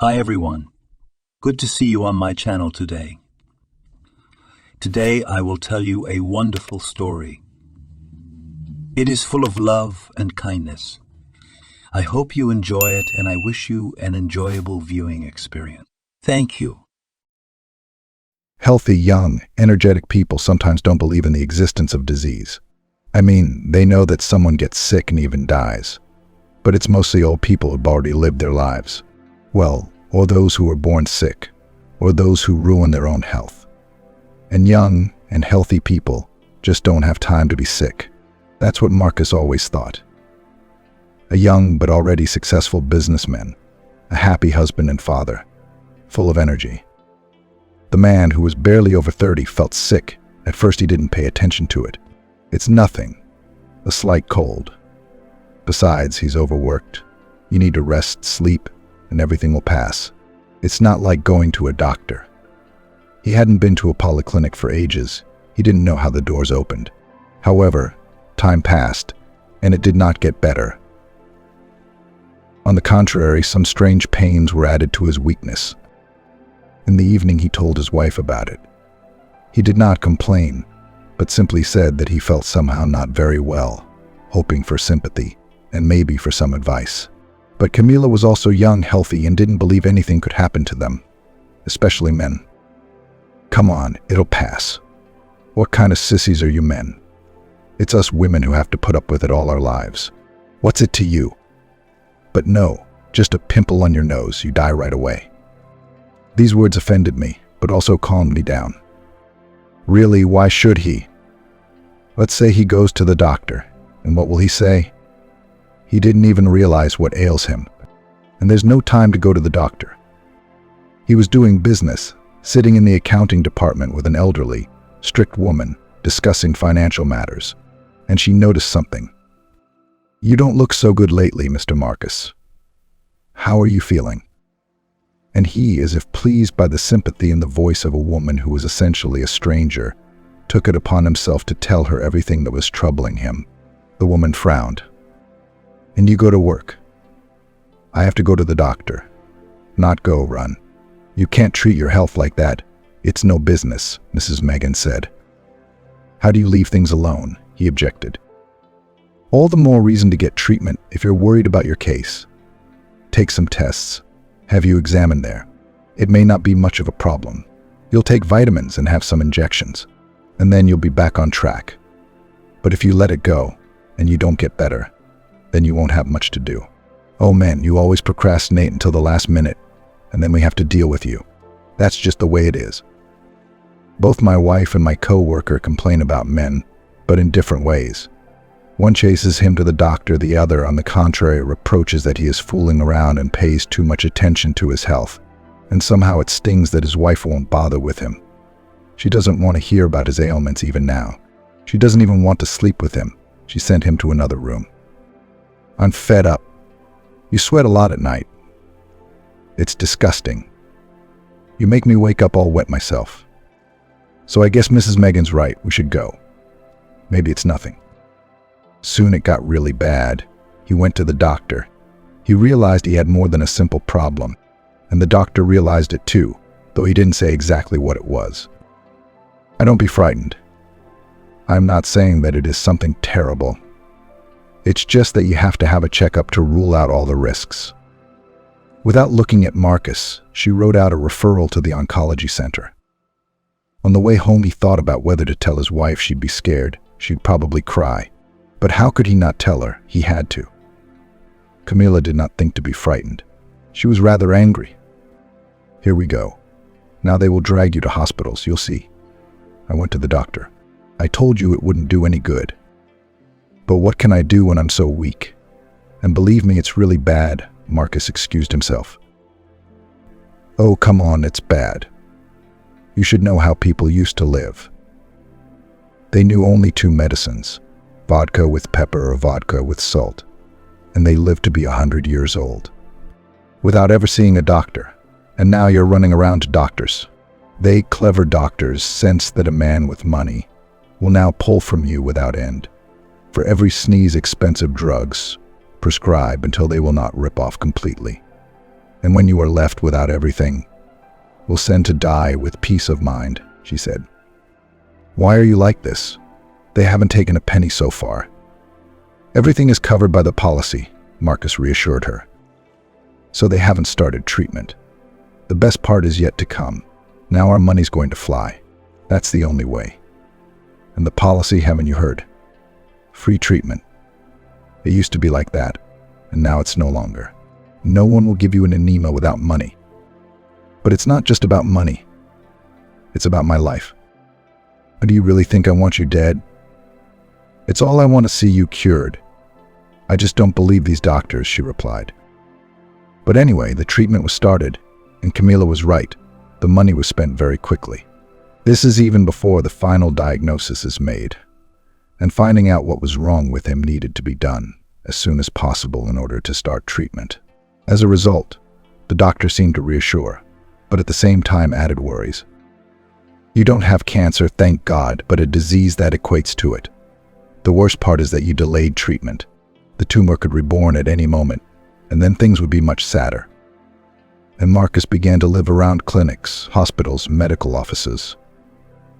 Hi everyone. Good to see you on my channel today. Today I will tell you a wonderful story. It is full of love and kindness. I hope you enjoy it and I wish you an enjoyable viewing experience. Thank you. Healthy, young, energetic people sometimes don't believe in the existence of disease. I mean, they know that someone gets sick and even dies. But it's mostly old people who've already lived their lives. Well, or those who were born sick, or those who ruin their own health. And young and healthy people just don't have time to be sick. That's what Marcus always thought. A young but already successful businessman, a happy husband and father, full of energy. The man who was barely over 30 felt sick. At first he didn't pay attention to it. It's nothing, a slight cold. Besides, he's overworked. You need to rest, sleep, and everything will pass. It's not like going to a doctor. He hadn't been to a polyclinic for ages. He didn't know how the doors opened. However, time passed, and it did not get better. On the contrary, some strange pains were added to his weakness. In the evening, he told his wife about it. He did not complain, but simply said that he felt somehow not very well, hoping for sympathy and maybe for some advice. But Camila was also young, healthy, and didn't believe anything could happen to them, especially men. Come on, it'll pass. What kind of sissies are you men? It's us women who have to put up with it all our lives. What's it to you? But no, just a pimple on your nose, you die right away. These words offended me, but also calmed me down. Really, why should he? Let's say he goes to the doctor, and what will he say? He didn't even realize what ails him, and there's no time to go to the doctor. He was doing business, sitting in the accounting department with an elderly, strict woman discussing financial matters, and she noticed something. You don't look so good lately, Mr. Marcus. How are you feeling? And he, as if pleased by the sympathy in the voice of a woman who was essentially a stranger, took it upon himself to tell her everything that was troubling him. The woman frowned. And you go to work. I have to go to the doctor. Not go, run. You can't treat your health like that. It's no business, Mrs. Megan said. How do you leave things alone? He objected. All the more reason to get treatment if you're worried about your case. Take some tests. Have you examined there? It may not be much of a problem. You'll take vitamins and have some injections, and then you'll be back on track. But if you let it go, and you don't get better, then you won't have much to do. Oh man, you always procrastinate until the last minute, and then we have to deal with you. That's just the way it is. Both my wife and my co-worker complain about men, but in different ways. One chases him to the doctor, the other, on the contrary, reproaches that he is fooling around and pays too much attention to his health. And somehow it stings that his wife won't bother with him. She doesn't want to hear about his ailments even now. She doesn't even want to sleep with him. She sent him to another room. I'm fed up. You sweat a lot at night. It's disgusting. You make me wake up all wet myself. So I guess Mrs. Megan's right, we should go. Maybe it's nothing. Soon it got really bad. He went to the doctor. He realized he had more than a simple problem, and the doctor realized it too, though he didn't say exactly what it was. Don't be frightened. I'm not saying that it is something terrible. It's just that you have to have a checkup to rule out all the risks. Without looking at Marcus, she wrote out a referral to the oncology center. On the way home, he thought about whether to tell his wife. She'd be scared. She'd probably cry. But how could he not tell her? He had to. Camila did not think to be frightened. She was rather angry. Here we go. Now they will drag you to hospitals, you'll see. I went to the doctor. I told you it wouldn't do any good. But what can I do when I'm so weak? And believe me, it's really bad, Marcus excused himself. Oh, come on, it's bad. You should know how people used to live. They knew only two medicines, vodka with pepper or vodka with salt, and they lived to be 100 years old, without ever seeing a doctor. And now you're running around to doctors. They, clever doctors, sense that a man with money will now pull from you without end. For every sneeze, expensive drugs, prescribe until they will not rip off completely. And when you are left without everything, we'll send to die with peace of mind, she said. Why are you like this? They haven't taken a penny so far. Everything is covered by the policy, Marcus reassured her. So they haven't started treatment. The best part is yet to come. Now our money's going to fly. That's the only way. And the policy, haven't you heard? Free treatment. It used to be like that, and now it's no longer. No one will give you an enema without money. But it's not just about money. It's about my life. Do you really think I want you dead? It's all I want to see you cured. I just don't believe these doctors, she replied. But anyway, the treatment was started, and Camila was right. The money was spent very quickly. This is even before the final diagnosis is made, and finding out what was wrong with him needed to be done as soon as possible in order to start treatment. As a result, the doctor seemed to reassure, but at the same time added worries. You don't have cancer, thank God, but a disease that equates to it. The worst part is that you delayed treatment. The tumor could reborn at any moment, and then things would be much sadder. And Marcus began to live around clinics, hospitals, medical offices.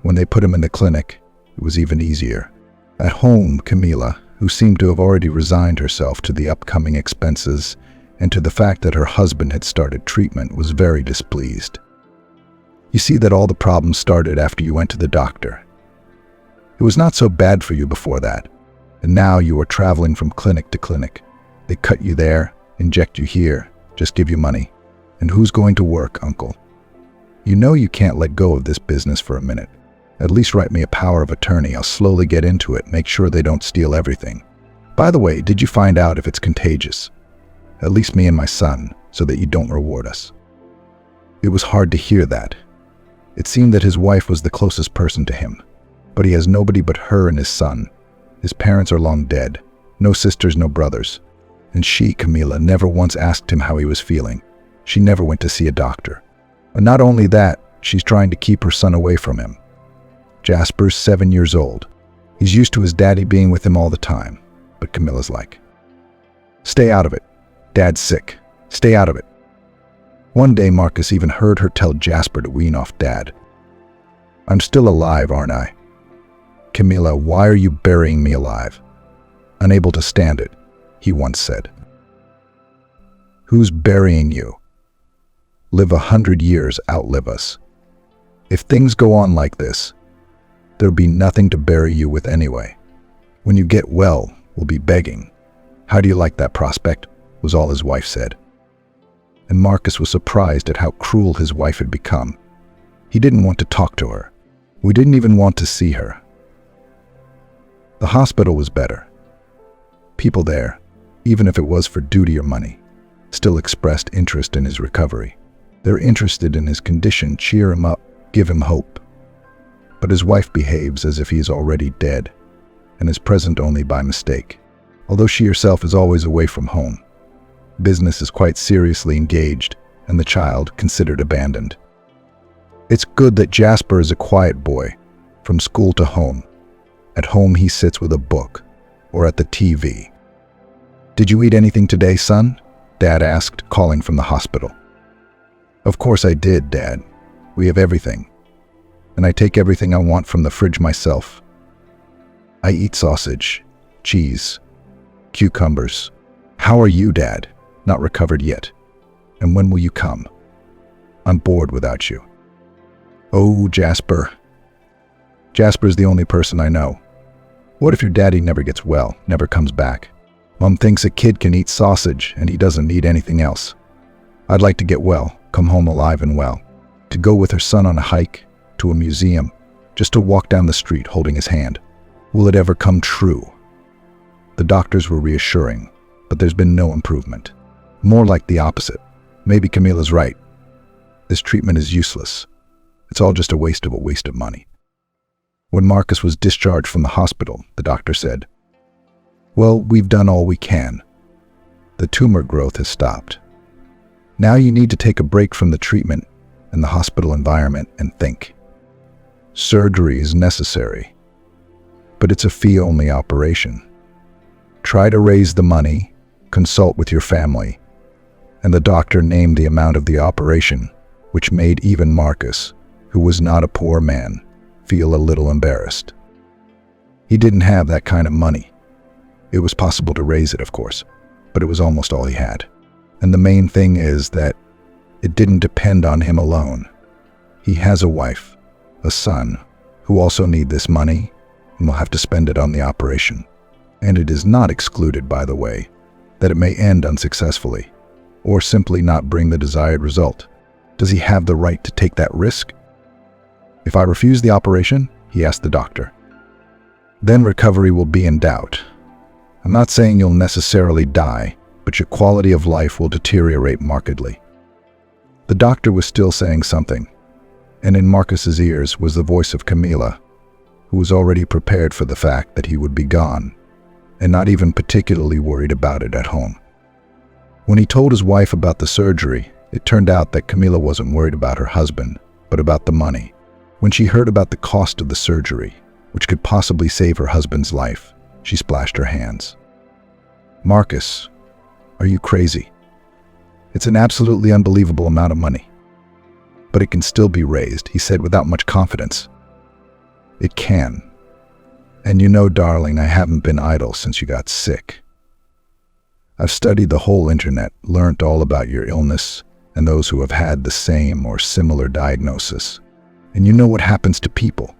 When they put him in the clinic, it was even easier. At home, Camila, who seemed to have already resigned herself to the upcoming expenses and to the fact that her husband had started treatment, was very displeased. You see that all the problems started after you went to the doctor. It was not so bad for you before that, and now you are traveling from clinic to clinic. They cut you there, inject you here, just give you money. And who's going to work, uncle? You know you can't let go of this business for a minute. At least write me a power of attorney. I'll slowly get into it, make sure they don't steal everything. By the way, did you find out if it's contagious? At least me and my son, so that you don't reward us. It was hard to hear that. It seemed that his wife was the closest person to him, but he has nobody but her and his son. His parents are long dead, no sisters, no brothers. And she, Camila, never once asked him how he was feeling. She never went to see a doctor. And not only that, she's trying to keep her son away from him. Jasper's 7 years old. He's used to his daddy being with him all the time. But Camila's like, stay out of it. Dad's sick. Stay out of it. One day, Marcus even heard her tell Jasper to wean off Dad. I'm still alive, aren't I? Camila, why are you burying me alive? Unable to stand it, he once said. Who's burying you? Live 100 years, outlive us. If things go on like this, there'll be nothing to bury you with anyway. When you get well, we'll be begging. How do you like that prospect? Was all his wife said. And Marcus was surprised at how cruel his wife had become. He didn't want to talk to her. We didn't even want to see her. The hospital was better. People there, even if it was for duty or money, still expressed interest in his recovery. They're interested in his condition, cheer him up, give him hope. But his wife behaves as if he is already dead and is present only by mistake, although she herself is always away from home. Business is quite seriously engaged, and the child considered abandoned. It's good that Jasper is a quiet boy, from school to home. At home he sits with a book, or at the TV. Did you eat anything today, son? Dad asked, calling from the hospital. Of course I did, Dad. We have everything. And I take everything I want from the fridge myself. I eat sausage, cheese, cucumbers. How are you, Dad? Not recovered yet. And when will you come? I'm bored without you. Oh, Jasper. Jasper's the only person I know. What if your daddy never gets well, never comes back? Mom thinks a kid can eat sausage and he doesn't need anything else. I'd like to get well, come home alive and well, to go with her son on a hike, to a museum, just to walk down the street holding his hand. Will it ever come true? The doctors were reassuring, but there's been no improvement. More like the opposite. Maybe Camila's right. This treatment is useless. It's all just a waste of money. When Marcus was discharged from the hospital, the doctor said, well, we've done all we can. The tumor growth has stopped. Now you need to take a break from the treatment and the hospital environment and think. Surgery is necessary, but it's a fee-only operation. Try to raise the money, consult with your family, and the doctor named the amount of the operation, which made even Marcus, who was not a poor man, feel a little embarrassed. He didn't have that kind of money. It was possible to raise it, of course, but it was almost all he had. And the main thing is that it didn't depend on him alone. He has a wife, a son, who also need this money and will have to spend it on the operation. And it is not excluded, by the way, that it may end unsuccessfully or simply not bring the desired result. Does he have the right to take that risk? If I refuse the operation, he asked the doctor, then recovery will be in doubt. I'm not saying you'll necessarily die, but your quality of life will deteriorate markedly. The doctor was still saying something, and in Marcus's ears was the voice of Camila, who was already prepared for the fact that he would be gone, and not even particularly worried about it at home. When he told his wife about the surgery, it turned out that Camila wasn't worried about her husband, but about the money. When she heard about the cost of the surgery, which could possibly save her husband's life, she splashed her hands. Marcus, are you crazy? It's an absolutely unbelievable amount of money. But it can still be raised, he said without much confidence. It can. And you know, darling, I haven't been idle since you got sick. I've studied the whole internet, learnt all about your illness and those who have had the same or similar diagnosis. And you know what happens to people.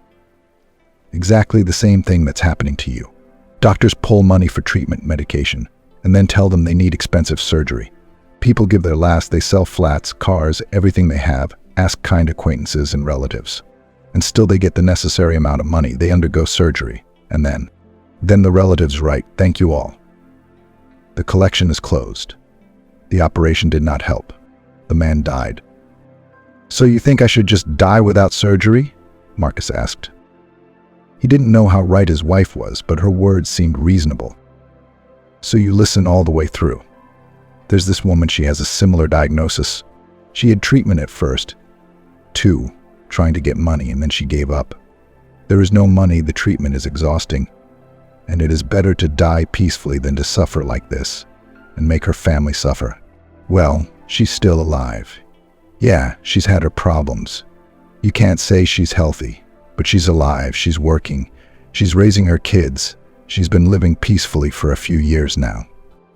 Exactly the same thing that's happening to you. Doctors pull money for treatment medication and then tell them they need expensive surgery. People give their last, they sell flats, cars, everything they have, ask kind acquaintances and relatives. And still they get the necessary amount of money. They undergo surgery. And then the relatives write, thank you all. The collection is closed. The operation did not help. The man died. So you think I should just die without surgery? Marcus asked. He didn't know how right his wife was, but her words seemed reasonable. So you listen all the way through. There's this woman, she has a similar diagnosis. She had treatment at first. 2, trying to get money, and then she gave up. There is no money, the treatment is exhausting, and it is better to die peacefully than to suffer like this and make her family suffer. Well, she's still alive. Yeah, she's had her problems. You can't say she's healthy, but she's alive, she's working, she's raising her kids, she's been living peacefully for a few years now.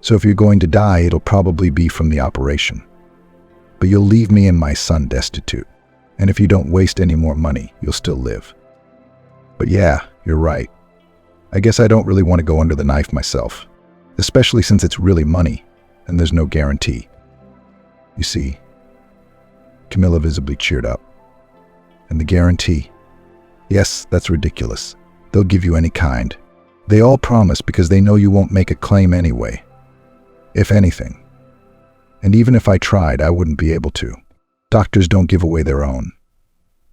So if you're going to die, it'll probably be from the operation. But you'll leave me and my son destitute. And if you don't waste any more money, you'll still live. But yeah, you're right. I guess I don't really want to go under the knife myself, especially since it's really money and there's no guarantee. You see, Camila visibly cheered up. And the guarantee? Yes, that's ridiculous. They'll give you any kind. They all promise because they know you won't make a claim anyway. If anything. And even if I tried, I wouldn't be able to. Doctors don't give away their own.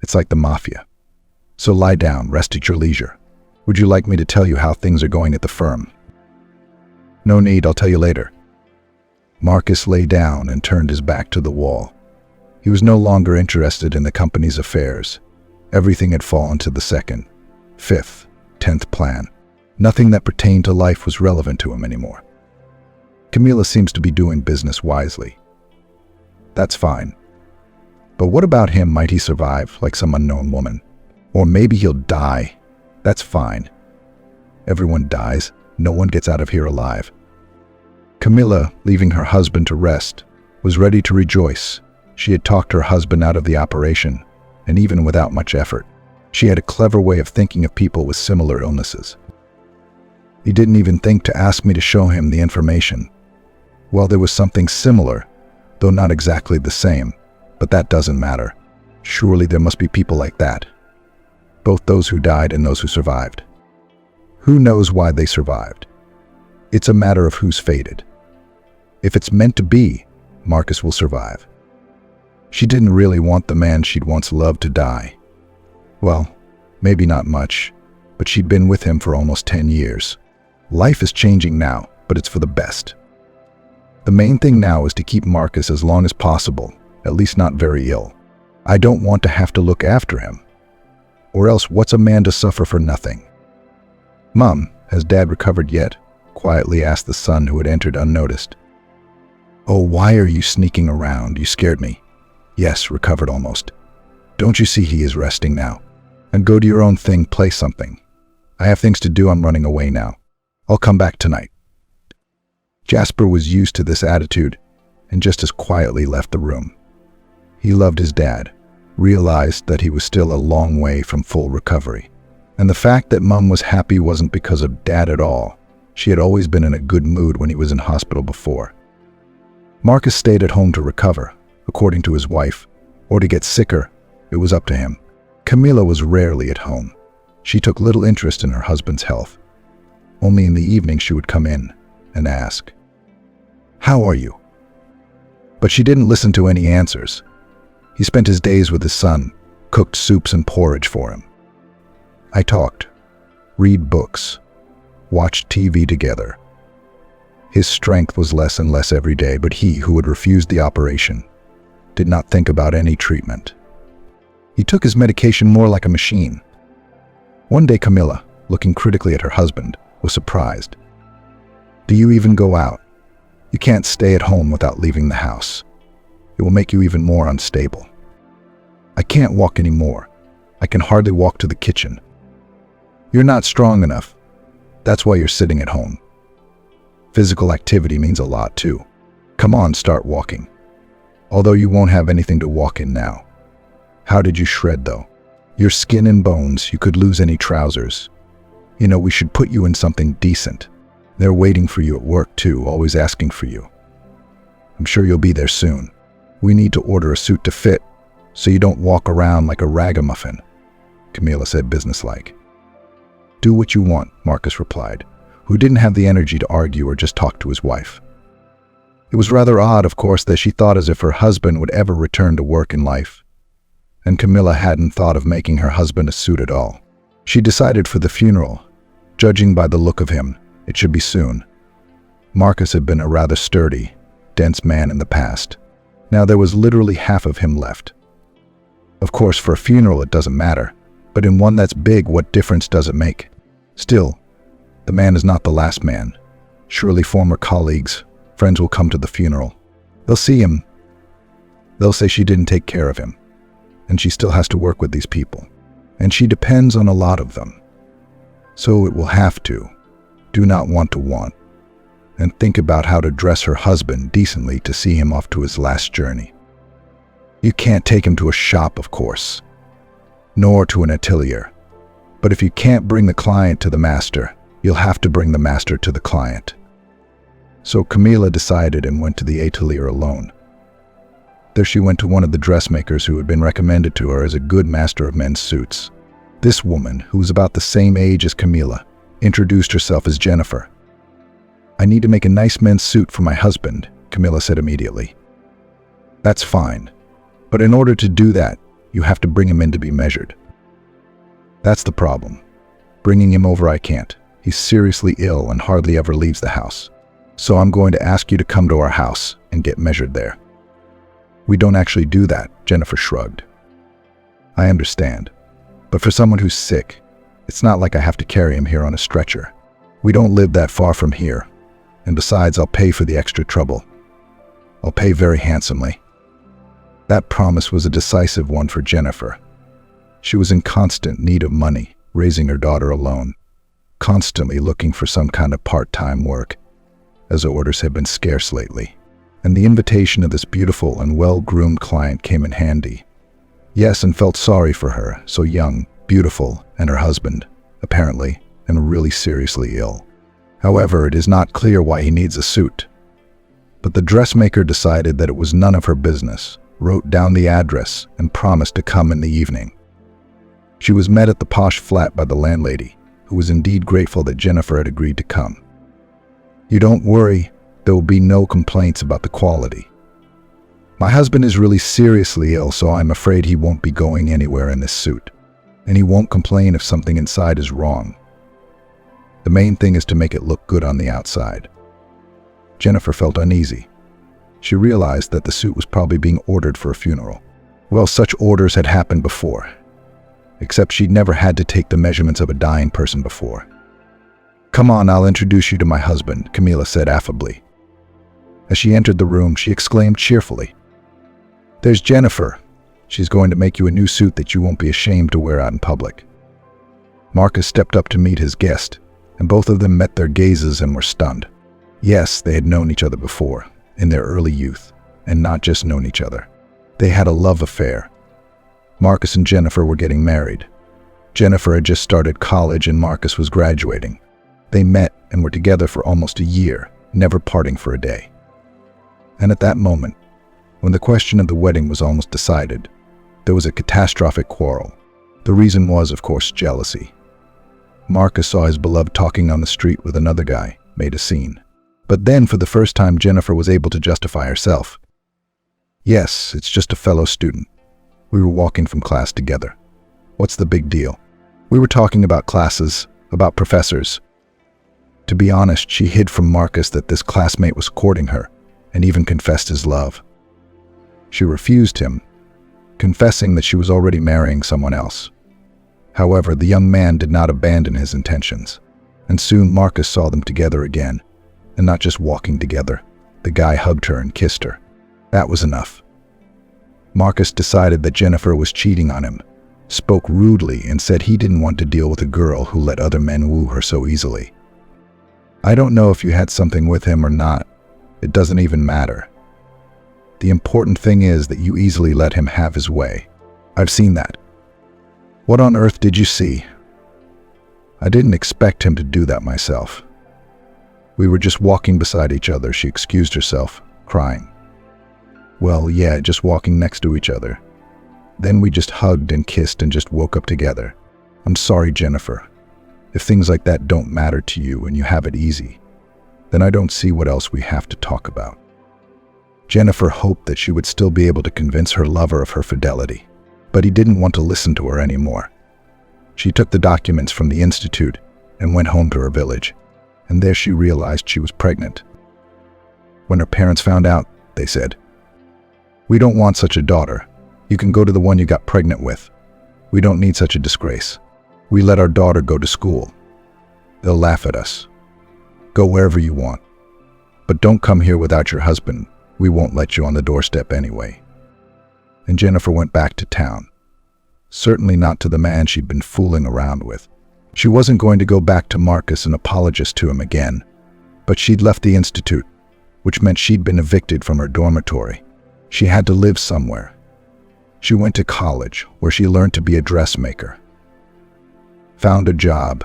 It's like the mafia. So lie down, rest at your leisure. Would you like me to tell you how things are going at the firm? No need, I'll tell you later. Marcus lay down and turned his back to the wall. He was no longer interested in the company's affairs. Everything had fallen to the 2nd, 5th, 10th plan. Nothing that pertained to life was relevant to him anymore. Camila seems to be doing business wisely. That's fine. But what about him? Might he survive, like some unknown woman? Or maybe he'll die. That's fine. Everyone dies. No one gets out of here alive. Camila, leaving her husband to rest, was ready to rejoice. She had talked her husband out of the operation, and even without much effort. She had a clever way of thinking of people with similar illnesses. He didn't even think to ask me to show him the information. Well, there was something similar, though not exactly the same, but that doesn't matter. Surely there must be people like that. Both those who died and those who survived. Who knows why they survived? It's a matter of who's fated. If it's meant to be, Marcus will survive. She didn't really want the man she'd once loved to die. Well, maybe not much, but she'd been with him for almost 10 years. Life is changing now, but it's for the best. The main thing now is to keep Marcus as long as possible, at least not very ill. I don't want to have to look after him. Or else what's a man to suffer for nothing? Mom, has Dad recovered yet? Quietly asked the son who had entered unnoticed. "Oh, why are you sneaking around? You scared me." "Yes, recovered almost. Don't you see he is resting now? And go do your own thing, play something. I have things to do, I'm running away now. I'll come back tonight." Jasper was used to this attitude and just as quietly left the room. He loved his dad, realized that he was still a long way from full recovery. And the fact that Mom was happy wasn't because of Dad at all. She had always been in a good mood when he was in hospital before. Marcus stayed at home to recover, according to his wife, or to get sicker. It was up to him. Camila was rarely at home. She took little interest in her husband's health. Only in the evening she would come in and ask, "How are you?" But she didn't listen to any answers. He spent his days with his son, cooked soups and porridge for him. I talked, read books, watched TV together. His strength was less and less every day, but he, who had refused the operation, did not think about any treatment. He took his medication more like a machine. One day Camilla, looking critically at her husband, was surprised. "Do you even go out? You can't stay at home without leaving the house. It will make you even more unstable." "I can't walk anymore. I can hardly walk to the kitchen." "You're not strong enough. That's why you're sitting at home. Physical activity means a lot too. Come on, start walking. Although you won't have anything to walk in now. How did you shred though? Your skin and bones, you could lose any trousers. You know, we should put you in something decent. They're waiting for you at work too, always asking for you. I'm sure you'll be there soon. We need to order a suit to fit, so you don't walk around like a ragamuffin," Camila said businesslike. "Do what you want," Marcus replied, who didn't have the energy to argue or just talk to his wife. It was rather odd, of course, that she thought as if her husband would ever return to work in life. And Camilla hadn't thought of making her husband a suit at all. She decided for the funeral, judging by the look of him, it should be soon. Marcus had been a rather sturdy, dense man in the past. Now there was literally half of him left. Of course, for a funeral it doesn't matter, but in one that's big, what difference does it make? Still, the man is not the last man. Surely former colleagues, friends will come to the funeral. They'll see him. They'll say she didn't take care of him, and she still has to work with these people. And she depends on a lot of them. So it will have to, do not want to want, and think about how to dress her husband decently to see him off to his last journey. You can't take him to a shop, of course, nor to an atelier. But if you can't bring the client to the master, you'll have to bring the master to the client. So Camila decided and went to the atelier alone. There she went to one of the dressmakers who had been recommended to her as a good master of men's suits. This woman, who was about the same age as Camila, introduced herself as Jennifer. "I need to make a nice men's suit for my husband," Camila said immediately. "That's fine, but in order to do that, you have to bring him in to be measured." "That's the problem. Bringing him over I can't. He's seriously ill and hardly ever leaves the house. So I'm going to ask you to come to our house and get measured there." "We don't actually do that," Jennifer shrugged. "I understand. But for someone who's sick, it's not like I have to carry him here on a stretcher. We don't live that far from here. And besides, I'll pay for the extra trouble. I'll pay very handsomely." That promise was a decisive one for Jennifer. She was in constant need of money, raising her daughter alone, constantly looking for some kind of part-time work, as orders had been scarce lately. And the invitation of this beautiful and well-groomed client came in handy. Yes, and felt sorry for her, so young, beautiful, and her husband, apparently, and really seriously ill. However, it is not clear why he needs a suit. But the dressmaker decided that it was none of her business, wrote down the address, and promised to come in the evening. She was met at the posh flat by the landlady, who was indeed grateful that Jennifer had agreed to come. "You don't worry, there will be no complaints about the quality. My husband is really seriously ill, so I'm afraid he won't be going anywhere in this suit. And he won't complain if something inside is wrong. The main thing is to make it look good on the outside." Jennifer felt uneasy. She realized that the suit was probably being ordered for a funeral. Well, such orders had happened before, except she'd never had to take the measurements of a dying person before. "Come on, I'll introduce you to my husband," Camila said affably. As she entered the room, she exclaimed cheerfully, "There's Jennifer. She's going to make you a new suit that you won't be ashamed to wear out in public." Marcus stepped up to meet his guest, and both of them met their gazes and were stunned. Yes, they had known each other before, in their early youth, and not just known each other. They had a love affair. Marcus and Jennifer were getting married. Jennifer had just started college and Marcus was graduating. They met and were together for almost a year, never parting for a day. And at that moment, when the question of the wedding was almost decided, there was a catastrophic quarrel. The reason was, of course, jealousy. Marcus saw his beloved talking on the street with another guy, made a scene. But then, for the first time, Jennifer was able to justify herself. "Yes, it's just a fellow student. We were walking from class together. What's the big deal? We were talking about classes, about professors." To be honest, she hid from Marcus that this classmate was courting her, and even confessed his love. She refused him, confessing that she was already marrying someone else. However, the young man did not abandon his intentions, and soon Marcus saw them together again, and not just walking together. The guy hugged her and kissed her. That was enough. Marcus decided that Jennifer was cheating on him, spoke rudely, and said he didn't want to deal with a girl who let other men woo her so easily. "I don't know if you had something with him or not. It doesn't even matter. The important thing is that you easily let him have his way. I've seen that." "What on earth did you see?" "I didn't expect him to do that myself. We were just walking beside each other," she excused herself, crying. "Well, yeah, just walking next to each other. Then we just hugged and kissed and just woke up together. I'm sorry, Jennifer. If things like that don't matter to you and you have it easy, then I don't see what else we have to talk about." Jennifer hoped that she would still be able to convince her lover of her fidelity, but he didn't want to listen to her anymore. She took the documents from the institute and went home to her village, and there she realized she was pregnant. When her parents found out, they said, "We don't want such a daughter. You can go to the one you got pregnant with. We don't need such a disgrace. We let our daughter go to school. They'll laugh at us. Go wherever you want. But don't come here without your husband. We won't let you on the doorstep anyway." And Jennifer went back to town. Certainly not to the man she'd been fooling around with. She wasn't going to go back to Marcus and apologize to him again. But she'd left the institute, which meant she'd been evicted from her dormitory. She had to live somewhere. She went to college, where she learned to be a dressmaker. Found a job.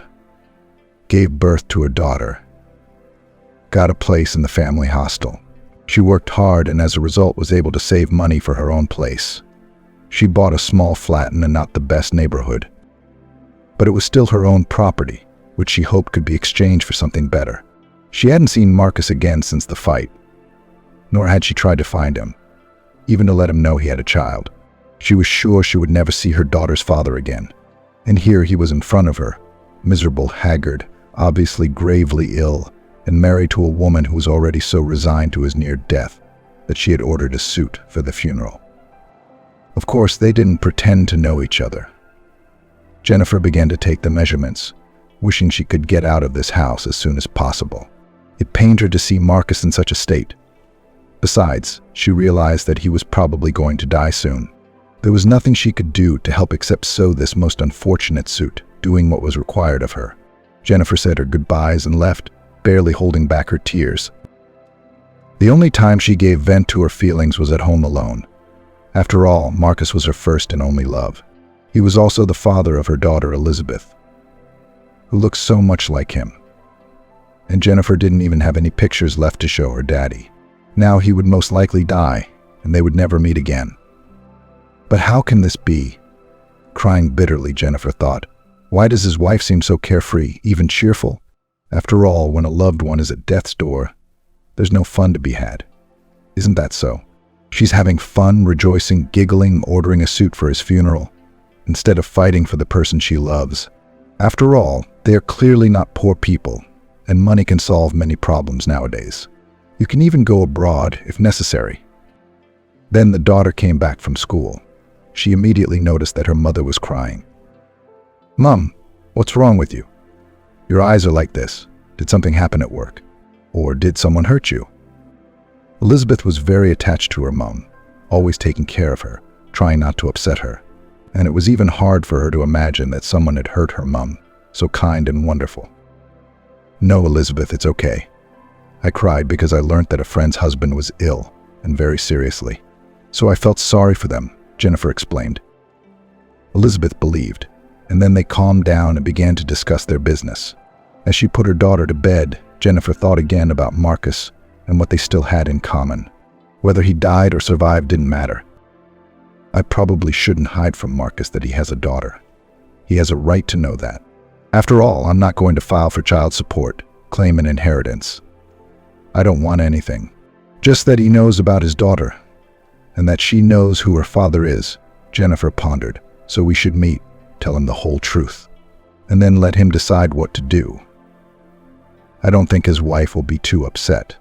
Gave birth to a daughter. Got a place in the family hostel. She worked hard and as a result was able to save money for her own place. She bought a small flat in a not the best neighborhood. But it was still her own property, which she hoped could be exchanged for something better. She hadn't seen Marcus again since the fight, nor had she tried to find him, even to let him know he had a child. She was sure she would never see her daughter's father again. And here he was in front of her, miserable, haggard, obviously gravely ill, and married to a woman who was already so resigned to his near death that she had ordered a suit for the funeral. Of course, they didn't pretend to know each other. Jennifer began to take the measurements, wishing she could get out of this house as soon as possible. It pained her to see Marcus in such a state. Besides, she realized that he was probably going to die soon. There was nothing she could do to help except sew this most unfortunate suit, doing what was required of her. Jennifer said her goodbyes and left, barely holding back her tears. The only time she gave vent to her feelings was at home alone. After all, Marcus was her first and only love. He was also the father of her daughter Elizabeth, who looked so much like him. And Jennifer didn't even have any pictures left to show her daddy. Now he would most likely die, and they would never meet again. But how can this be? Crying bitterly, Jennifer thought. Why does his wife seem so carefree, even cheerful? After all, when a loved one is at death's door, there's no fun to be had. Isn't that so? She's having fun, rejoicing, giggling, ordering a suit for his funeral, instead of fighting for the person she loves. After all, they are clearly not poor people, and money can solve many problems nowadays. You can even go abroad if necessary. Then the daughter came back from school. She immediately noticed that her mother was crying. "Mom, what's wrong with you? Your eyes are like this. Did something happen at work? Or did someone hurt you?" Elizabeth was very attached to her mom, always taking care of her, trying not to upset her. And it was even hard for her to imagine that someone had hurt her mom, so kind and wonderful. "No, Elizabeth, it's okay." I cried because I learned that a friend's husband was ill, and very seriously. "So I felt sorry for them," Jennifer explained. Elizabeth believed, and then they calmed down and began to discuss their business. As she put her daughter to bed, Jennifer thought again about Marcus and what they still had in common. Whether he died or survived didn't matter. I probably shouldn't hide from Marcus that he has a daughter. He has a right to know that. After all, I'm not going to file for child support, claim an inheritance. I don't want anything. Just that he knows about his daughter, and that she knows who her father is, Jennifer pondered. So we should meet, tell him the whole truth, and then let him decide what to do. I don't think his wife will be too upset,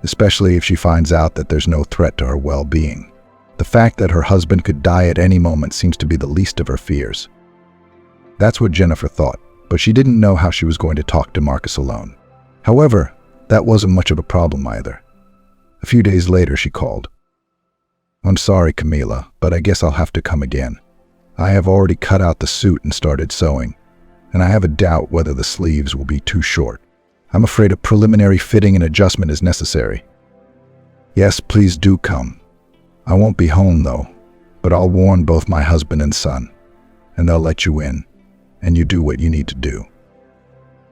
especially if she finds out that there's no threat to her well-being. The fact that her husband could die at any moment seems to be the least of her fears. That's what Jennifer thought, but she didn't know how she was going to talk to Marcus alone. However, that wasn't much of a problem either. A few days later, she called. "I'm sorry, Camila, but I guess I'll have to come again. I have already cut out the suit and started sewing, and I have a doubt whether the sleeves will be too short. I'm afraid a preliminary fitting and adjustment is necessary." "Yes, please do come. I won't be home though, but I'll warn both my husband and son, and they'll let you in, and you do what you need to do."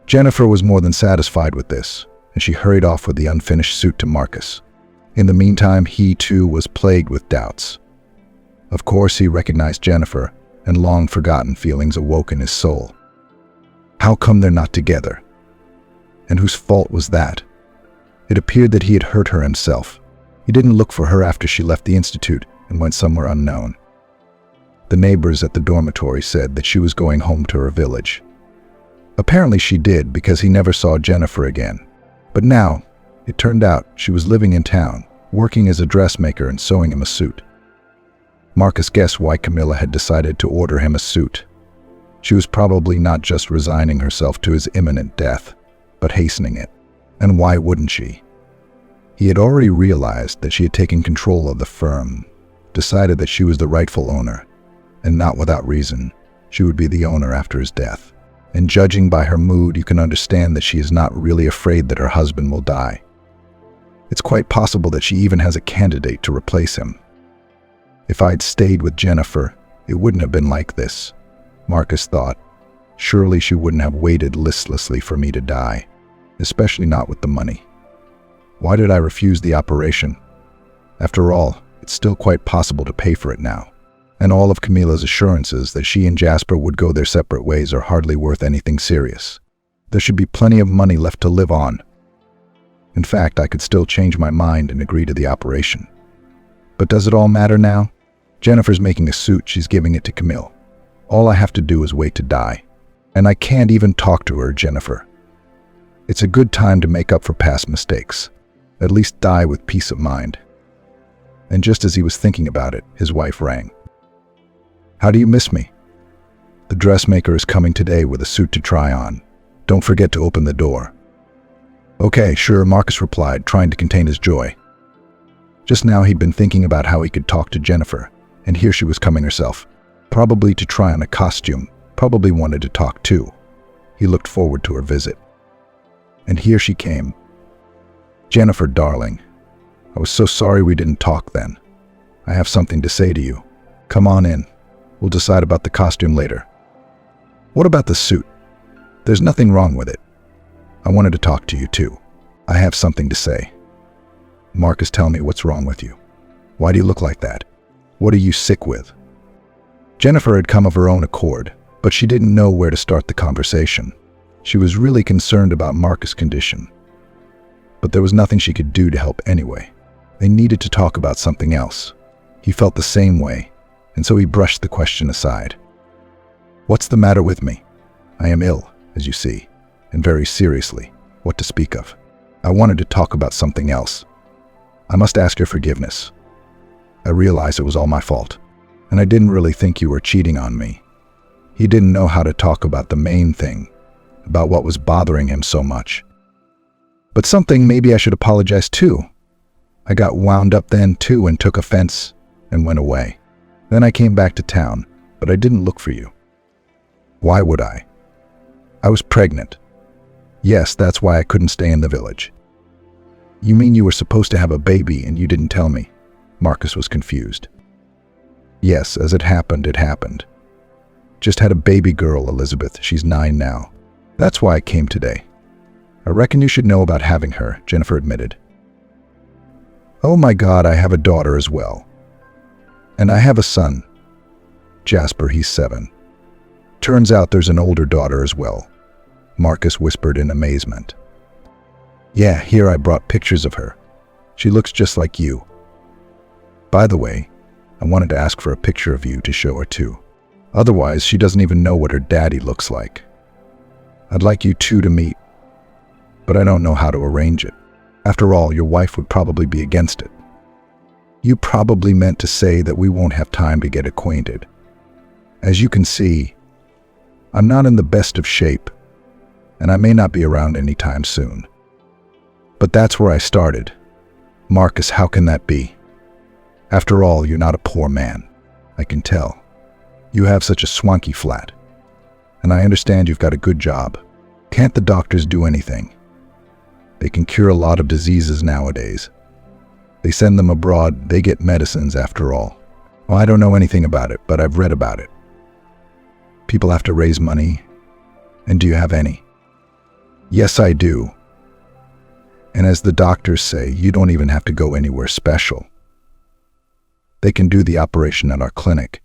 Jennifer was more than satisfied with this, and she hurried off with the unfinished suit to Marcus. In the meantime, he too was plagued with doubts. Of course, he recognized Jennifer, and long-forgotten feelings awoke in his soul. How come they're not together? And whose fault was that? It appeared that he had hurt her himself. He didn't look for her after she left the institute and went somewhere unknown. The neighbors at the dormitory said that she was going home to her village. Apparently she did, because he never saw Jennifer again. But now, it turned out she was living in town, working as a dressmaker and sewing him a suit. Marcus guessed why Camila had decided to order him a suit. She was probably not just resigning herself to his imminent death, but hastening it. And why wouldn't she? He had already realized that she had taken control of the firm, decided that she was the rightful owner, and not without reason, she would be the owner after his death. And judging by her mood, you can understand that she is not really afraid that her husband will die. It's quite possible that she even has a candidate to replace him. If I'd stayed with Jennifer, it wouldn't have been like this, Marcus thought. Surely she wouldn't have waited listlessly for me to die, especially not with the money. Why did I refuse the operation? After all, it's still quite possible to pay for it now. And all of Camila's assurances that she and Jasper would go their separate ways are hardly worth anything serious. There should be plenty of money left to live on. In fact, I could still change my mind and agree to the operation. But does it all matter now? Jennifer's making a suit, she's giving it to Camille. All I have to do is wait to die. And I can't even talk to her, Jennifer. It's a good time to make up for past mistakes. At least die with peace of mind. And just as he was thinking about it, his wife rang. "How do you miss me?" "The dressmaker is coming today with a suit to try on. Don't forget to open the door." "Okay, sure," Marcus replied, trying to contain his joy. Just now he'd been thinking about how he could talk to Jennifer, and here she was coming herself. Probably to try on a costume, probably wanted to talk too. He looked forward to her visit. And here she came. "Jennifer, darling, I was so sorry we didn't talk then. I have something to say to you. Come on in. We'll decide about the costume later." "What about the suit?" "There's nothing wrong with it. I wanted to talk to you too. I have something to say." "Marcus, tell me what's wrong with you. Why do you look like that? What are you sick with?" Jennifer had come of her own accord, but she didn't know where to start the conversation. She was really concerned about Marcus' condition. But there was nothing she could do to help anyway. They needed to talk about something else. He felt the same way, and so he brushed the question aside. "What's the matter with me? I am ill, as you see, and very seriously, what to speak of. I wanted to talk about something else. I must ask your forgiveness. I realize it was all my fault, and I didn't really think you were cheating on me." He didn't know how to talk about the main thing, about what was bothering him so much. "But something maybe I should apologize too. I got wound up then too and took offense and went away. Then I came back to town, but I didn't look for you. Why would I? I was pregnant. Yes, that's why I couldn't stay in the village. You mean you were supposed to have a baby and you didn't tell me? Marcus was confused. Yes, as it happened, it happened. Just had a baby girl, Elizabeth. She's 9 now. That's why I came today. I reckon you should know about having her, Jennifer admitted. Oh my God, I have a daughter as well. And I have a son. Jasper, he's 7. Turns out there's an older daughter as well, Marcus whispered in amazement. Yeah, here I brought pictures of her. She looks just like you. By the way, I wanted to ask for a picture of you to show her too. Otherwise, she doesn't even know what her daddy looks like. I'd like you two to meet, but I don't know how to arrange it. After all, your wife would probably be against it. You probably meant to say that we won't have time to get acquainted. As you can see, I'm not in the best of shape, and I may not be around anytime soon. But that's where I started. Marcus, how can that be? After all, you're not a poor man. I can tell. You have such a swanky flat. And I understand you've got a good job. Can't the doctors do anything? They can cure a lot of diseases nowadays. They send them abroad, they get medicines after all. Well, I don't know anything about it, but I've read about it. People have to raise money. And do you have any? Yes, I do. And as the doctors say, you don't even have to go anywhere special. They can do the operation at our clinic.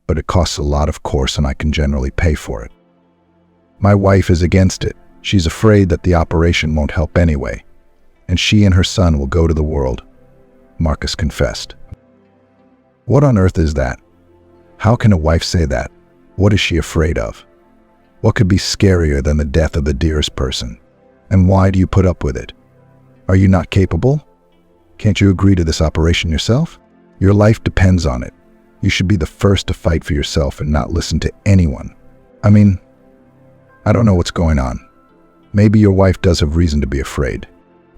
But it costs a lot, of course, and I can generally pay for it. My wife is against it. She's afraid that the operation won't help anyway, and she and her son will go to the world, Marcus confessed. What on earth is that? How can a wife say that? What is she afraid of? What could be scarier than the death of the dearest person? And why do you put up with it? Are you not capable? Can't you agree to this operation yourself? Your life depends on it. You should be the first to fight for yourself and not listen to anyone. I mean, I don't know what's going on. Maybe your wife does have reason to be afraid.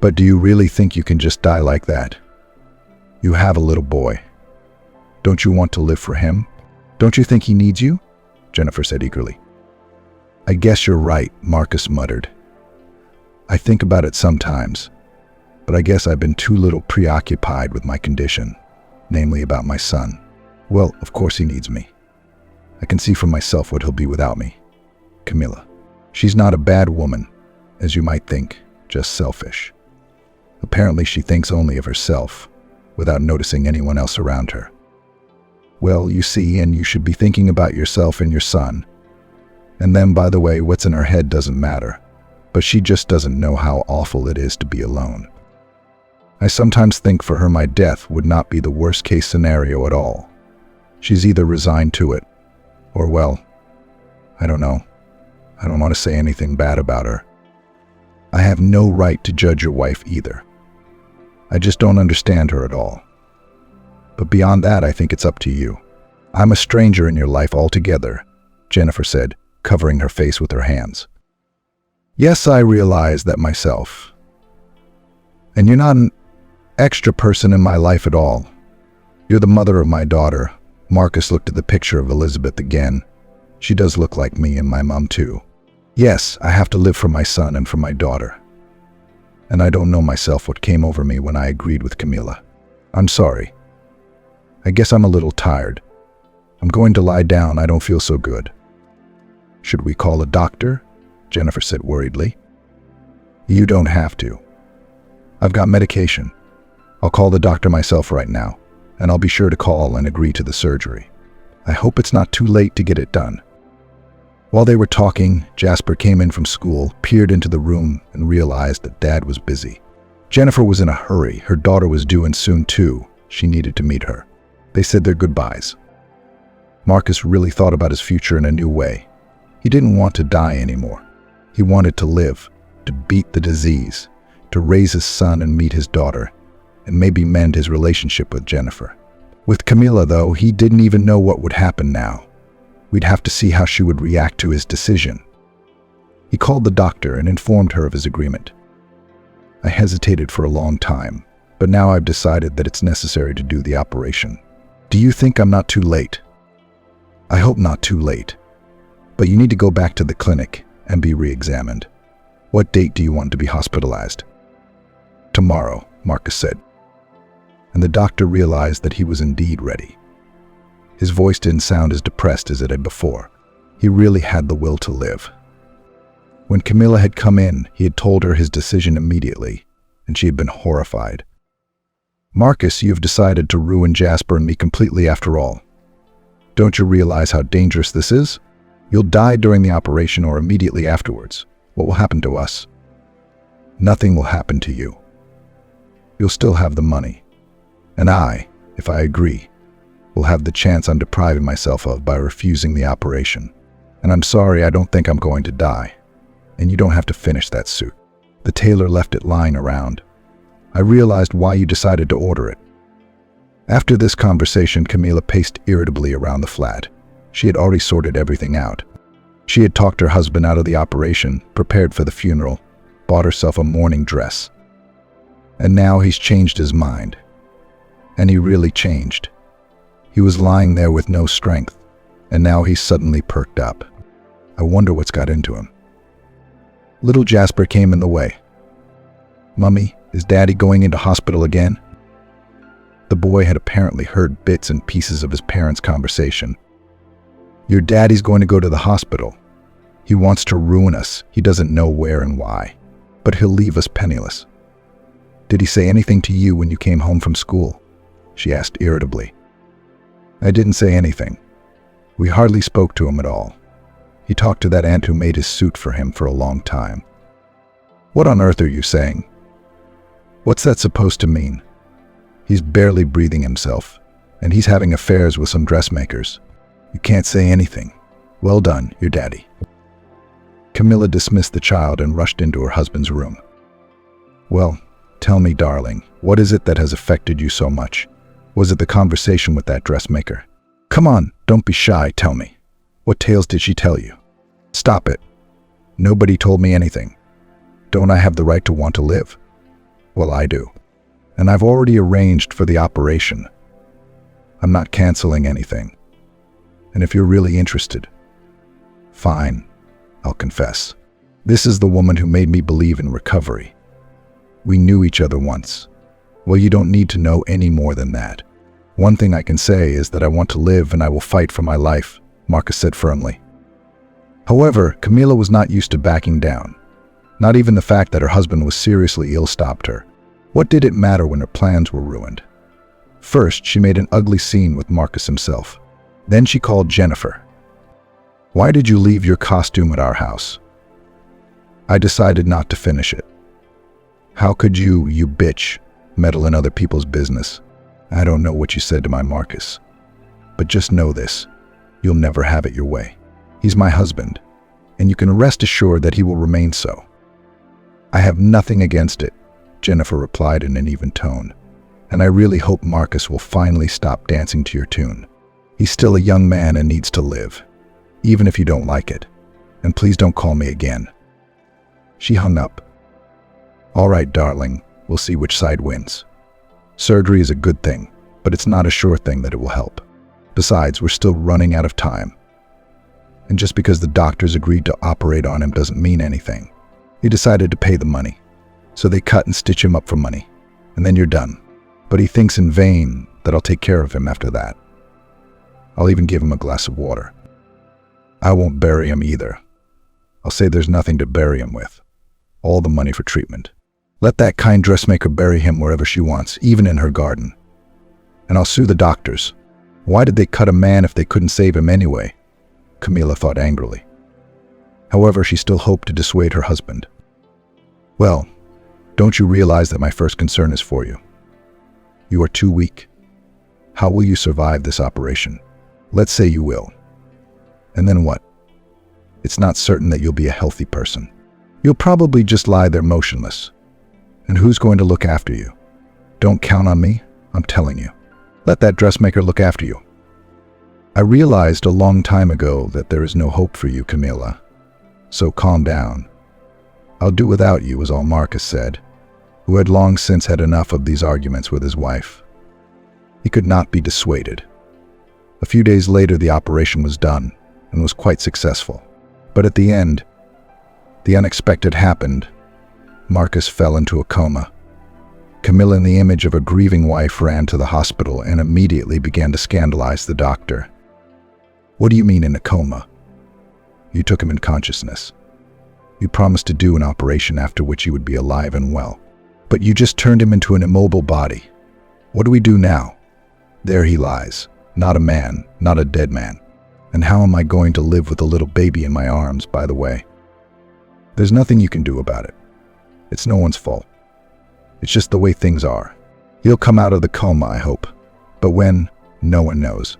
But do you really think you can just die like that? You have a little boy. Don't you want to live for him? Don't you think he needs you? Jennifer said eagerly. I guess you're right, Marcus muttered. I think about it sometimes, but I guess I've been too little preoccupied with my condition, namely about my son. Well, of course he needs me. I can see for myself what he'll be without me. Camilla. She's not a bad woman, as you might think, just selfish. Apparently she thinks only of herself, without noticing anyone else around her. Well, you see, and you should be thinking about yourself and your son. And then, by the way, what's in her head doesn't matter, but she just doesn't know how awful it is to be alone. I sometimes think for her my death would not be the worst case scenario at all. She's either resigned to it, or well, I don't know. I don't want to say anything bad about her. I have no right to judge your wife either. I just don't understand her at all. But beyond that, I think it's up to you. I'm a stranger in your life altogether, Jennifer said, covering her face with her hands. Yes, I realize that myself. And you're not an extra person in my life at all. You're the mother of my daughter. Marcus looked at the picture of Elizabeth again. She does look like me and my mom too. Yes, I have to live for my son and for my daughter. And I don't know myself what came over me when I agreed with Camilla. I'm sorry. I guess I'm a little tired. I'm going to lie down. I don't feel so good. Should we call a doctor? Jennifer said worriedly. You don't have to. I've got medication. I'll call the doctor myself right now, and I'll be sure to call and agree to the surgery. I hope it's not too late to get it done. While they were talking, Jasper came in from school, peered into the room, and realized that Dad was busy. Jennifer was in a hurry. Her daughter was due in soon too. She needed to meet her. They said their goodbyes. Marcus really thought about his future in a new way. He didn't want to die anymore. He wanted to live, to beat the disease, to raise his son and meet his daughter, and maybe mend his relationship with Jennifer. With Camilla, though, he didn't even know what would happen now. We'd have to see how she would react to his decision. He called the doctor and informed her of his agreement. I hesitated for a long time. But now I've decided that it's necessary to do the operation. Do you think I'm not too late? I hope not too late. But you need to go back to the clinic and be re-examined. What date do you want to be hospitalized? Tomorrow, Marcus said. And the doctor realized that he was indeed ready. His voice didn't sound as depressed as it had before. He really had the will to live. When Camilla had come in, he had told her his decision immediately, and she had been horrified. Marcus, you have decided to ruin Jasper and me completely after all. Don't you realize how dangerous this is? You'll die during the operation or immediately afterwards. What will happen to us? Nothing will happen to you. You'll still have the money. And I, if I agree, will have the chance I'm depriving myself of by refusing the operation. And I'm sorry, I don't think I'm going to die. And you don't have to finish that suit. The tailor left it lying around. I realized why you decided to order it. After this conversation, Camilla paced irritably around the flat. She had already sorted everything out. She had talked her husband out of the operation, prepared for the funeral, bought herself a mourning dress. And now he's changed his mind. And he really changed. He was lying there with no strength, and now he's suddenly perked up. I wonder what's got into him. Little Jasper came in the way. Mummy, is Daddy going into hospital again? The boy had apparently heard bits and pieces of his parents' conversation. Your daddy's going to go to the hospital. He wants to ruin us. He doesn't know where and why. But he'll leave us penniless. Did he say anything to you when you came home from school? She asked irritably. I didn't say anything. We hardly spoke to him at all. He talked to that aunt who made his suit for him for a long time. What on earth are you saying? What's that supposed to mean? He's barely breathing himself, and he's having affairs with some dressmakers. You can't say anything. Well done, your daddy. Camilla dismissed the child and rushed into her husband's room. Well, tell me, darling, what is it that has affected you so much? Was it the conversation with that dressmaker? Come on, don't be shy, tell me. What tales did she tell you? Stop it. Nobody told me anything. Don't I have the right to want to live? Well, I do. And I've already arranged for the operation. I'm not canceling anything. And if you're really interested, fine, I'll confess. This is the woman who made me believe in recovery. We knew each other once. Well, you don't need to know any more than that. One thing I can say is that I want to live and I will fight for my life, Marcus said firmly. However, Camilla was not used to backing down. Not even the fact that her husband was seriously ill stopped her. What did it matter when her plans were ruined? First, she made an ugly scene with Marcus himself. Then she called Jennifer. Why did you leave your costume at our house? I decided not to finish it. How could you bitch, meddle in other people's business? I don't know what you said to my Marcus. But just know this, you'll never have it your way. He's my husband, and you can rest assured that he will remain so. I have nothing against it, Jennifer replied in an even tone, and I really hope Marcus will finally stop dancing to your tune. He's still a young man and needs to live, even if you don't like it. And please don't call me again. She hung up. All right, darling, we'll see which side wins. Surgery is a good thing, but it's not a sure thing that it will help. Besides, we're still running out of time. And just because the doctors agreed to operate on him doesn't mean anything. He decided to pay the money, so they cut and stitch him up for money, and then you're done. But he thinks in vain that I'll take care of him after that. I'll even give him a glass of water. I won't bury him either. I'll say there's nothing to bury him with. All the money for treatment. Let that kind dressmaker bury him wherever she wants, even in her garden. And I'll sue the doctors. Why did they cut a man if they couldn't save him anyway? Camilla thought angrily. However, she still hoped to dissuade her husband. Well, don't you realize that my first concern is for you? You are too weak. How will you survive this operation? Let's say you will. And then what? It's not certain that you'll be a healthy person. You'll probably just lie there motionless. And who's going to look after you? Don't count on me, I'm telling you. Let that dressmaker look after you. I realized a long time ago that there is no hope for you, Camilla. So calm down. I'll do without you, was all Marcus said. who had long since had enough of these arguments with his wife. He could not be dissuaded. A few days later, the operation was done and was quite successful. But at the end, the unexpected happened. Marcus fell into a coma. Camilla, in the image of a grieving wife, ran to the hospital and immediately began to scandalize the doctor. "What do you mean in a coma? You took him in consciousness. You promised to do an operation after which he would be alive and well. But you just turned him into an immobile body. What do we do now? There he lies, not a man, not a dead man. And how am I going to live with a little baby in my arms, by the way? There's nothing you can do about it. It's no one's fault. It's just the way things are. He'll come out of the coma, I hope. But when? No one knows.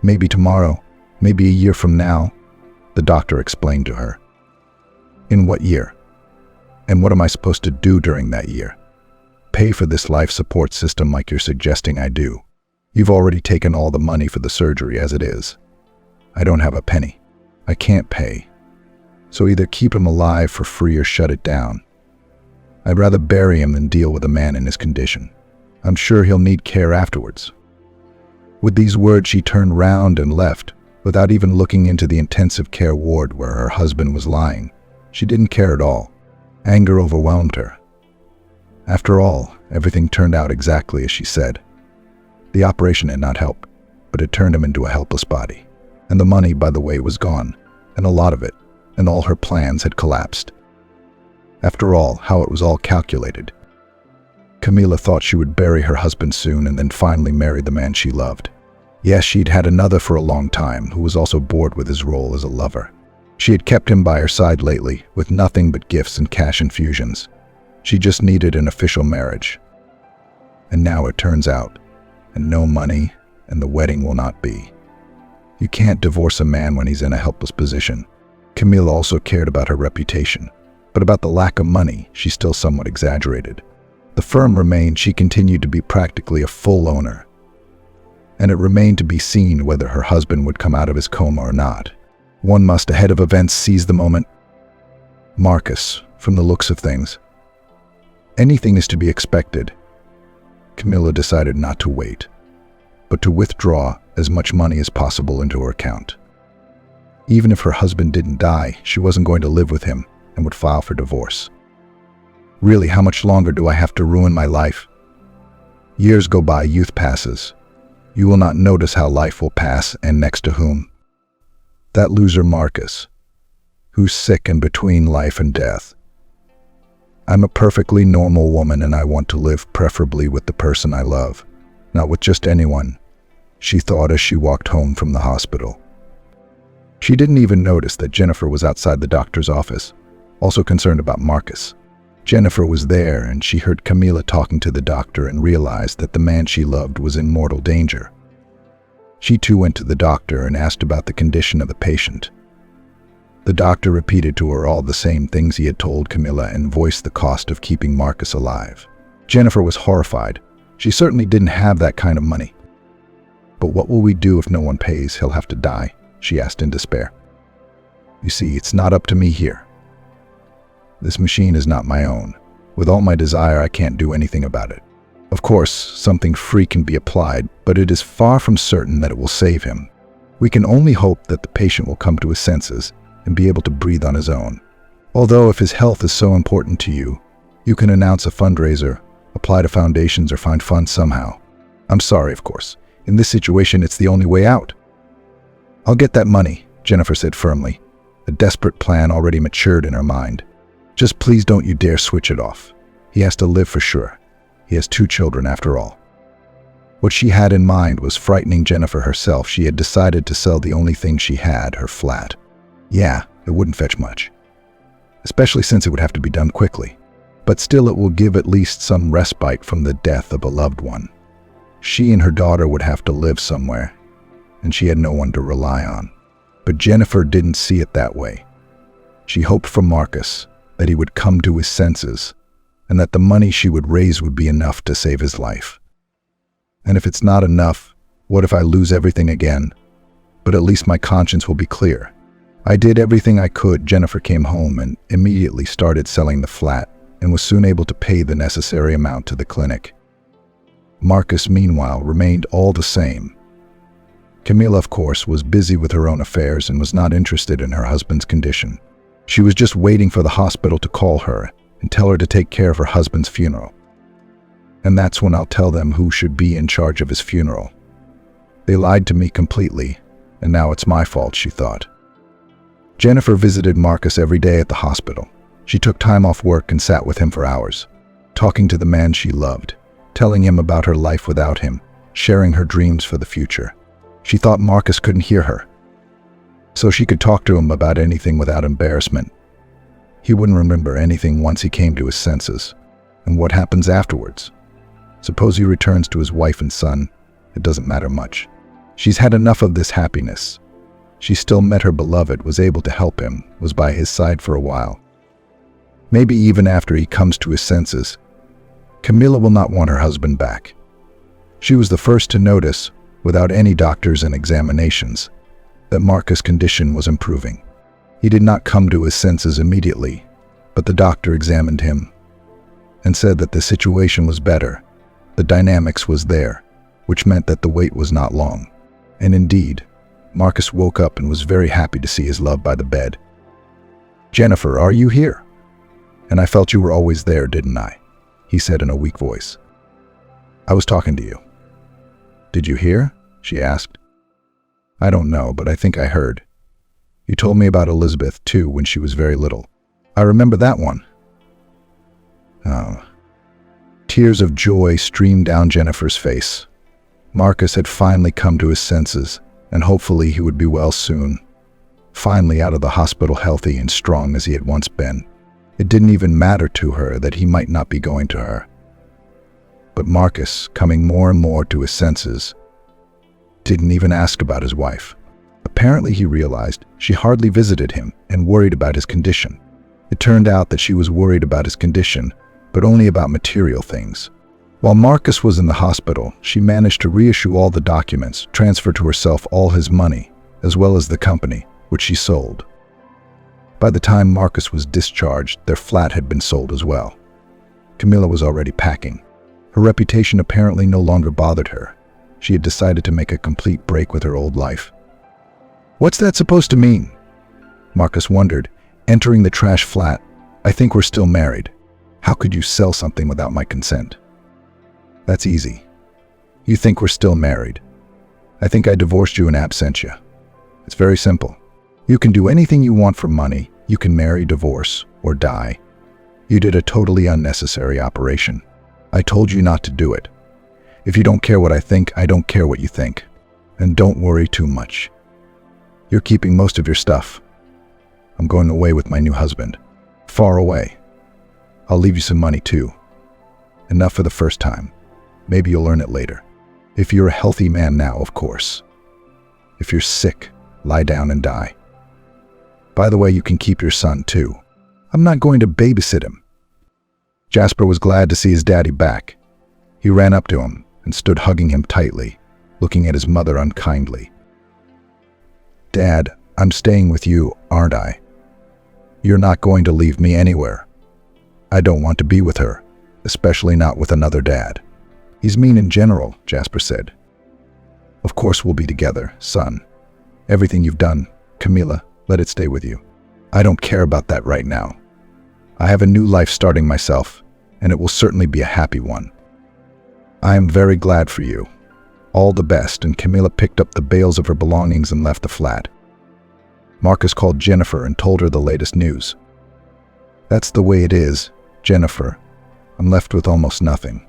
Maybe tomorrow, maybe a year from now," the doctor explained to her. "In what year? And what am I supposed to do during that year? Pay for this life support system like you're suggesting I do? You've already taken all the money for the surgery as it is. I don't have a penny. I can't pay. So either keep him alive for free or shut it down. I'd rather bury him than deal with a man in his condition. I'm sure he'll need care afterwards." With these words, she turned round and left, without even looking into the intensive care ward where her husband was lying. She didn't care at all. Anger overwhelmed her. After all, everything turned out exactly as she said. The operation had not helped, but it turned him into a helpless body. And the money, by the way, was gone, and a lot of it, and all her plans had collapsed. After all, how it was all calculated. Camilla thought she would bury her husband soon and then finally marry the man she loved. Yes, she'd had another for a long time, who was also bored with his role as a lover. She had kept him by her side lately, with nothing but gifts and cash infusions. She just needed an official marriage. And now it turns out, and no money, and the wedding will not be. You can't divorce a man when he's in a helpless position. Camilla also cared about her reputation, but about the lack of money, she still somewhat exaggerated. The firm remained, she continued to be practically a full owner. And it remained to be seen whether her husband would come out of his coma or not. One must, ahead of events, seize the moment. Marcus, from the looks of things. Anything is to be expected. Camilla decided not to wait, but to withdraw as much money as possible into her account. Even if her husband didn't die, she wasn't going to live with him and would file for divorce. Really, how much longer do I have to ruin my life? Years go by, youth passes. You will not notice how life will pass, and next to whom? That loser Marcus, who's sick and between life and death. I'm a perfectly normal woman and I want to live preferably with the person I love, not with just anyone, she thought as she walked home from the hospital. She didn't even notice that Jennifer was outside the doctor's office, also concerned about Marcus. Jennifer was there and she heard Camilla talking to the doctor and realized that the man she loved was in mortal danger. She too went to the doctor and asked about the condition of the patient. The doctor repeated to her all the same things he had told Camilla and voiced the cost of keeping Marcus alive. Jennifer was horrified. She certainly didn't have that kind of money. "But what will we do if no one pays? He'll have to die," she asked in despair. "You see, it's not up to me here. This machine is not my own. With all my desire, I can't do anything about it. Of course, something free can be applied, but it is far from certain that it will save him. We can only hope that the patient will come to his senses and be able to breathe on his own. Although if his health is so important to you, you can announce a fundraiser, apply to foundations, or find funds somehow. I'm sorry, of course. In this situation, it's the only way out." "I'll get that money," Jennifer said firmly. A desperate plan already matured in her mind. "Just please don't you dare switch it off. He has to live for sure. He has 2 children after all." What she had in mind was frightening Jennifer herself. She had decided to sell the only thing she had, her flat. Yeah, it wouldn't fetch much, especially since it would have to be done quickly. But still, it will give at least some respite from the death of a loved one. She and her daughter would have to live somewhere, and she had no one to rely on. But Jennifer didn't see it that way. She hoped for Marcus, that he would come to his senses, and that the money she would raise would be enough to save his life. And if it's not enough, what if I lose everything again? But at least my conscience will be clear. I did everything I could. Jennifer came home and immediately started selling the flat and was soon able to pay the necessary amount to the clinic. Marcus, meanwhile, remained all the same. Camilla, of course, was busy with her own affairs and was not interested in her husband's condition. She was just waiting for the hospital to call her and tell her to take care of her husband's funeral. And that's when I'll tell them who should be in charge of his funeral. They lied to me completely, and now it's my fault, she thought. Jennifer visited Marcus every day at the hospital. She took time off work and sat with him for hours, talking to the man she loved, telling him about her life without him, sharing her dreams for the future. She thought Marcus couldn't hear her, so she could talk to him about anything without embarrassment. He wouldn't remember anything once he came to his senses. And what happens afterwards? Suppose he returns to his wife and son. It doesn't matter much. She's had enough of this happiness. She still met her beloved, was able to help him, was by his side for a while. Maybe even after he comes to his senses, Camilla will not want her husband back. She was the first to notice, without any doctors and examinations, that Marcus' condition was improving. He did not come to his senses immediately, but the doctor examined him and said that the situation was better. The dynamics was there, which meant that the wait was not long. And indeed, Marcus woke up and was very happy to see his love by the bed. "Jennifer, are you here? And I felt you were always there, didn't I?" he said in a weak voice. "I was talking to you." "Did you hear?" she asked. "I don't know, but I think I heard. You told me about Elizabeth, too, when she was very little. I remember that one." Oh. Tears of joy streamed down Jennifer's face. Marcus had finally come to his senses, and hopefully he would be well soon. Finally out of the hospital, healthy and strong as he had once been. It didn't even matter to her that he might not be going to her. But Marcus, coming more and more to his senses, didn't even ask about his wife. Apparently he realized she hardly visited him and worried about his condition. It turned out that she was worried about his condition, but only about material things. While Marcus was in the hospital, she managed to reissue all the documents, transfer to herself all his money, as well as the company, which she sold. By the time Marcus was discharged, their flat had been sold as well. Camilla was already packing. Her reputation apparently no longer bothered her. She had decided to make a complete break with her old life. "What's that supposed to mean?" Marcus wondered, entering the trash flat. "I think we're still married. How could you sell something without my consent?" "That's easy. You think we're still married. I think I divorced you in absentia. It's very simple. You can do anything you want for money. You can marry, divorce, or die. You did a totally unnecessary operation. I told you not to do it. If you don't care what I think, I don't care what you think. And don't worry too much. You're keeping most of your stuff. I'm going away with my new husband. Far away. I'll leave you some money too. Enough for the first time. Maybe you'll earn it later. If you're a healthy man now, of course. If you're sick, lie down and die. By the way, you can keep your son too. I'm not going to babysit him." Jasper was glad to see his daddy back. He ran up to him and stood hugging him tightly, looking at his mother unkindly. "Dad, I'm staying with you, aren't I? You're not going to leave me anywhere. I don't want to be with her, especially not with another dad." "He's mean in general," Jasper said. "Of course we'll be together, son. Everything you've done, Camilla, let it stay with you. I don't care about that right now. I have a new life starting myself, and it will certainly be a happy one. I am very glad for you. All the best," and Camilla picked up the bales of her belongings and left the flat. Marcus called Jennifer and told her the latest news. "That's the way it is, Jennifer. I'm left with almost nothing.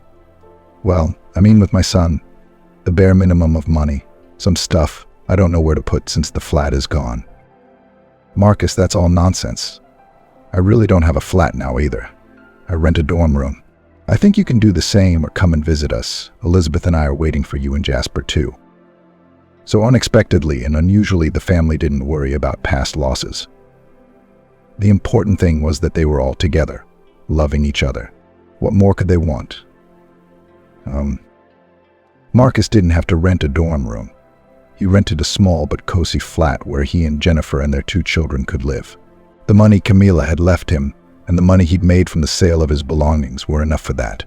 Well, I mean with my son, the bare minimum of money, some stuff I don't know where to put since the flat is gone." "Marcus, that's all nonsense. I really don't have a flat now either. I rent a dorm room. I think you can do the same or come and visit us. Elizabeth and I are waiting for you and Jasper too." So unexpectedly and unusually, the family didn't worry about past losses. The important thing was that they were all together, loving each other. What more could they want? Marcus didn't have to rent a dorm room. He rented a small but cozy flat where he and Jennifer and their 2 children could live. The money Camilla had left him and the money he'd made from the sale of his belongings were enough for that.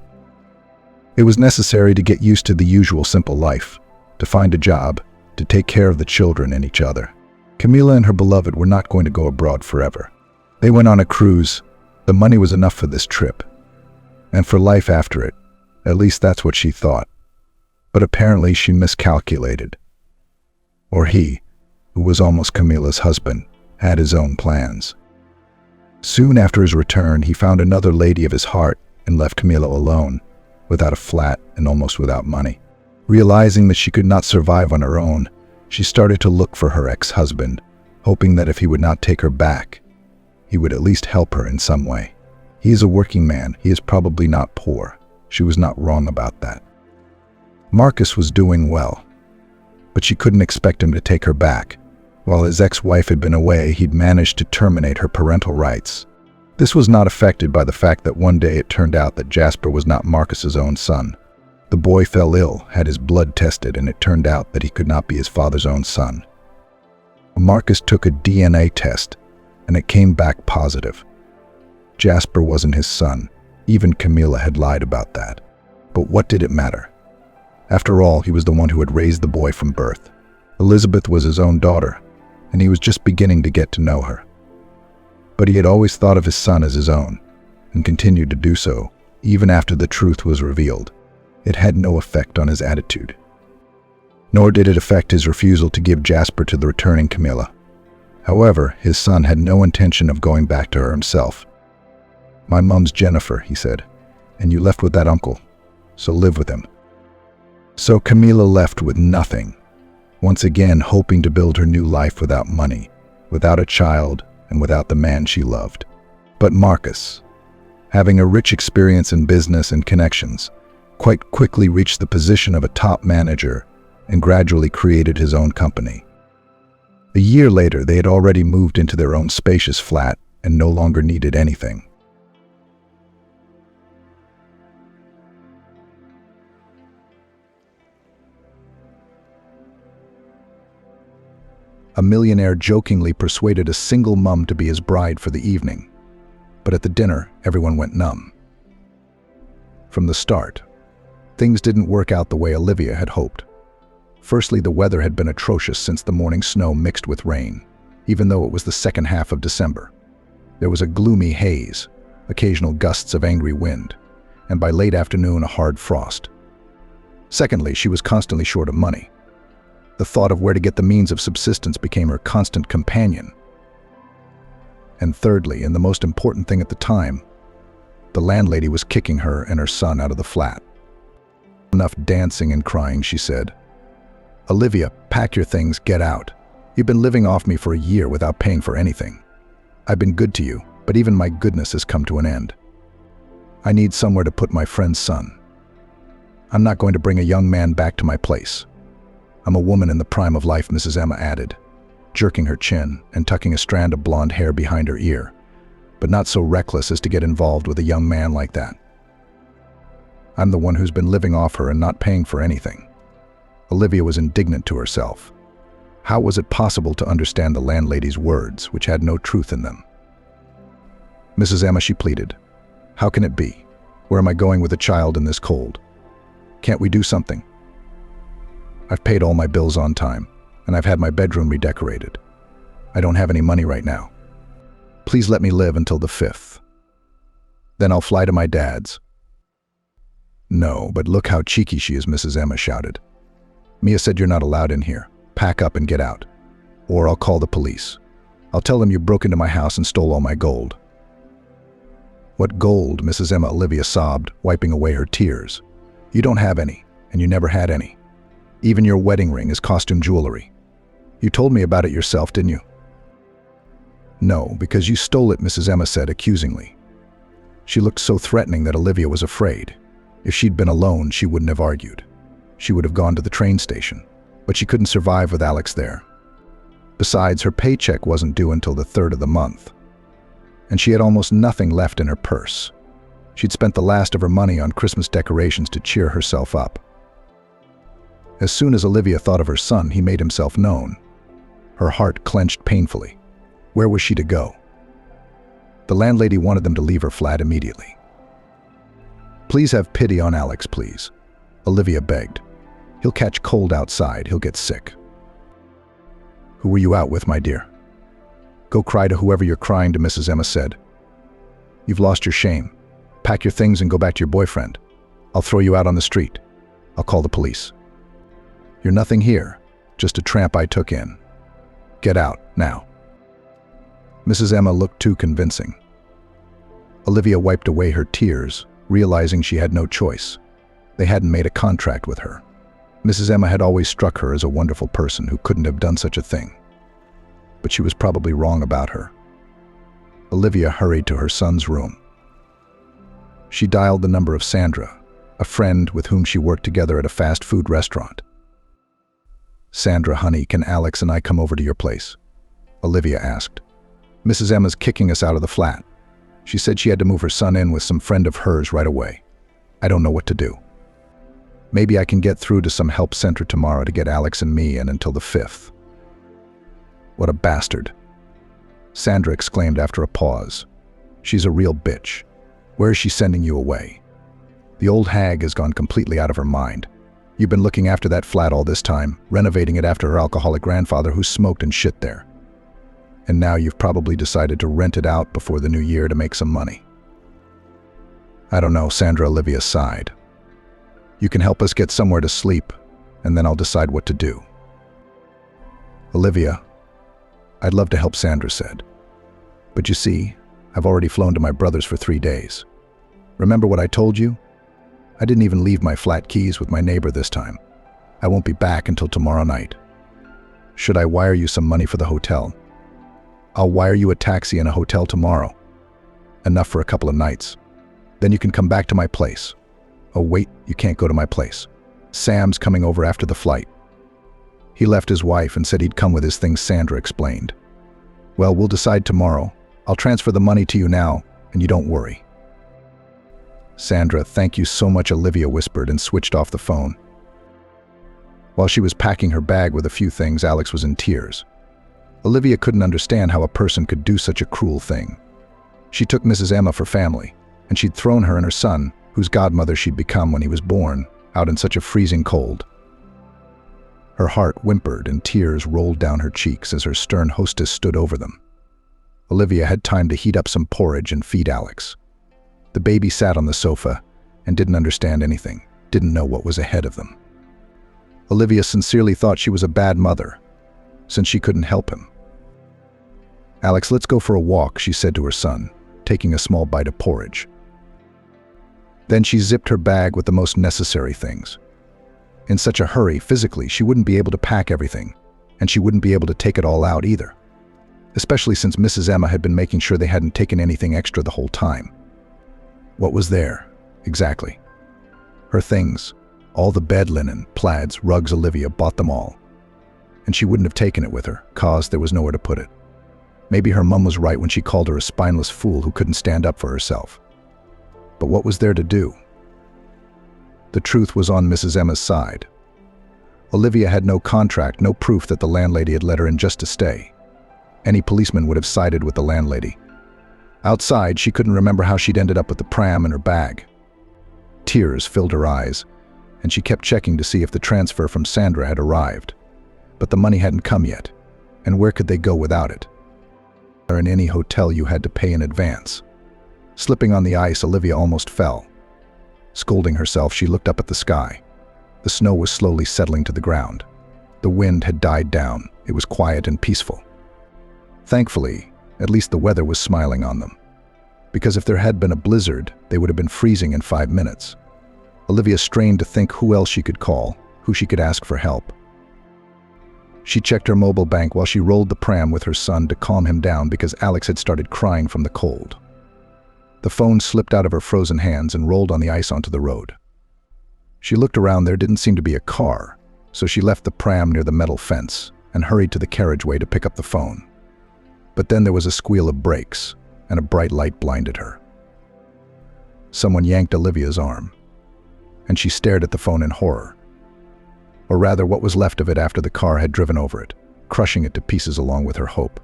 It was necessary to get used to the usual simple life, to find a job, to take care of the children and each other. Camila and her beloved were not going to go abroad forever. They went on a cruise. The money was enough for this trip, and for life after it. At least that's what she thought. But apparently she miscalculated. Or he, who was almost Camila's husband, had his own plans. Soon after his return, he found another lady of his heart and left Camila alone, without a flat and almost without money. Realizing that she could not survive on her own, she started to look for her ex-husband, hoping that if he would not take her back, he would at least help her in some way. He is a working man. He is probably not poor. She was not wrong about that. Marcus was doing well, but she couldn't expect him to take her back. While his ex-wife had been away, he'd managed to terminate her parental rights. This was not affected by the fact that one day it turned out that Jasper was not Marcus's own son. The boy fell ill, had his blood tested, and it turned out that he could not be his father's own son. Marcus took a DNA test, and it came back positive. Jasper wasn't his son. Even Camila had lied about that. But what did it matter? After all, he was the one who had raised the boy from birth. Elizabeth was his own daughter, and he was just beginning to get to know her. But he had always thought of his son as his own, and continued to do so, even after the truth was revealed. It had no effect on his attitude. Nor did it affect his refusal to give Jasper to the returning Camila. However, his son had no intention of going back to her himself. "My mum's Jennifer," he said, "and you left with that uncle, so live with him." So Camila left with nothing, once again hoping to build her new life without money, without a child, and without the man she loved. But Marcus, having a rich experience in business and connections, quite quickly reached the position of a top manager and gradually created his own company. A year later, they had already moved into their own spacious flat and no longer needed anything. A millionaire jokingly persuaded a single mum to be his bride for the evening, but at the dinner, everyone went numb. From the start, things didn't work out the way Olivia had hoped. Firstly, the weather had been atrocious since the morning snow mixed with rain, even though it was the second half of December. There was a gloomy haze, occasional gusts of angry wind, and by late afternoon, a hard frost. Secondly, she was constantly short of money. The thought of where to get the means of subsistence became her constant companion. And thirdly, and the most important thing at the time, the landlady was kicking her and her son out of the flat. "Enough dancing and crying," she said. "Olivia, pack your things, get out. You've been living off me for a year without paying for anything. I've been good to you, but even my goodness has come to an end. I need somewhere to put my friend's son. I'm not going to bring a young man back to my place. I'm a woman in the prime of life," Mrs. Emma added, jerking her chin and tucking a strand of blonde hair behind her ear, "but not so reckless as to get involved with a young man like that. I'm the one who's been living off her and not paying for anything." Olivia was indignant to herself. How was it possible to understand the landlady's words, which had no truth in them? "Mrs. Emma," she pleaded, "how can it be? Where am I going with a child in this cold? Can't we do something? I've paid all my bills on time, and I've had my bedroom redecorated. I don't have any money right now. Please let me live until the 5th. Then I'll fly to my dad's." "No, but look how cheeky she is," Mrs. Emma shouted. "Mia said you're not allowed in here. Pack up and get out. Or I'll call the police. I'll tell them you broke into my house and stole all my gold." "What gold?" Mrs. Emma Olivia sobbed, wiping away her tears. "You don't have any, and you never had any. Even your wedding ring is costume jewelry. You told me about it yourself, didn't you?" "No, because you stole it," Mrs. Emma said accusingly. She looked so threatening that Olivia was afraid. If she'd been alone, she wouldn't have argued. She would have gone to the train station, but she couldn't survive with Alex there. Besides, her paycheck wasn't due until the 3rd of the month, and she had almost nothing left in her purse. She'd spent the last of her money on Christmas decorations to cheer herself up. As soon as Olivia thought of her son, he made himself known. Her heart clenched painfully. Where was she to go? The landlady wanted them to leave her flat immediately. "Please have pity on Alex, please," Olivia begged. "He'll catch cold outside, he'll get sick." "Who were you out with, my dear?" "Go cry to whoever you're crying to," Mrs. Emma said. "You've lost your shame. Pack your things and go back to your boyfriend. I'll throw you out on the street. I'll call the police. You're nothing here, just a tramp I took in. Get out, now." Mrs. Emma looked too convincing. Olivia wiped away her tears, realizing she had no choice. They hadn't made a contract with her. Mrs. Emma had always struck her as a wonderful person who couldn't have done such a thing. But she was probably wrong about her. Olivia hurried to her son's room. She dialed the number of Sandra, a friend with whom she worked together at a fast food restaurant. "Sandra, honey, can Alex and I come over to your place?" Olivia asked. "Mrs. Emma's kicking us out of the flat. She said she had to move her son in with some friend of hers right away. I don't know what to do. Maybe I can get through to some help center tomorrow to get Alex and me in until the 5th. "What a bastard," Sandra exclaimed after a pause. "She's a real bitch. Where is she sending you away? The old hag has gone completely out of her mind. You've been looking after that flat all this time, renovating it after her alcoholic grandfather who smoked and shit there. And now you've probably decided to rent it out before the new year to make some money." "I don't know," Sandra. Olivia sighed. "You can help us get somewhere to sleep, and then I'll decide what to do." "Olivia, I'd love to help," Sandra said. "But you see, I've already flown to my brother's for 3 days. Remember what I told you? I didn't even leave my flat keys with my neighbor this time. I won't be back until tomorrow night. Should I wire you some money for the hotel?" "I'll wire you a taxi and a hotel tomorrow. Enough for a couple of nights. Then you can come back to my place." "Oh wait, you can't go to my place. Sam's coming over after the flight. He left his wife and said he'd come with his things," Sandra explained. "Well, we'll decide tomorrow. I'll transfer the money to you now, and you don't worry." "Sandra, thank you so much," Olivia whispered and switched off the phone. While she was packing her bag with a few things, Alex was in tears. Olivia couldn't understand how a person could do such a cruel thing. She took Mrs. Emma for family, and she'd thrown her and her son, whose godmother she'd become when he was born, out in such a freezing cold. Her heart whimpered and tears rolled down her cheeks as her stern hostess stood over them. Olivia had time to heat up some porridge and feed Alex. The baby sat on the sofa and didn't understand anything, didn't know what was ahead of them. Olivia sincerely thought she was a bad mother, since she couldn't help him. "Alex, let's go for a walk," she said to her son, taking a small bite of porridge. Then she zipped her bag with the most necessary things. In such a hurry, physically, she wouldn't be able to pack everything, and she wouldn't be able to take it all out either, especially since Mrs. Emma had been making sure they hadn't taken anything extra the whole time. What was there, exactly? Her things, all the bed linen, plaids, rugs. Olivia bought them all. And she wouldn't have taken it with her, cause there was nowhere to put it. Maybe her mum was right when she called her a spineless fool who couldn't stand up for herself. But what was there to do? The truth was on Mrs. Emma's side. Olivia had no contract, no proof that the landlady had let her in just to stay. Any policeman would have sided with the landlady. Outside, she couldn't remember how she'd ended up with the pram in her bag. Tears filled her eyes, and she kept checking to see if the transfer from Sandra had arrived. But the money hadn't come yet, and where could they go without it? In any hotel, you had to pay in advance. Slipping on the ice, Olivia almost fell. Scolding herself, she looked up at the sky. The snow was slowly settling to the ground. The wind had died down. It was quiet and peaceful. Thankfully, at least the weather was smiling on them. Because if there had been a blizzard, they would have been freezing in 5 minutes. Olivia strained to think who else she could call, who she could ask for help. She checked her mobile bank while she rolled the pram with her son to calm him down because Alex had started crying from the cold. The phone slipped out of her frozen hands and rolled on the ice onto the road. She looked around. There didn't seem to be a car, so she left the pram near the metal fence and hurried to the carriageway to pick up the phone. But then there was a squeal of brakes, and a bright light blinded her. Someone yanked Olivia's arm, and she stared at the phone in horror. Or rather, what was left of it after the car had driven over it, crushing it to pieces along with her hope.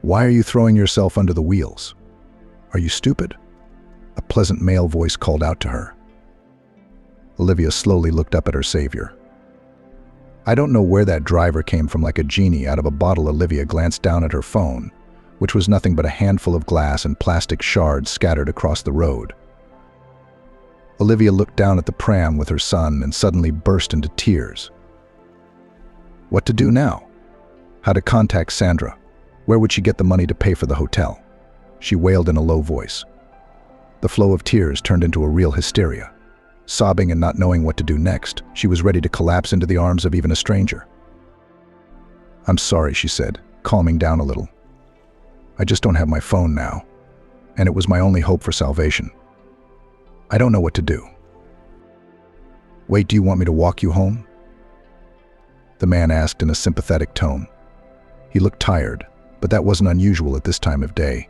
Why are you throwing yourself under the wheels? Are you stupid? A pleasant male voice called out to her. Olivia slowly looked up at her savior. I don't know where that driver came from like a genie out of a bottle. Olivia glanced down at her phone, which was nothing but a handful of glass and plastic shards scattered across the road. Olivia looked down at the pram with her son and suddenly burst into tears. What to do now? How to contact Sandra? Where would she get the money to pay for the hotel? She wailed in a low voice. The flow of tears turned into a real hysteria. Sobbing and not knowing what to do next, she was ready to collapse into the arms of even a stranger. I'm sorry, she said, calming down a little. I just don't have my phone now, and it was my only hope for salvation. I don't know what to do. Wait, do you want me to walk you home? The man asked in a sympathetic tone. He looked tired, but that wasn't unusual at this time of day,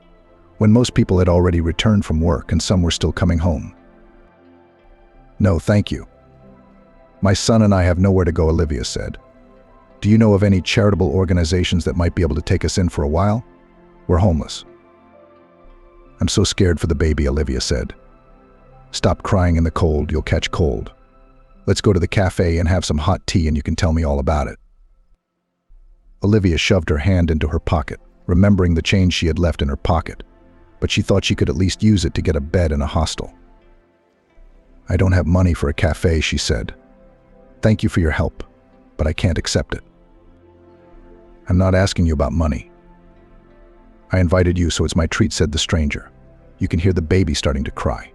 when most people had already returned from work and some were still coming home. No, thank you. My son and I have nowhere to go, Olivia said. Do you know of any charitable organizations that might be able to take us in for a while? We're homeless. I'm so scared for the baby, Olivia said. Stop crying in the cold, you'll catch cold. Let's go to the cafe and have some hot tea and you can tell me all about it. Olivia shoved her hand into her pocket, remembering the change she had left in her pocket, but she thought she could at least use it to get a bed in a hostel. I don't have money for a cafe, she said. Thank you for your help, but I can't accept it. I'm not asking you about money. I invited you, so it's my treat, said the stranger. You can hear the baby starting to cry.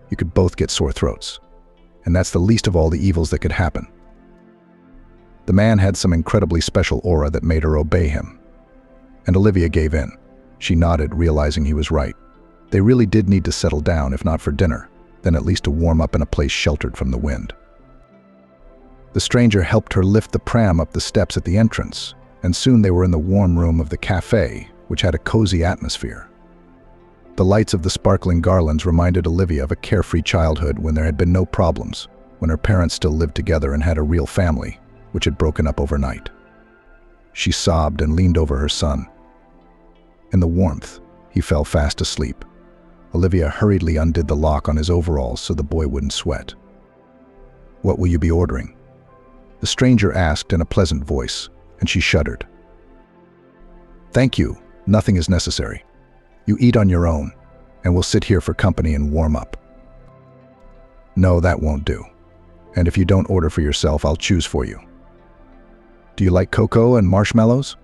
You could both get sore throats, and that's the least of all the evils that could happen. The man had some incredibly special aura that made her obey him, and Olivia gave in. She nodded, realizing he was right. They really did need to settle down, if not for dinner, then at least to warm up in a place sheltered from the wind. The stranger helped her lift the pram up the steps at the entrance, and soon they were in the warm room of the cafe, which had a cozy atmosphere. The lights of the sparkling garlands reminded Olivia of a carefree childhood when there had been no problems, when her parents still lived together and had a real family, which had broken up overnight. She sobbed and leaned over her son. In the warmth, he fell fast asleep. Olivia hurriedly undid the lock on his overalls so the boy wouldn't sweat. What will you be ordering? The stranger asked in a pleasant voice, and she shuddered. Thank you, nothing is necessary. You eat on your own, and we'll sit here for company and warm up. No, that won't do. And if you don't order for yourself, I'll choose for you. Do you like cocoa and marshmallows?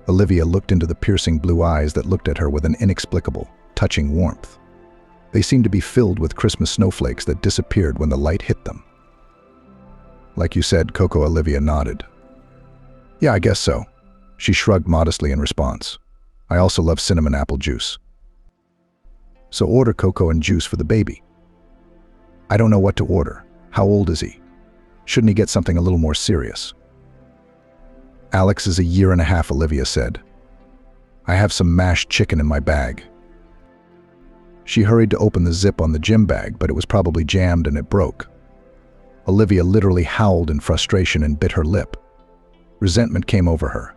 Olivia looked into the piercing blue eyes that looked at her with an inexplicable, touching warmth. They seemed to be filled with Christmas snowflakes that disappeared when the light hit them. Like you said, cocoa, Olivia nodded. Yeah, I guess so. She shrugged modestly in response. I also love cinnamon apple juice. So order cocoa and juice for the baby. I don't know what to order. How old is he? Shouldn't he get something a little more serious? Alex is 1.5 years, Olivia said. I have some mashed chicken in my bag. She hurried to open the zip on the gym bag, but it was probably jammed and it broke. Olivia literally howled in frustration and bit her lip. Resentment came over her.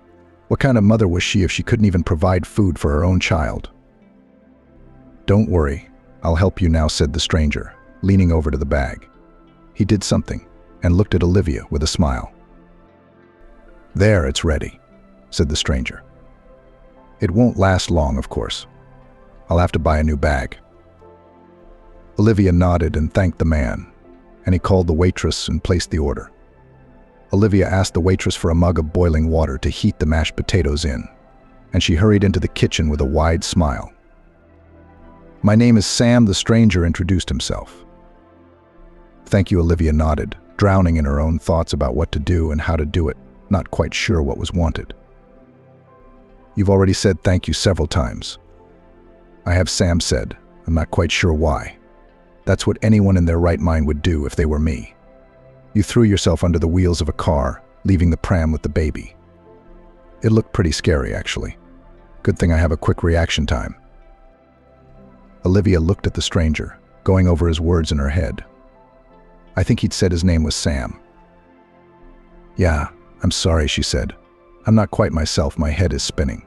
What kind of mother was she if she couldn't even provide food for her own child? Don't worry, I'll help you now, said the stranger, leaning over to the bag. He did something and looked at Olivia with a smile. There, it's ready, said the stranger. It won't last long, of course. I'll have to buy a new bag. Olivia nodded and thanked the man, and he called the waitress and placed the order. Olivia asked the waitress for a mug of boiling water to heat the mashed potatoes in, and she hurried into the kitchen with a wide smile. My name is Sam, the stranger introduced himself. Thank you, Olivia nodded, drowning in her own thoughts about what to do and how to do it, not quite sure what was wanted. You've already said thank you several times. I have, Sam said. I'm not quite sure why. That's what anyone in their right mind would do if they were me. You threw yourself under the wheels of a car, leaving the pram with the baby. It looked pretty scary, actually. Good thing I have a quick reaction time. Olivia looked at the stranger, going over his words in her head. I think he'd said his name was Sam. Yeah, I'm sorry, she said. I'm not quite myself, my head is spinning.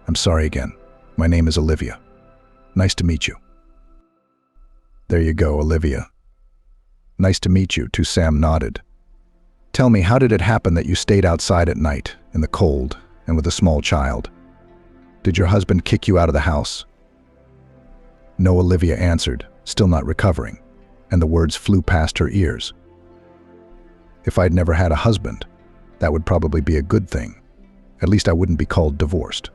I'm sorry again. My name is Olivia. Nice to meet you. There you go, Olivia. Nice to meet you, too. Sam nodded. Tell me, how did it happen that you stayed outside at night, in the cold, and with a small child? Did your husband kick you out of the house? No, Olivia answered, still not recovering, and the words flew past her ears. If I'd never had a husband, that would probably be a good thing. At least I wouldn't be called divorced.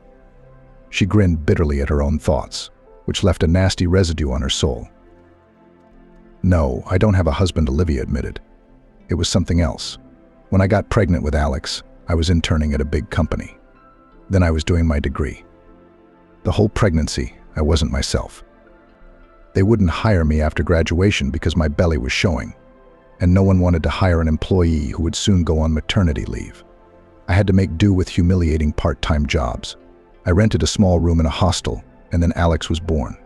She grinned bitterly at her own thoughts, which left a nasty residue on her soul. No, I don't have a husband, Olivia admitted. It was something else. When I got pregnant with Alex, I was interning at a big company. Then I was doing my degree. The whole pregnancy, I wasn't myself. They wouldn't hire me after graduation because my belly was showing, and no one wanted to hire an employee who would soon go on maternity leave. I had to make do with humiliating part-time jobs. I rented a small room in a hostel, and then Alex was born.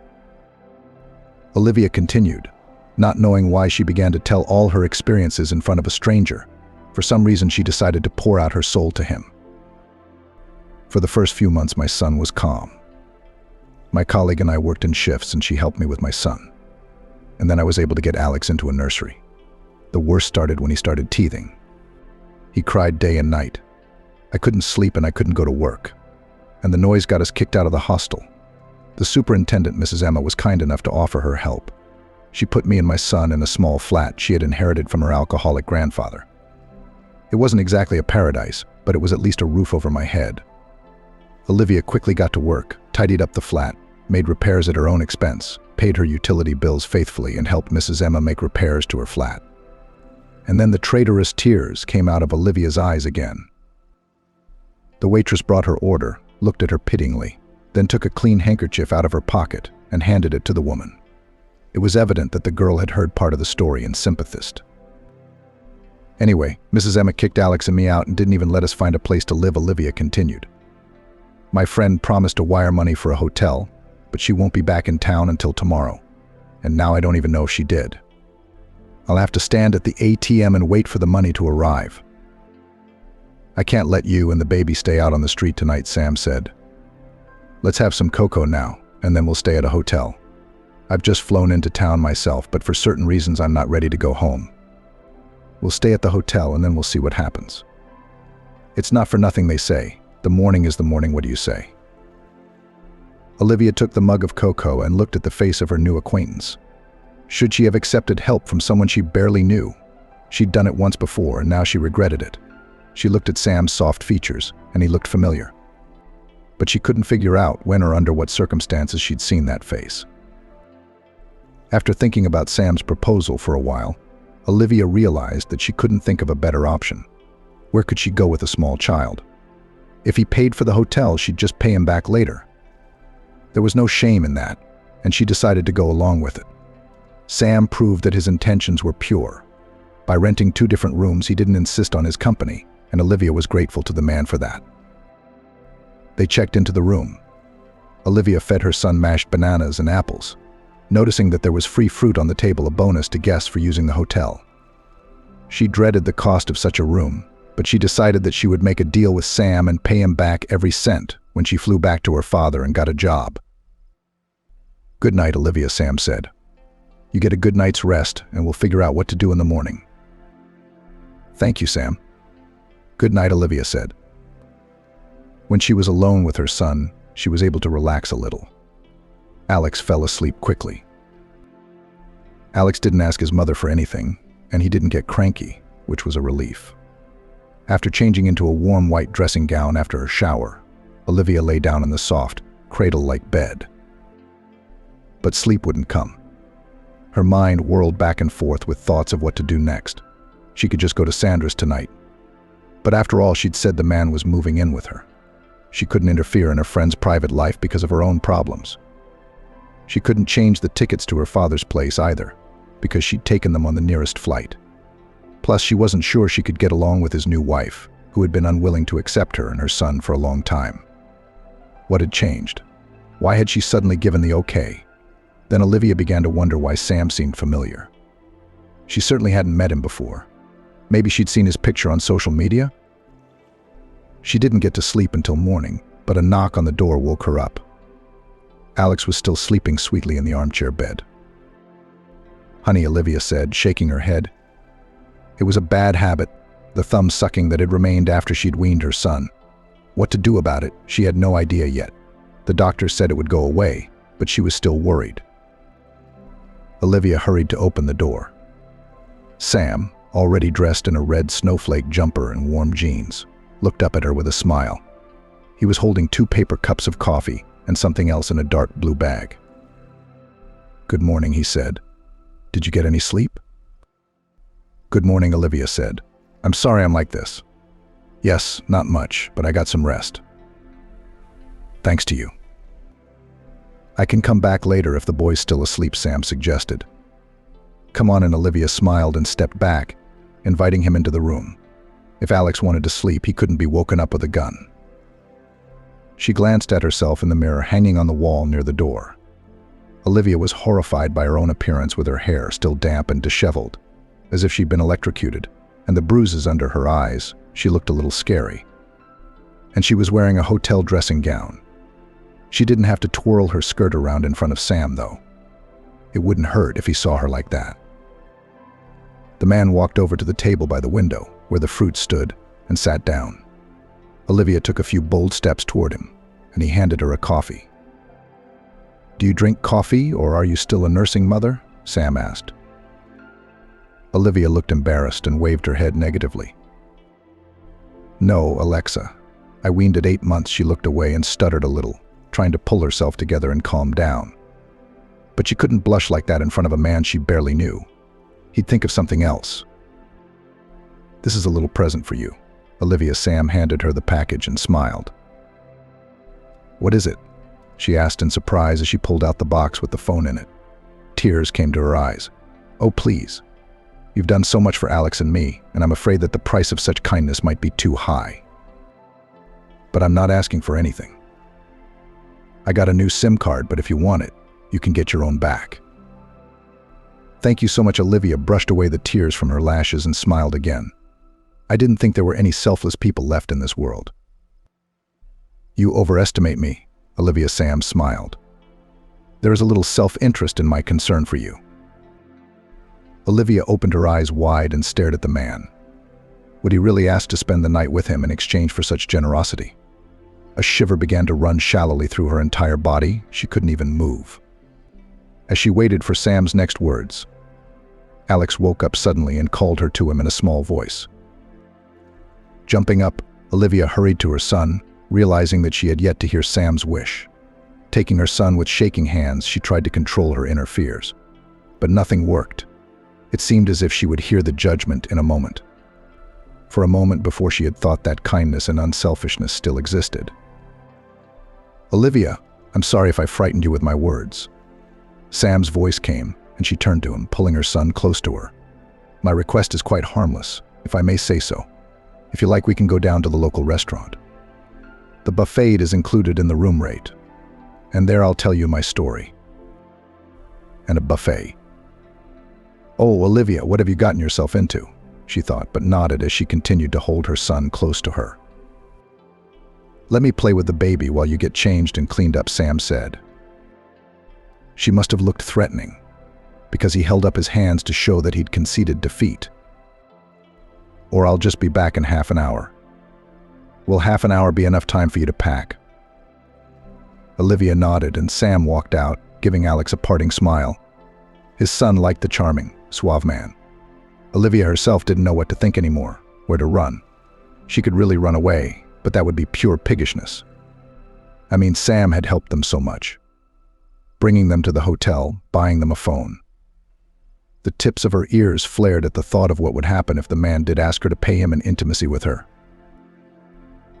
Olivia continued, not knowing why she began to tell all her experiences in front of a stranger. For some reason, she decided to pour out her soul to him. For the first few months, my son was calm. My colleague and I worked in shifts, and she helped me with my son. And then I was able to get Alex into a nursery. The worst started when he started teething. He cried day and night. I couldn't sleep and I couldn't go to work. And the noise got us kicked out of the hostel. The superintendent, Mrs. Emma, was kind enough to offer her help. She put me and my son in a small flat she had inherited from her alcoholic grandfather. It wasn't exactly a paradise, but it was at least a roof over my head. Olivia quickly got to work, tidied up the flat, made repairs at her own expense, paid her utility bills faithfully, and helped Mrs. Emma make repairs to her flat. And then the traitorous tears came out of Olivia's eyes again. The waitress brought her order, looked at her pityingly, then took a clean handkerchief out of her pocket and handed it to the woman. It was evident that the girl had heard part of the story and sympathized. Anyway, Mrs. Emma kicked Alex and me out and didn't even let us find a place to live, Olivia continued. My friend promised to wire money for a hotel, but she won't be back in town until tomorrow. And now I don't even know if she did. I'll have to stand at the ATM and wait for the money to arrive. I can't let you and the baby stay out on the street tonight, Sam said. Let's have some cocoa now, and then we'll stay at a hotel. I've just flown into town myself, but for certain reasons I'm not ready to go home. We'll stay at the hotel and then we'll see what happens. It's not for nothing they say, the morning is the morning, what do you say? Olivia took the mug of cocoa and looked at the face of her new acquaintance. Should she have accepted help from someone she barely knew? She'd done it once before and now she regretted it. She looked at Sam's soft features and he looked familiar. But she couldn't figure out when or under what circumstances she'd seen that face. After thinking about Sam's proposal for a while, Olivia realized that she couldn't think of a better option. Where could she go with a small child? If he paid for the hotel, she'd just pay him back later. There was no shame in that, and she decided to go along with it. Sam proved that his intentions were pure. By renting 2 different rooms, he didn't insist on his company, and Olivia was grateful to the man for that. They checked into the room. Olivia fed her son mashed bananas and apples, noticing that there was free fruit on the table, a bonus to guests for using the hotel. She dreaded the cost of such a room, but she decided that she would make a deal with Sam and pay him back every cent when she flew back to her father and got a job. Good night, Olivia, Sam said. You get a good night's rest and we'll figure out what to do in the morning. Thank you, Sam. Good night, Olivia said. When she was alone with her son, she was able to relax a little. Alex fell asleep quickly. Alex didn't ask his mother for anything, and he didn't get cranky, which was a relief. After changing into a warm white dressing gown after her shower, Olivia lay down in the soft, cradle-like bed. But sleep wouldn't come. Her mind whirled back and forth with thoughts of what to do next. She could just go to Sandra's tonight. But after all, she'd said the man was moving in with her. She couldn't interfere in her friend's private life because of her own problems. She couldn't change the tickets to her father's place either, because she'd taken them on the nearest flight. Plus, she wasn't sure she could get along with his new wife, who had been unwilling to accept her and her son for a long time. What had changed? Why had she suddenly given the okay? Then Olivia began to wonder why Sam seemed familiar. She certainly hadn't met him before. Maybe she'd seen his picture on social media? She didn't get to sleep until morning, but a knock on the door woke her up. Alex was still sleeping sweetly in the armchair bed. "Honey," Olivia said, shaking her head. It was a bad habit, the thumb sucking that had remained after she'd weaned her son. What to do about it, she had no idea yet. The doctor said it would go away, but she was still worried. Olivia hurried to open the door. Sam, already dressed in a red snowflake jumper and warm jeans, looked up at her with a smile. He was holding 2 paper cups of coffee and something else in a dark blue bag. "Good morning," he said. "Did you get any sleep?" "Good morning," Olivia said. "I'm sorry I'm like this." "Yes, not much, but I got some rest." "Thanks to you." "I can come back later if the boy's still asleep," Sam suggested. "Come on," and Olivia smiled and stepped back, inviting him into the room. If Alex wanted to sleep, he couldn't be woken up with a gun. She glanced at herself in the mirror hanging on the wall near the door. Olivia was horrified by her own appearance with her hair still damp and disheveled, as if she'd been electrocuted, and the bruises under her eyes. She looked a little scary. And she was wearing a hotel dressing gown. She didn't have to twirl her skirt around in front of Sam, though. It wouldn't hurt if he saw her like that. The man walked over to the table by the window, where the fruit stood, and sat down. Olivia took a few bold steps toward him, and he handed her a coffee. "Do you drink coffee, or are you still a nursing mother?" Sam asked. Olivia looked embarrassed and waved her head negatively. "No, Alexa. I weaned at 8 months." She looked away and stuttered a little, trying to pull herself together and calm down. But she couldn't blush like that in front of a man she barely knew. He'd think of something else. "This is a little present for you." Olivia. Sam handed her the package and smiled. "What is it?" she asked in surprise as she pulled out the box with the phone in it. Tears came to her eyes. "Oh, please. You've done so much for Alex and me, and I'm afraid that the price of such kindness might be too high. But I'm not asking for anything. I got a new SIM card, but if you want it, you can get your own back." "Thank you so much." Olivia brushed away the tears from her lashes and smiled again. "I didn't think there were any selfless people left in this world." "You overestimate me," Olivia. Sam smiled. "There is a little self-interest in my concern for you." Olivia opened her eyes wide and stared at the man. Would he really ask to spend the night with him in exchange for such generosity? A shiver began to run shallowly through her entire body. She couldn't even move. As she waited for Sam's next words, Alex woke up suddenly and called her to him in a small voice. Jumping up, Olivia hurried to her son, realizing that she had yet to hear Sam's wish. Taking her son with shaking hands, she tried to control her inner fears. But nothing worked. It seemed as if she would hear the judgment in a moment. For a moment before she had thought that kindness and unselfishness still existed. "Olivia, I'm sorry if I frightened you with my words." Sam's voice came, and she turned to him, pulling her son close to her. "My request is quite harmless, if I may say so. If you like, we can go down to the local restaurant. The buffet is included in the room rate. And there I'll tell you my story." "And a buffet. Oh, Olivia, what have you gotten yourself into?" she thought, but nodded as she continued to hold her son close to her. "Let me play with the baby while you get changed and cleaned up," Sam said. She must have looked threatening, because he held up his hands to show that he'd conceded defeat. "Or I'll just be back in half an hour." "Will half an hour be enough time for you to pack?" Olivia nodded, and Sam walked out, giving Alex a parting smile. His son liked the charming, suave man. Olivia herself didn't know what to think anymore, where to run. She could really run away, but that would be pure piggishness. I mean, Sam had helped them so much. Bringing them to the hotel, buying them a phone. The tips of her ears flared at the thought of what would happen if the man did ask her to pay him in intimacy with her.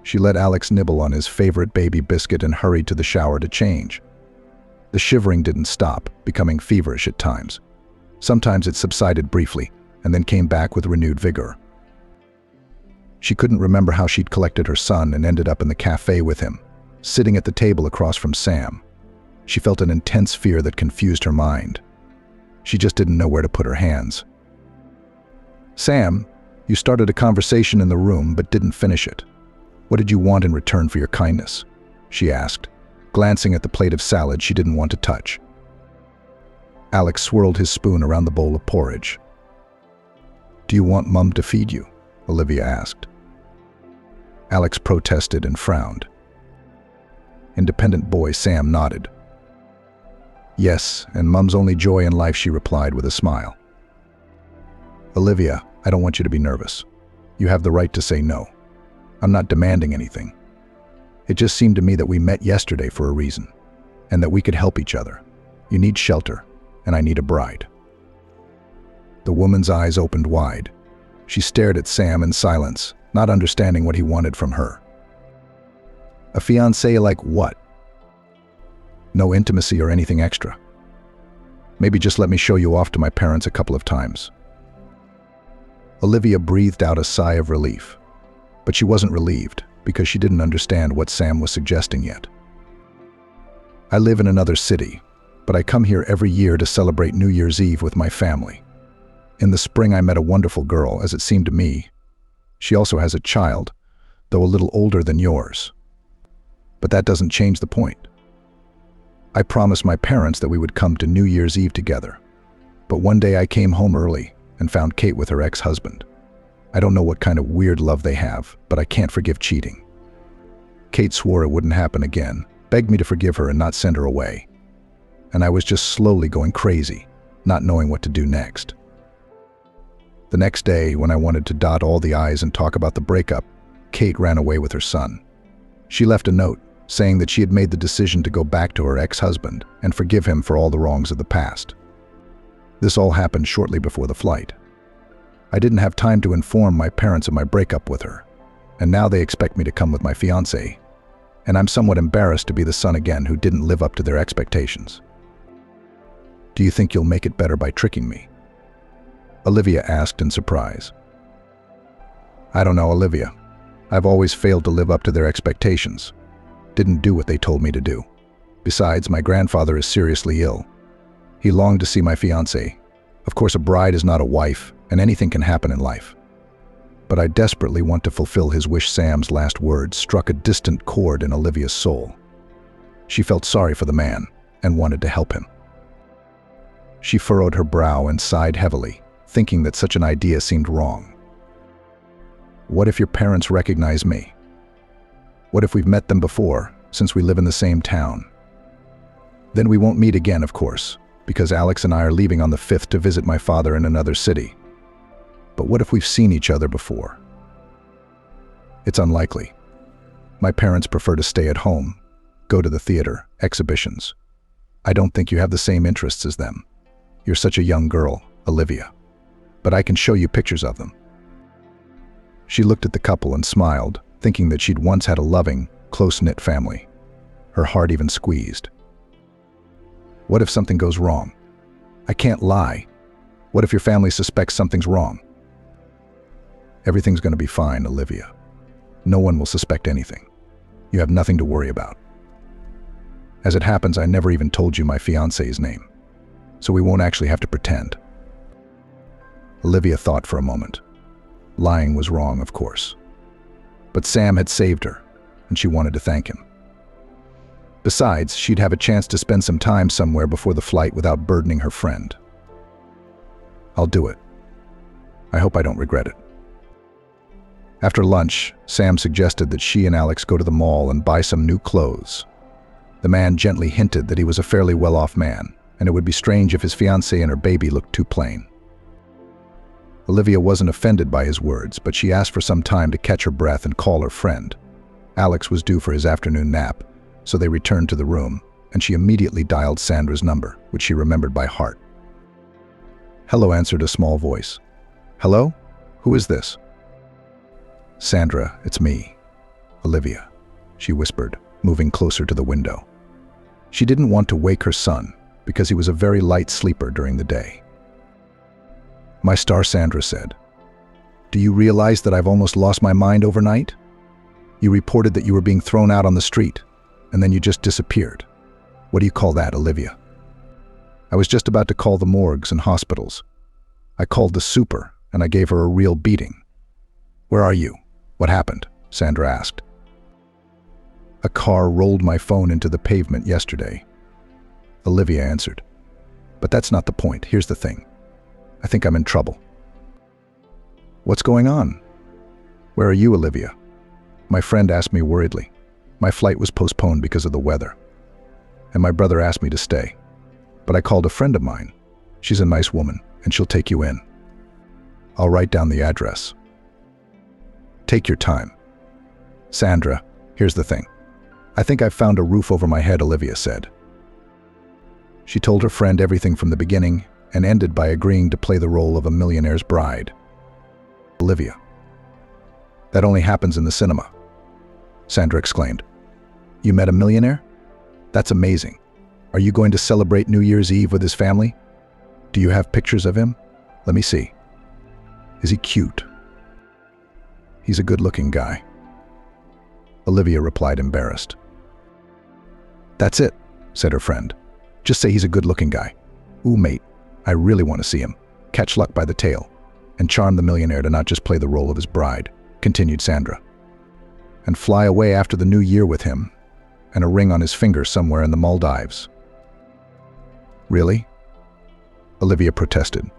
She let Alex nibble on his favorite baby biscuit and hurried to the shower to change. The shivering didn't stop, becoming feverish at times. Sometimes it subsided briefly, and then came back with renewed vigor. She couldn't remember how she'd collected her son and ended up in the cafe with him, sitting at the table across from Sam. She felt an intense fear that confused her mind. She just didn't know where to put her hands. "Sam, you started a conversation in the room but didn't finish it. What did you want in return for your kindness?" she asked, glancing at the plate of salad she didn't want to touch. Alex swirled his spoon around the bowl of porridge. "Do you want Mum to feed you?" Olivia asked. Alex protested and frowned. Independent boy Sam nodded. "Yes, and Mum's only joy in life," she replied with a smile. "Olivia, I don't want you to be nervous. You have the right to say no. I'm not demanding anything. It just seemed to me that we met yesterday for a reason, and that we could help each other. You need shelter, and I need a bride." The woman's eyes opened wide. She stared at Sam in silence, not understanding what he wanted from her. "A fiancé like what?" "No intimacy or anything extra. Maybe just let me show you off to my parents a couple of times." Olivia breathed out a sigh of relief, but she wasn't relieved because she didn't understand what Sam was suggesting yet. "I live in another city, but I come here every year to celebrate New Year's Eve with my family. In the spring I met a wonderful girl, as it seemed to me. She also has a child, though a little older than yours. But that doesn't change the point. I promised my parents that we would come to New Year's Eve together, but one day I came home early and found Kate with her ex-husband. I don't know what kind of weird love they have, but I can't forgive cheating. Kate swore it wouldn't happen again, begged me to forgive her and not send her away. And I was just slowly going crazy, not knowing what to do next. The next day, when I wanted to dot all the I's and talk about the breakup, Kate ran away with her son. She left a note saying that she had made the decision to go back to her ex-husband and forgive him for all the wrongs of the past. This all happened shortly before the flight. I didn't have time to inform my parents of my breakup with her, and now they expect me to come with my fiancé, and I'm somewhat embarrassed to be the son again who didn't live up to their expectations. Do you think you'll make it better by tricking me?" Olivia asked in surprise. "I don't know, Olivia. I've always failed to live up to their expectations. Didn't do what they told me to do. Besides, my grandfather is seriously ill. He longed to see my fiancée. Of course, a bride is not a wife, and anything can happen in life. But I desperately want to fulfill his wish." Sam's last words struck a distant chord in Olivia's soul. She felt sorry for the man and wanted to help him. She furrowed her brow and sighed heavily, thinking that such an idea seemed wrong. What if your parents recognize me? What if we've met them before, since we live in the same town? Then we won't meet again, of course, because Alex and I are leaving on the 5th to visit my father in another city. But what if we've seen each other before? It's unlikely. My parents prefer to stay at home, go to the theater, exhibitions. I don't think you have the same interests as them. You're such a young girl, Olivia. But I can show you pictures of them." She looked at the couple and smiled, thinking that she'd once had a loving, close-knit family. Her heart even squeezed. What if something goes wrong? I can't lie. What if your family suspects something's wrong? Everything's going to be fine, Olivia. No one will suspect anything. You have nothing to worry about. As it happens, I never even told you my fiancé's name, so we won't actually have to pretend. Olivia thought for a moment. Lying was wrong, of course. But Sam had saved her, and she wanted to thank him. Besides, she'd have a chance to spend some time somewhere before the flight without burdening her friend. I'll do it. I hope I don't regret it. After lunch, Sam suggested that she and Alex go to the mall and buy some new clothes. The man gently hinted that he was a fairly well-off man, and it would be strange if his fiancée and her baby looked too plain. Olivia wasn't offended by his words, but she asked for some time to catch her breath and call her friend. Alex was due for his afternoon nap, so they returned to the room, and she immediately dialed Sandra's number, which she remembered by heart. "Hello," answered a small voice. "Hello? Who is this?" "Sandra, it's me. Olivia," she whispered, moving closer to the window. She didn't want to wake her son, because he was a very light sleeper during the day. "My star," Sandra said. "Do you realize that I've almost lost my mind overnight? You reported that you were being thrown out on the street, and then you just disappeared. What do you call that, Olivia?" "I was just about to call the morgues and hospitals. I called the super, and I gave her a real beating." "Where are you? What happened?" Sandra asked. A car rolled my phone into the pavement yesterday. Olivia answered. But that's not the point. Here's the thing. I think I'm in trouble. What's going on? Where are you, Olivia? My friend asked me worriedly. My flight was postponed because of the weather. And my brother asked me to stay. But I called a friend of mine. She's a nice woman, and she'll take you in. I'll write down the address. Take your time. Sandra, here's the thing. I think I've found a roof over my head, Olivia said. She told her friend everything from the beginning and ended by agreeing to play the role of a millionaire's bride. Olivia. That only happens in the cinema. Sandra exclaimed. You met a millionaire? That's amazing. Are you going to celebrate New Year's Eve with his family? Do you have pictures of him? Let me see. Is he cute? He's a good-looking guy. Olivia replied, embarrassed. That's it, said her friend. Just say he's a good-looking guy. Ooh, mate, I really want to see him. Catch luck by the tail. And charm the millionaire to not just play the role of his bride, continued Sandra. And fly away after the new year with him, and a ring on his finger somewhere in the Maldives. Really? Olivia protested.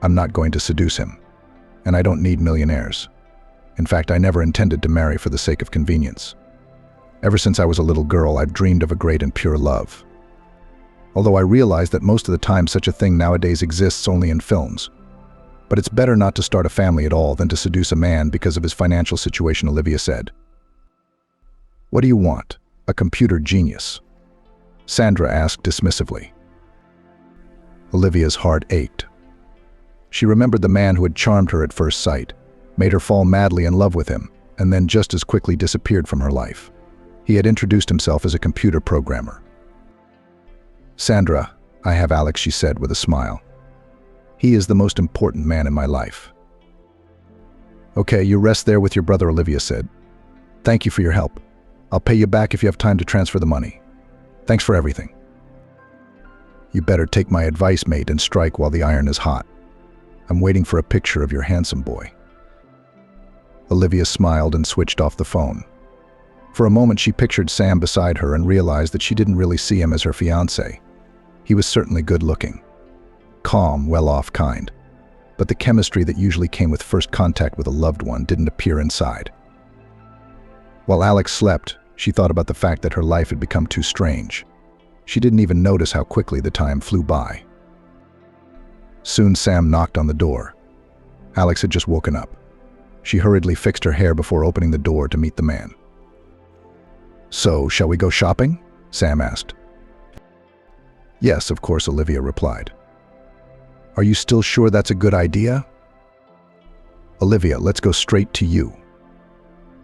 I'm not going to seduce him, and I don't need millionaires. In fact, I never intended to marry for the sake of convenience. Ever since I was a little girl, I've dreamed of a great and pure love. Although I realize that most of the time such a thing nowadays exists only in films. But it's better not to start a family at all than to seduce a man because of his financial situation, Olivia said. What do you want? A computer genius? Sandra asked dismissively. Olivia's heart ached. She remembered the man who had charmed her at first sight, made her fall madly in love with him, and then just as quickly disappeared from her life. He had introduced himself as a computer programmer. Sandra, I have Alex, she said with a smile. He is the most important man in my life. Okay, you rest there with your brother, Olivia said. Thank you for your help. I'll pay you back if you have time to transfer the money. Thanks for everything. You better take my advice, mate, and strike while the iron is hot. I'm waiting for a picture of your handsome boy. Olivia smiled and switched off the phone. For a moment, she pictured Sam beside her and realized that she didn't really see him as her fiancé. He was certainly good-looking. Calm, well-off kind. But the chemistry that usually came with first contact with a loved one didn't appear inside. While Alex slept, she thought about the fact that her life had become too strange. She didn't even notice how quickly the time flew by. Soon Sam knocked on the door. Alex had just woken up. She hurriedly fixed her hair before opening the door to meet the man. So, shall we go shopping? Sam asked. Yes, of course, Olivia replied. Are you still sure that's a good idea? Olivia, let's go straight to you.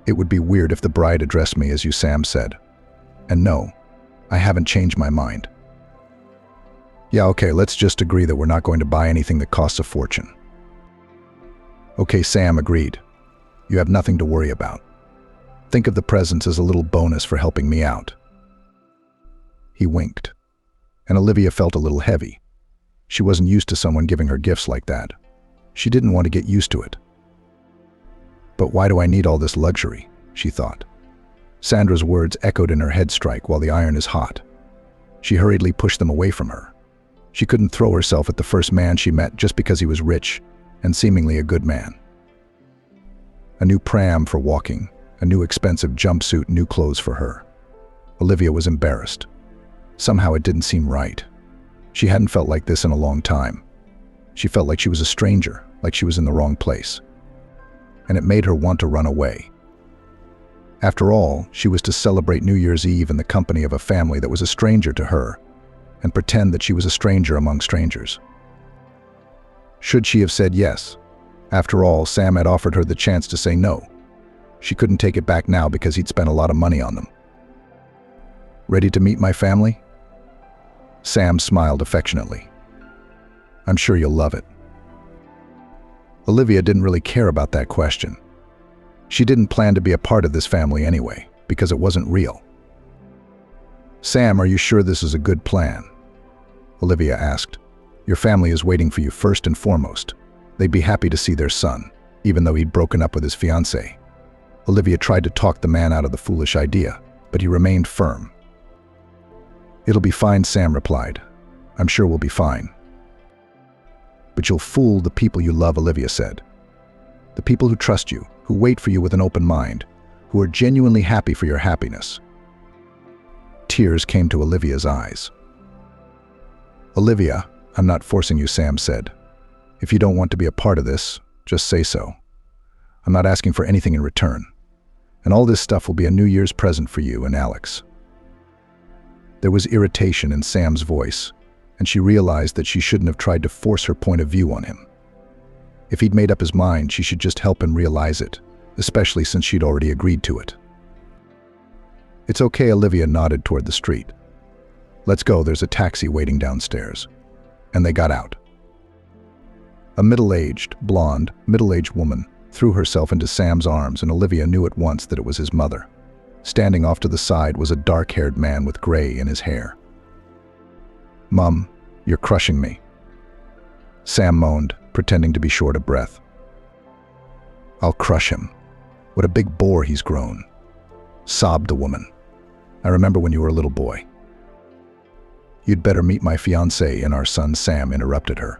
It would be weird if the bride addressed me as you, Sam said. And no, I haven't changed my mind. Yeah, okay, let's just agree that we're not going to buy anything that costs a fortune. Okay, Sam agreed. You have nothing to worry about. Think of the presents as a little bonus for helping me out. He winked, and Olivia felt a little heavy. She wasn't used to someone giving her gifts like that. She didn't want to get used to it. But why do I need all this luxury? She thought. Sandra's words echoed in her head, strike while the iron is hot. She hurriedly pushed them away from her. She couldn't throw herself at the first man she met just because he was rich and seemingly a good man. A new pram for walking, a new expensive jumpsuit, new clothes for her. Olivia was embarrassed. Somehow it didn't seem right. She hadn't felt like this in a long time. She felt like she was a stranger, like she was in the wrong place. And it made her want to run away. After all, she was to celebrate New Year's Eve in the company of a family that was a stranger to her, and pretend that she was a stranger among strangers. Should she have said yes? After all, Sam had offered her the chance to say no. She couldn't take it back now because he'd spent a lot of money on them. Ready to meet my family? Sam smiled affectionately. I'm sure you'll love it. Olivia didn't really care about that question. She didn't plan to be a part of this family anyway, because it wasn't real. Sam, are you sure this is a good plan? Olivia asked. Your family is waiting for you first and foremost. They'd be happy to see their son, even though he'd broken up with his fiancée. Olivia tried to talk the man out of the foolish idea. but he remained firm. "It'll be fine," Sam replied. "I'm sure we'll be fine." "But you'll fool the people you love," Olivia said. "The people who trust you, who wait for you with an open mind, who are genuinely happy for your happiness." Tears came to Olivia's eyes. "Olivia, I'm not forcing you," Sam said. "If you don't want to be a part of this, just say so. I'm not asking for anything in return. And all this stuff will be a New Year's present for you and Alex." There was irritation in Sam's voice, and she realized that she shouldn't have tried to force her point of view on him. If he'd made up his mind, she should just help him realize it, especially since she'd already agreed to it. "It's okay," Olivia nodded toward the street. "Let's go, there's a taxi waiting downstairs." And they got out. A blonde, middle-aged woman threw herself into Sam's arms, and Olivia knew at once that it was his mother. Standing off to the side was a dark-haired man with gray in his hair. "Mum, you're crushing me," Sam moaned, pretending to be short of breath. "I'll crush him. What a big bore he's grown," sobbed the woman. "I remember when you were a little boy." "You'd better meet my fiancé and our son," Sam interrupted her.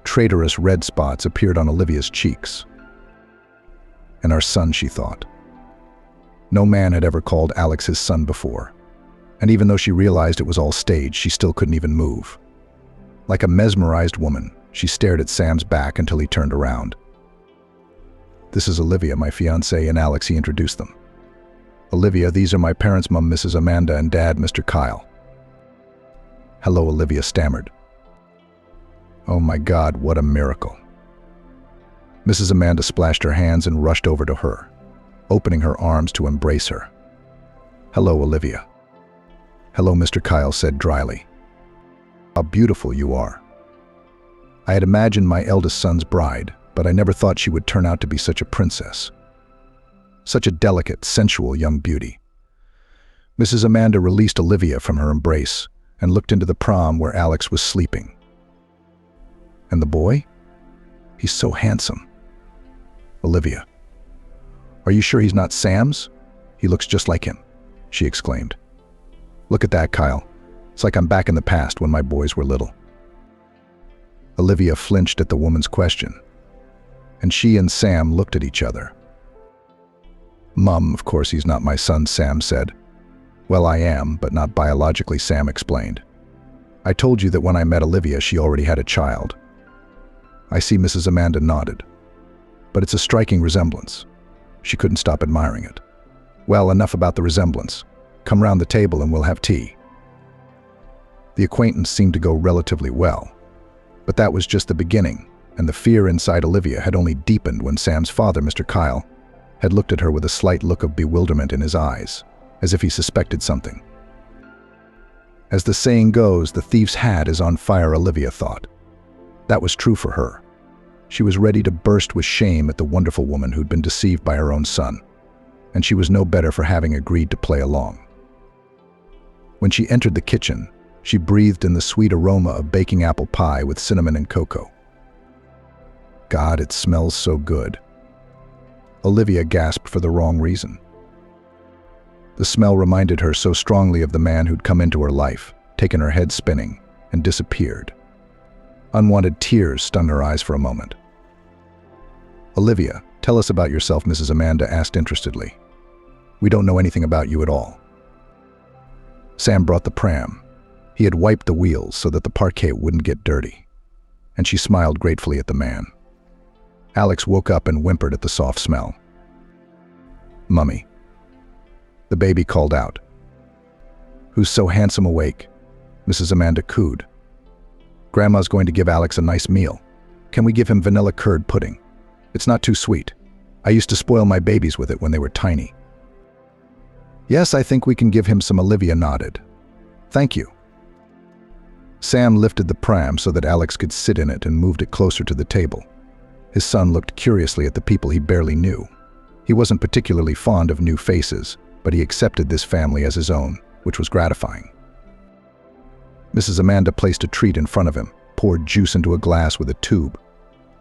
Traitorous red spots appeared on Olivia's cheeks. "And our son," she thought. No man had ever called Alex his son before, and even though she realized it was all staged, she still couldn't even move. Like a mesmerized woman, she stared at Sam's back until he turned around. "This is Olivia, my fiancé, and Alex," he introduced them. "Olivia, these are my parents, Mum, Mrs. Amanda, and Dad, Mr. Kyle." "Hello," Olivia stammered. Oh my God, what a miracle. Mrs. Amanda splashed her hands and rushed over to her, opening her arms to embrace her. "Hello, Olivia." "Hello," Mr. Kyle said dryly. "How beautiful you are. I had imagined my eldest son's bride, but I never thought she would turn out to be such a princess. Such a delicate, sensual young beauty." Mrs. Amanda released Olivia from her embrace and looked into the prom where Alex was sleeping. "And the boy? He's so handsome." "Olivia, are you sure he's not Sam's? He looks just like him," she exclaimed. "Look at that, Kyle. It's like I'm back in the past when my boys were little." Olivia flinched at the woman's question, and she and Sam looked at each other. "Mum, of course he's not my son," Sam said. "Well, I am, but not biologically," Sam explained. "I told you that when I met Olivia, she already had a child." I see Mrs. Amanda nodded. "But it's a striking resemblance." She couldn't stop admiring it. "Well, enough about the resemblance. Come round the table and we'll have tea." The acquaintance seemed to go relatively well, but that was just the beginning, and the fear inside Olivia had only deepened when Sam's father, Mr. Kyle, had looked at her with a slight look of bewilderment in his eyes, as if he suspected something. As the saying goes, the thief's hat is on fire, Olivia thought. That was true for her. She was ready to burst with shame at the wonderful woman who'd been deceived by her own son, and she was no better for having agreed to play along. When she entered the kitchen, she breathed in the sweet aroma of baking apple pie with cinnamon and cocoa. God, it smells so good. Olivia gasped for the wrong reason. The smell reminded her so strongly of the man who'd come into her life, taken her head spinning, and disappeared. Unwanted tears stung her eyes for a moment. "Olivia, tell us about yourself," Mrs. Amanda asked interestedly. "We don't know anything about you at all." Sam brought the pram. He had wiped the wheels so that the parquet wouldn't get dirty, and she smiled gratefully at the man. Alex woke up and whimpered at the soft smell. "Mummy." The baby called out. "Who's so handsome awake?" Mrs. Amanda cooed. "Grandma's going to give Alex a nice meal. Can we give him vanilla curd pudding? It's not too sweet. I used to spoil my babies with it when they were tiny." "Yes, I think we can give him some," Olivia nodded. "Thank you." Sam lifted the pram so that Alex could sit in it and moved it closer to the table. His son looked curiously at the people he barely knew. He wasn't particularly fond of new faces, but he accepted this family as his own, which was gratifying. Mrs. Amanda placed a treat in front of him, poured juice into a glass with a tube,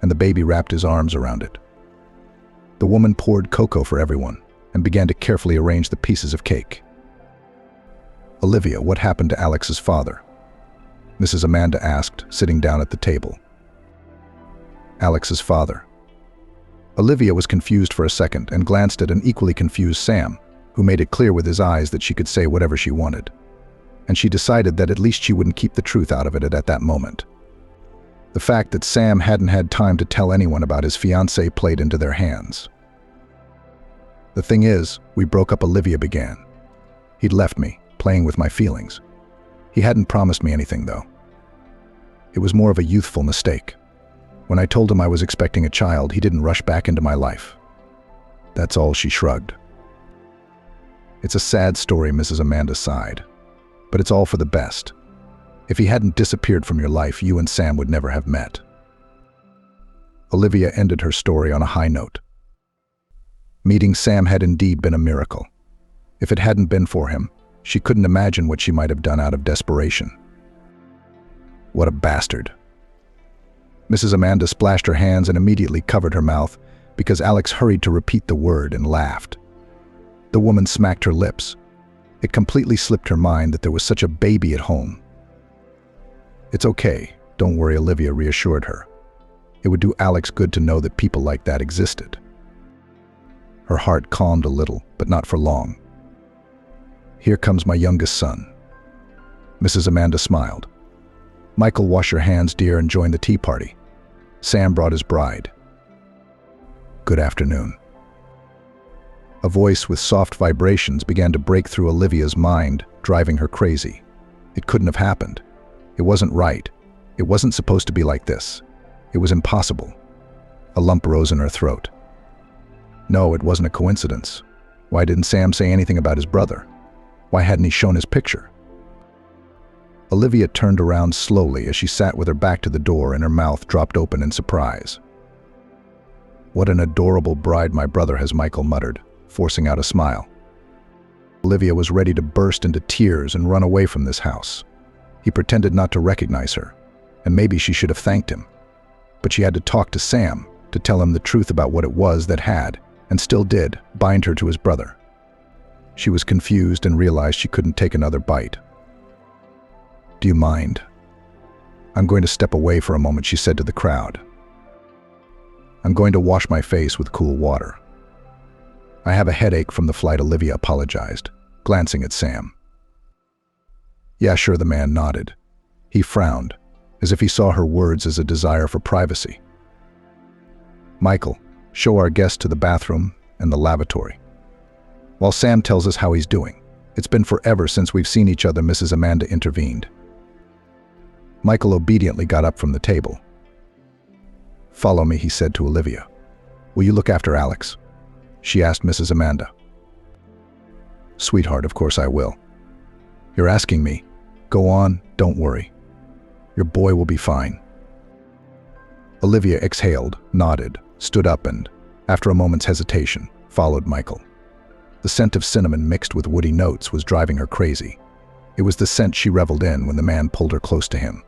and the baby wrapped his arms around it. The woman poured cocoa for everyone, and began to carefully arrange the pieces of cake. "Olivia, what happened to Alex's father?" Mrs. Amanda asked, sitting down at the table. Alex's father. Olivia was confused for a second and glanced at an equally confused Sam, who made it clear with his eyes that she could say whatever she wanted. And she decided that at least she wouldn't keep the truth out of it at that moment. The fact that Sam hadn't had time to tell anyone about his fiancée played into their hands. "The thing is, we broke up," Olivia began. "He'd left me, playing with my feelings. He hadn't promised me anything, though. It was more of a youthful mistake. When I told him I was expecting a child, he didn't rush back into my life. That's all." She shrugged. "It's a sad story," Mrs. Amanda sighed. "But it's all for the best. If he hadn't disappeared from your life, you and Sam would never have met." Olivia ended her story on a high note. Meeting Sam had indeed been a miracle. If it hadn't been for him, she couldn't imagine what she might have done out of desperation. What a bastard. Mrs. Amanda splashed her hands and immediately covered her mouth because Alex hurried to repeat the word and laughed. The woman smacked her lips. It completely slipped her mind that there was such a baby at home. "It's okay, don't worry," Olivia reassured her. It would do Alex good to know that people like that existed. Her heart calmed a little, but not for long. "Here comes my youngest son." Mrs. Amanda smiled. "Michael, wash your hands, dear, and join the tea party. Sam brought his bride." "Good afternoon." A voice with soft vibrations began to break through Olivia's mind, driving her crazy. It couldn't have happened. It wasn't right. It wasn't supposed to be like this. It was impossible. A lump rose in her throat. No, it wasn't a coincidence. Why didn't Sam say anything about his brother? Why hadn't he shown his picture? Olivia turned around slowly as she sat with her back to the door and her mouth dropped open in surprise. "What an adorable bride my brother has," Michael muttered, forcing out a smile. Olivia was ready to burst into tears and run away from this house. He pretended not to recognize her, and maybe she should have thanked him. But she had to talk to Sam to tell him the truth about what it was that had, and still did, bind her to his brother. She was confused and realized she couldn't take another bite. "Do you mind? I'm going to step away for a moment," she said to the crowd. "I'm going to wash my face with cool water. I have a headache from the flight," Olivia apologized, glancing at Sam. "Yeah, sure," the man nodded. He frowned, as if he saw her words as a desire for privacy. "Michael, show our guest to the bathroom and the lavatory, while Sam tells us how he's doing. It's been forever since we've seen each other," Mrs. Amanda intervened. Michael obediently got up from the table. "Follow me," he said to Olivia. "Will you look after Alex?" she asked Mrs. Amanda. "Sweetheart, of course I will. You're asking me. Go on, don't worry. Your boy will be fine." Olivia exhaled, nodded, stood up and, after a moment's hesitation, followed Michael. The scent of cinnamon mixed with woody notes was driving her crazy. It was the scent she reveled in when the man pulled her close to him,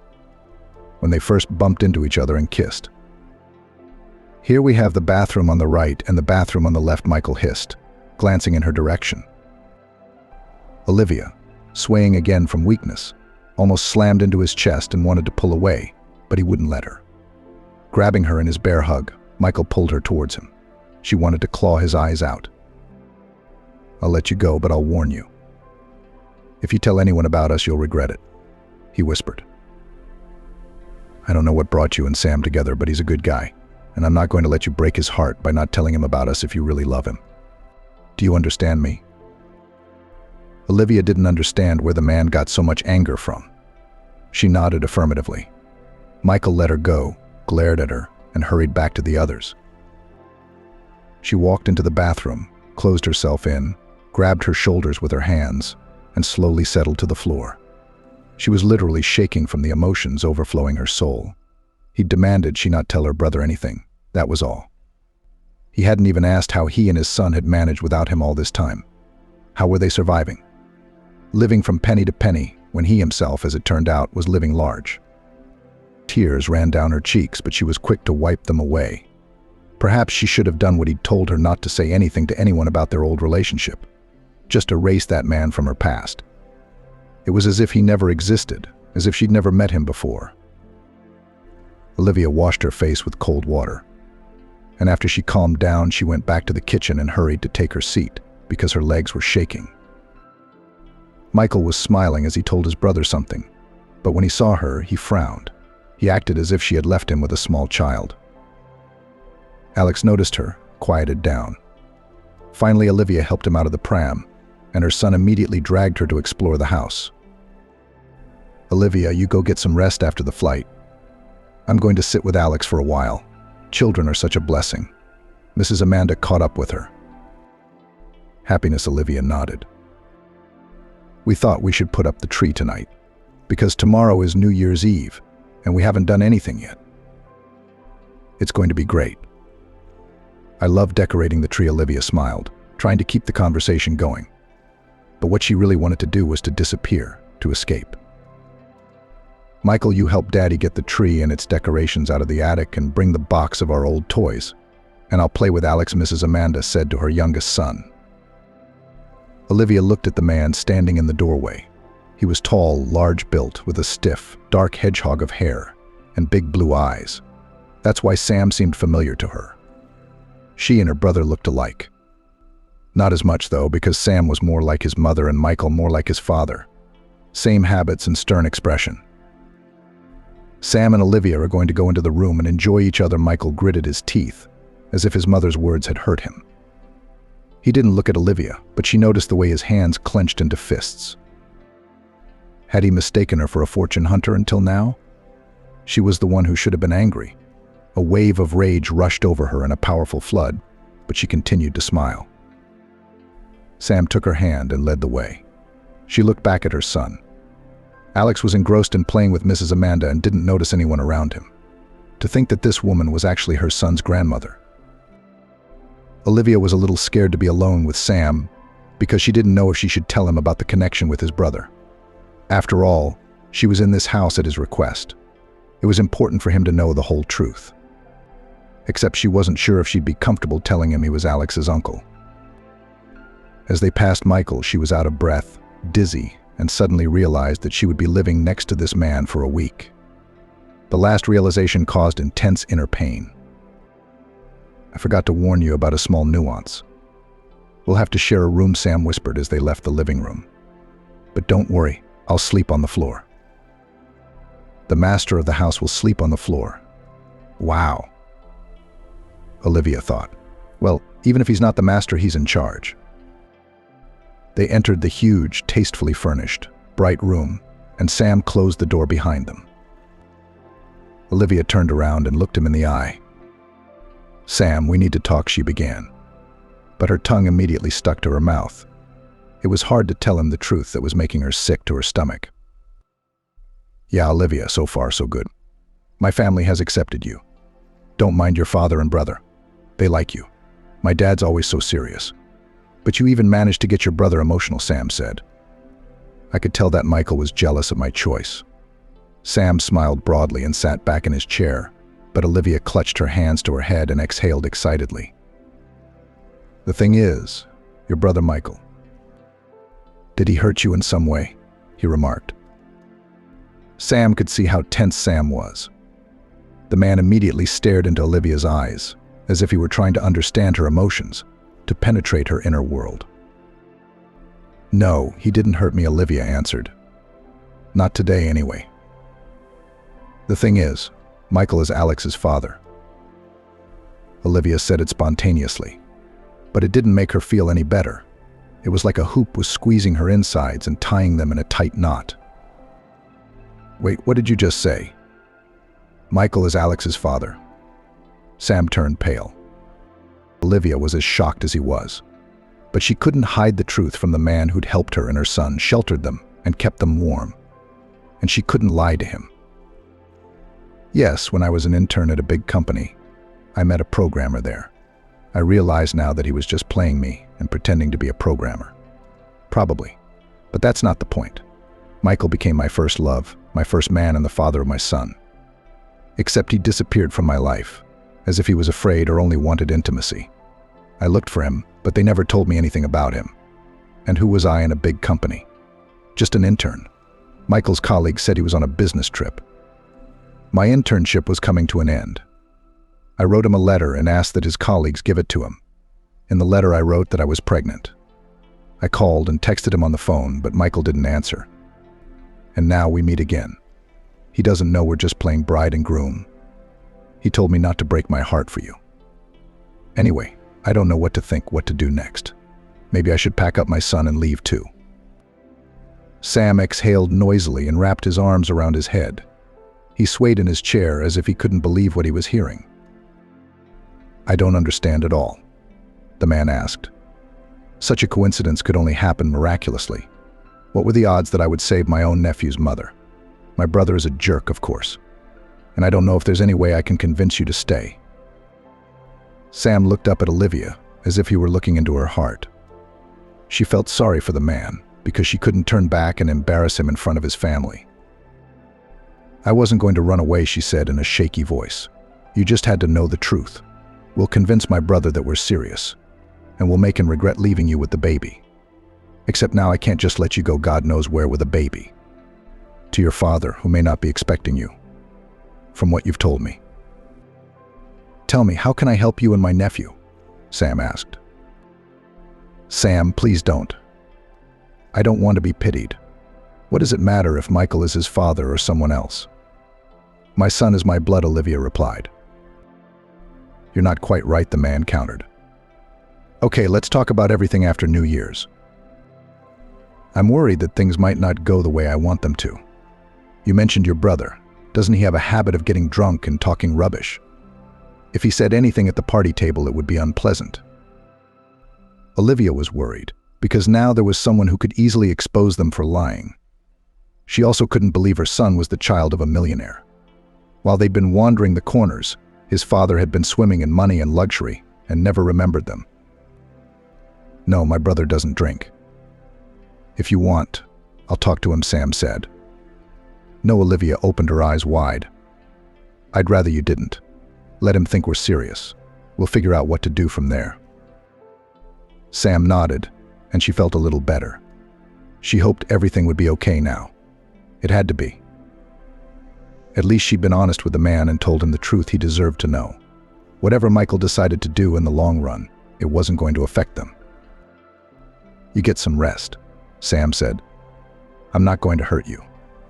when they first bumped into each other and kissed. "Here we have the bathroom on the right and the bathroom on the left," Michael hissed, glancing in her direction. Olivia, swaying again from weakness, almost slammed into his chest and wanted to pull away, but he wouldn't let her. Grabbing her in his bear hug, Michael pulled her towards him. She wanted to claw his eyes out. "I'll let you go, but I'll warn you. If you tell anyone about us, you'll regret it," he whispered. "I don't know what brought you and Sam together, but he's a good guy, and I'm not going to let you break his heart by not telling him about us if you really love him. Do you understand me?" Olivia didn't understand where the man got so much anger from. She nodded affirmatively. Michael let her go, glared at her, and hurried back to the others. She walked into the bathroom, closed herself in, grabbed her shoulders with her hands, and slowly settled to the floor. She was literally shaking from the emotions overflowing her soul. He demanded she not tell her brother anything, that was all. He hadn't even asked how he and his son had managed without him all this time. How were they surviving? Living from penny to penny, when he himself, as it turned out, was living large. Tears ran down her cheeks, but she was quick to wipe them away. Perhaps she should have done what he'd told her, not to say anything to anyone about their old relationship. Just erase that man from her past. It was as if he never existed, as if she'd never met him before. Olivia washed her face with cold water, and after she calmed down, she went back to the kitchen and hurried to take her seat because her legs were shaking. Michael was smiling as he told his brother something, but when he saw her, he frowned. He acted as if she had left him with a small child. Alex noticed her, quieted down. Finally, Olivia helped him out of the pram, and her son immediately dragged her to explore the house. "Olivia, you go get some rest after the flight. I'm going to sit with Alex for a while. Children are such a blessing." Mrs. Amanda caught up with her. Happiness Olivia nodded. "We thought we should put up the tree tonight, because tomorrow is New Year's Eve, and we haven't done anything yet. It's going to be great." "I love decorating the tree," Olivia smiled, trying to keep the conversation going. But what she really wanted to do was to disappear, to escape. "Michael, you help Daddy get the tree and its decorations out of the attic and bring the box of our old toys, and I'll play with Alex," Mrs. Amanda said to her youngest son. Olivia looked at the man standing in the doorway. He was tall, large-built, with a stiff, dark hedgehog of hair and big blue eyes. That's why Sam seemed familiar to her. She and her brother looked alike. Not as much, though, because Sam was more like his mother and Michael more like his father. Same habits and stern expression. "Sam and Olivia are going to go into the room and enjoy each other." Michael gritted his teeth, as if his mother's words had hurt him. He didn't look at Olivia, but she noticed the way his hands clenched into fists. Had he mistaken her for a fortune hunter until now? She was the one who should have been angry. A wave of rage rushed over her in a powerful flood, but she continued to smile. Sam took her hand and led the way. She looked back at her son. Alex was engrossed in playing with Mrs. Amanda and didn't notice anyone around him. To think that this woman was actually her son's grandmother. Olivia was a little scared to be alone with Sam because she didn't know if she should tell him about the connection with his brother. After all, she was in this house at his request. It was important for him to know the whole truth. Except she wasn't sure if she'd be comfortable telling him he was Alex's uncle. As they passed Michael, she was out of breath, dizzy, and suddenly realized that she would be living next to this man for a week. The last realization caused intense inner pain. "I forgot to warn you about a small nuance. We'll have to share a room," Sam whispered as they left the living room. "But don't worry, I'll sleep on the floor." The master of the house will sleep on the floor. Wow. Olivia thought. Well, even if he's not the master, he's in charge. They entered the huge, tastefully furnished, bright room, and Sam closed the door behind them. Olivia turned around and looked him in the eye. "Sam, we need to talk," she began. But her tongue immediately stuck to her mouth. It was hard to tell him the truth that was making her sick to her stomach. "Yeah, Olivia, so far so good. My family has accepted you. Don't mind your father and brother. They like you. My dad's always so serious. But you even managed to get your brother emotional," Sam said. I could tell that Michael was jealous of my choice. Sam smiled broadly and sat back in his chair, but Olivia clutched her hands to her head and exhaled excitedly. "The thing is, your brother Michael. Did he hurt you in some way?" he remarked. Sam could see how tense Sam was. The man immediately stared into Olivia's eyes, as if he were trying to understand her emotions, to penetrate her inner world. "No, he didn't hurt me," Olivia answered. "Not today, anyway. The thing is, Michael is Alex's father." Olivia said it spontaneously, but it didn't make her feel any better. It was like a hoop was squeezing her insides and tying them in a tight knot. "Wait, what did you just say?" "Michael is Alex's father." Sam turned pale. Olivia was as shocked as he was, but she couldn't hide the truth from the man who'd helped her and her son, sheltered them, and kept them warm. And she couldn't lie to him. "Yes, when I was an intern at a big company, I met a programmer there. I realize now that he was just playing me and pretending to be a programmer. Probably. But that's not the point. Michael became my first love, my first man and the father of my son. Except he disappeared from my life. as if he was afraid or only wanted intimacy. I looked for him, but they never told me anything about him. And who was I in a big company? Just an intern. Michael's colleague said he was on a business trip. My internship was coming to an end. I wrote him a letter and asked that his colleagues give it to him. In the letter I wrote that I was pregnant. I called and texted him on the phone, but Michael didn't answer. And now we meet again. He doesn't know we're just playing bride and groom. He told me not to break my heart for you. Anyway, I don't know what to think, what to do next. Maybe I should pack up my son and leave too. Sam exhaled noisily and wrapped his arms around his head. He swayed in his chair as if he couldn't believe what he was hearing. I don't understand at all, the man asked. Such a coincidence could only happen miraculously. What were the odds that I would save my own nephew's mother? My brother is a jerk, of course. And I don't know if there's any way I can convince you to stay. Sam looked up at Olivia as if he were looking into her heart. She felt sorry for the man because she couldn't turn back and embarrass him in front of his family. I wasn't going to run away, she said in a shaky voice. You just had to know the truth. We'll convince my brother that we're serious, and we'll make him regret leaving you with the baby. Except now I can't just let you go God knows where with a baby. To your father, who may not be expecting you, from what you've told me. Tell me, how can I help you and my nephew? Sam asked. Sam, please don't. I don't want to be pitied. What does it matter if Michael is his father or someone else? My son is my blood, Olivia replied. You're not quite right, the man countered. Okay, let's talk about everything after New Year's. I'm worried that things might not go the way I want them to. You mentioned your brother. Doesn't he have a habit of getting drunk and talking rubbish? If he said anything at the party table, it would be unpleasant. Olivia was worried, because now there was someone who could easily expose them for lying. She also couldn't believe her son was the child of a millionaire. While they'd been wandering the corners, his father had been swimming in money and luxury and never remembered them. No, my brother doesn't drink. If you want, I'll talk to him, Sam said. No, Olivia opened her eyes wide. I'd rather you didn't. Let him think we're serious. We'll figure out what to do from there. Sam nodded, and she felt a little better. She hoped everything would be okay now. It had to be. At least she'd been honest with the man and told him the truth he deserved to know. Whatever Michael decided to do in the long run, it wasn't going to affect them. You get some rest, Sam said. I'm not going to hurt you.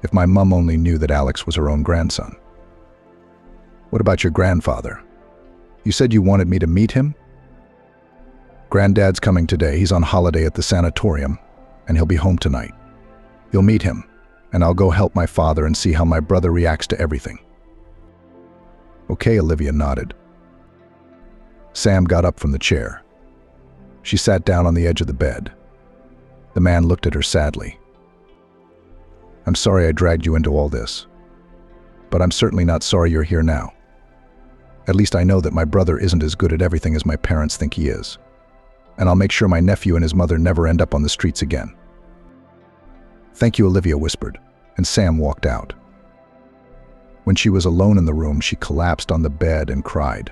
If my mom only knew that Alex was her own grandson. What about your grandfather? You said you wanted me to meet him? Granddad's coming today. He's on holiday at the sanatorium, and he'll be home tonight. You'll meet him, and I'll go help my father and see how my brother reacts to everything. Okay, Olivia nodded. Sam got up from the chair. She sat down on the edge of the bed. The man looked at her sadly. I'm sorry I dragged you into all this, but I'm certainly not sorry you're here now. At least I know that my brother isn't as good at everything as my parents think he is. And I'll make sure my nephew and his mother never end up on the streets again. Thank you, Olivia whispered, and Sam walked out. When she was alone in the room, she collapsed on the bed and cried.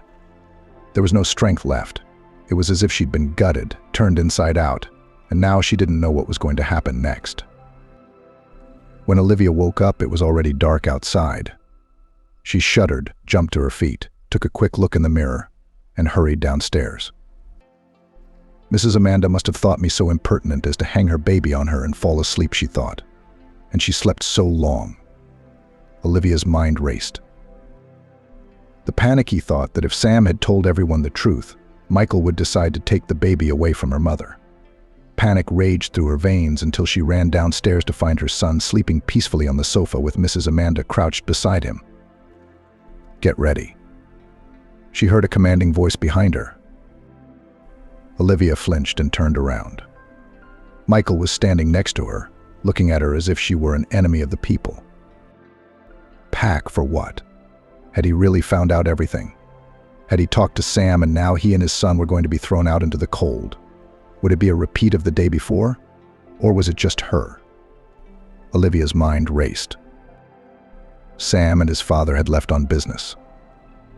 There was no strength left. It was as if she'd been gutted, turned inside out, and now she didn't know what was going to happen next. When Olivia woke up, it was already dark outside. She shuddered, jumped to her feet, took a quick look in the mirror, and hurried downstairs. Mrs. Amanda must have thought me so impertinent as to hang her baby on her and fall asleep, she thought. And she slept so long. Olivia's mind raced. The panicky thought that if Sam had told everyone the truth, Michael would decide to take the baby away from her mother. Panic raged through her veins until she ran downstairs to find her son sleeping peacefully on the sofa with Mrs. Amanda crouched beside him. Get ready. She heard a commanding voice behind her. Olivia flinched and turned around. Michael was standing next to her, looking at her as if she were an enemy of the people. Pack for what? Had he really found out everything? Had he talked to Sam and now he and his son were going to be thrown out into the cold? Would it be a repeat of the day before? Or was it just her? Olivia's mind raced. Sam and his father had left on business.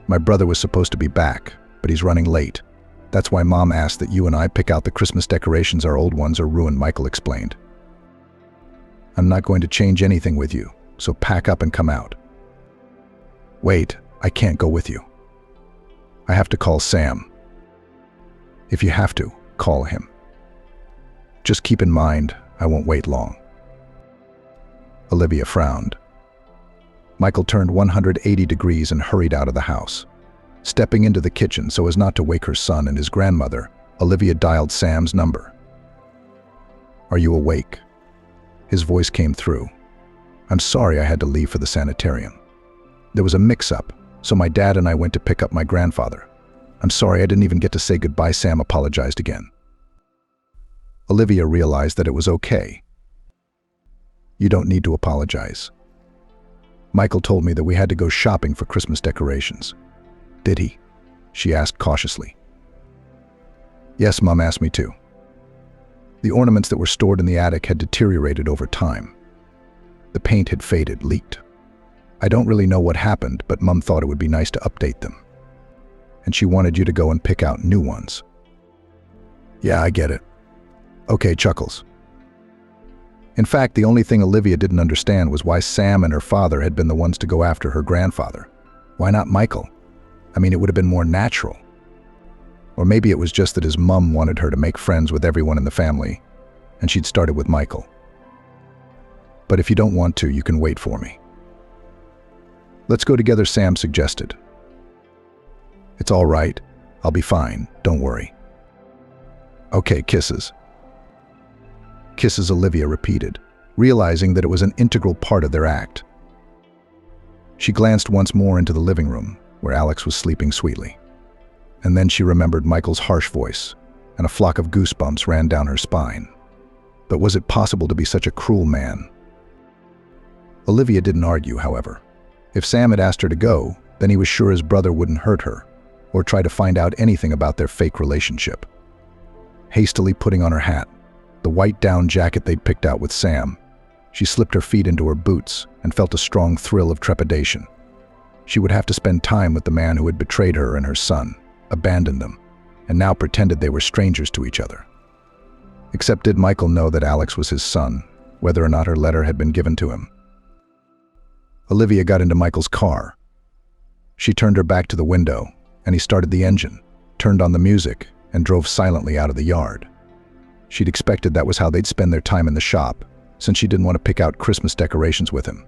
My brother was supposed to be back, but he's running late. That's why Mom asked that you and I pick out the Christmas decorations, our old ones are ruined, Michael explained. I'm not going to change anything with you, so pack up and come out. Wait, I can't go with you. I have to call Sam. If you have to, call him. Just keep in mind, I won't wait long. Olivia frowned. Michael turned 180 degrees and hurried out of the house. Stepping into the kitchen so as not to wake her son and his grandmother, Olivia dialed Sam's number. Are you awake? His voice came through. I'm sorry I had to leave for the sanitarium. There was a mix-up, so my dad and I went to pick up my grandfather. I'm sorry I didn't even get to say goodbye, Sam apologized again. Olivia realized that it was okay. You don't need to apologize. Michael told me that we had to go shopping for Christmas decorations. Did he? She asked cautiously. Yes, Mom asked me to. The ornaments that were stored in the attic had deteriorated over time. The paint had faded, leaked. I don't really know what happened, but Mom thought it would be nice to update them. And she wanted you to go and pick out new ones. Yeah, I get it. Okay, Chuckles. In fact, the only thing Olivia didn't understand was why Sam and her father had been the ones to go after her grandfather. Why not Michael? I mean, it would have been more natural. Or maybe it was just that his mum wanted her to make friends with everyone in the family, and she'd started with Michael. But if you don't want to, you can wait for me. Let's go together, Sam suggested. It's all right. I'll be fine. Don't worry. Okay, kisses. Kisses, Olivia repeated, realizing that it was an integral part of their act. She glanced once more into the living room, where Alex was sleeping sweetly. And then she remembered Michael's harsh voice, and a flock of goosebumps ran down her spine. But was it possible to be such a cruel man? Olivia didn't argue, however. If Sam had asked her to go, then he was sure his brother wouldn't hurt her, or try to find out anything about their fake relationship. Hastily putting on her hat, the white down jacket they'd picked out with Sam, she slipped her feet into her boots and felt a strong thrill of trepidation. She would have to spend time with the man who had betrayed her and her son, abandoned them, and now pretended they were strangers to each other. Except did Michael know that Alex was his son, whether or not her letter had been given to him? Olivia got into Michael's car. She turned her back to the window, and he started the engine, turned on the music, and drove silently out of the yard. She'd expected that was how they'd spend their time in the shop, since she didn't want to pick out Christmas decorations with him.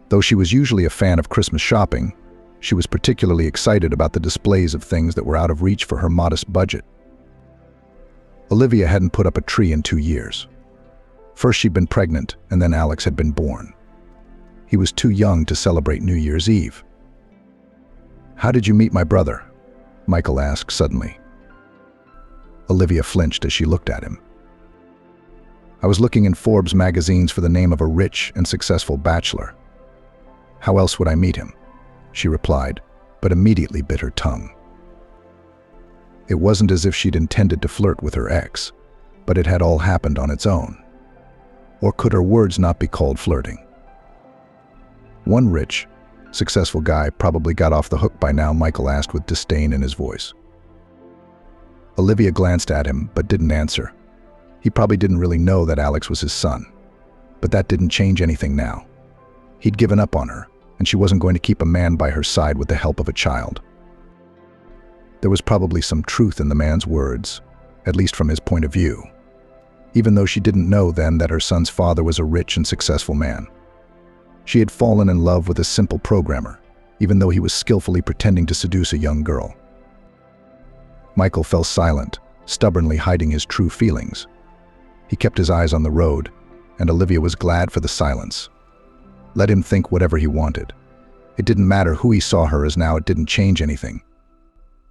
Though she was usually a fan of Christmas shopping, she was particularly excited about the displays of things that were out of reach for her modest budget. Olivia hadn't put up a tree in 2 years. First she'd been pregnant, and then Alex had been born. He was too young to celebrate New Year's Eve. How did you meet my brother? Michael asked suddenly. Olivia flinched as she looked at him. I was looking in Forbes magazines for the name of a rich and successful bachelor. How else would I meet him? She replied, but immediately bit her tongue. It wasn't as if she'd intended to flirt with her ex, but it had all happened on its own. Or could her words not be called flirting? One rich, successful guy probably got off the hook by now, Michael asked with disdain in his voice. Olivia glanced at him, but didn't answer. He probably didn't really know that Alex was his son, but that didn't change anything now. He'd given up on her, and she wasn't going to keep a man by her side with the help of a child. There was probably some truth in the man's words, at least from his point of view, even though she didn't know then that her son's father was a rich and successful man. She had fallen in love with a simple programmer, even though he was skillfully pretending to seduce a young girl. Michael fell silent, stubbornly hiding his true feelings. He kept his eyes on the road, and Olivia was glad for the silence. Let him think whatever he wanted. It didn't matter who he saw her as now, it didn't change anything.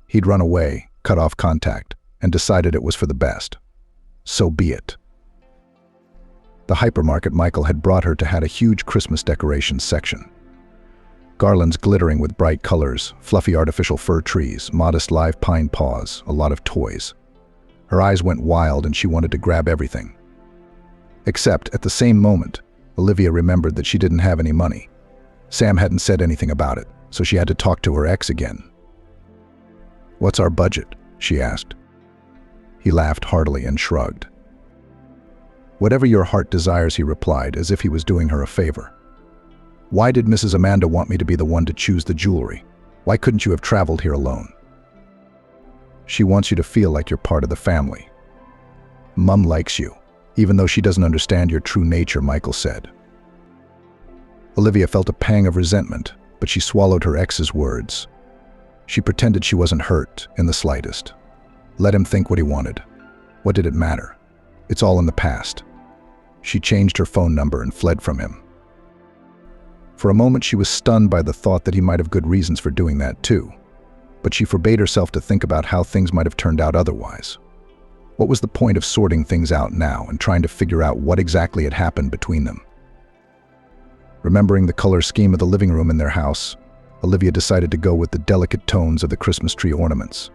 He'd run away, cut off contact, and decided it was for the best. So be it. The hypermarket Michael had brought her to had a huge Christmas decorations section. Garlands glittering with bright colors, fluffy artificial fir trees, modest live pine paws, a lot of toys. Her eyes went wild and she wanted to grab everything. Except, at the same moment, Olivia remembered that she didn't have any money. Sam hadn't said anything about it, so she had to talk to her ex again. "What's our budget?" she asked. He laughed heartily and shrugged. "Whatever your heart desires," he replied, as if he was doing her a favor. "Why did Mrs. Amanda want me to be the one to choose the jewelry? Why couldn't you have traveled here alone?" "She wants you to feel like you're part of the family. Mum likes you, even though she doesn't understand your true nature," Michael said. Olivia felt a pang of resentment, but she swallowed her ex's words. She pretended she wasn't hurt in the slightest. Let him think what he wanted. What did it matter? It's all in the past. She changed her phone number and fled from him. For a moment she was stunned by the thought that he might have good reasons for doing that too, but she forbade herself to think about how things might have turned out otherwise. What was the point of sorting things out now and trying to figure out what exactly had happened between them? Remembering the color scheme of the living room in their house, Olivia decided to go with the delicate tones of the Christmas tree ornaments.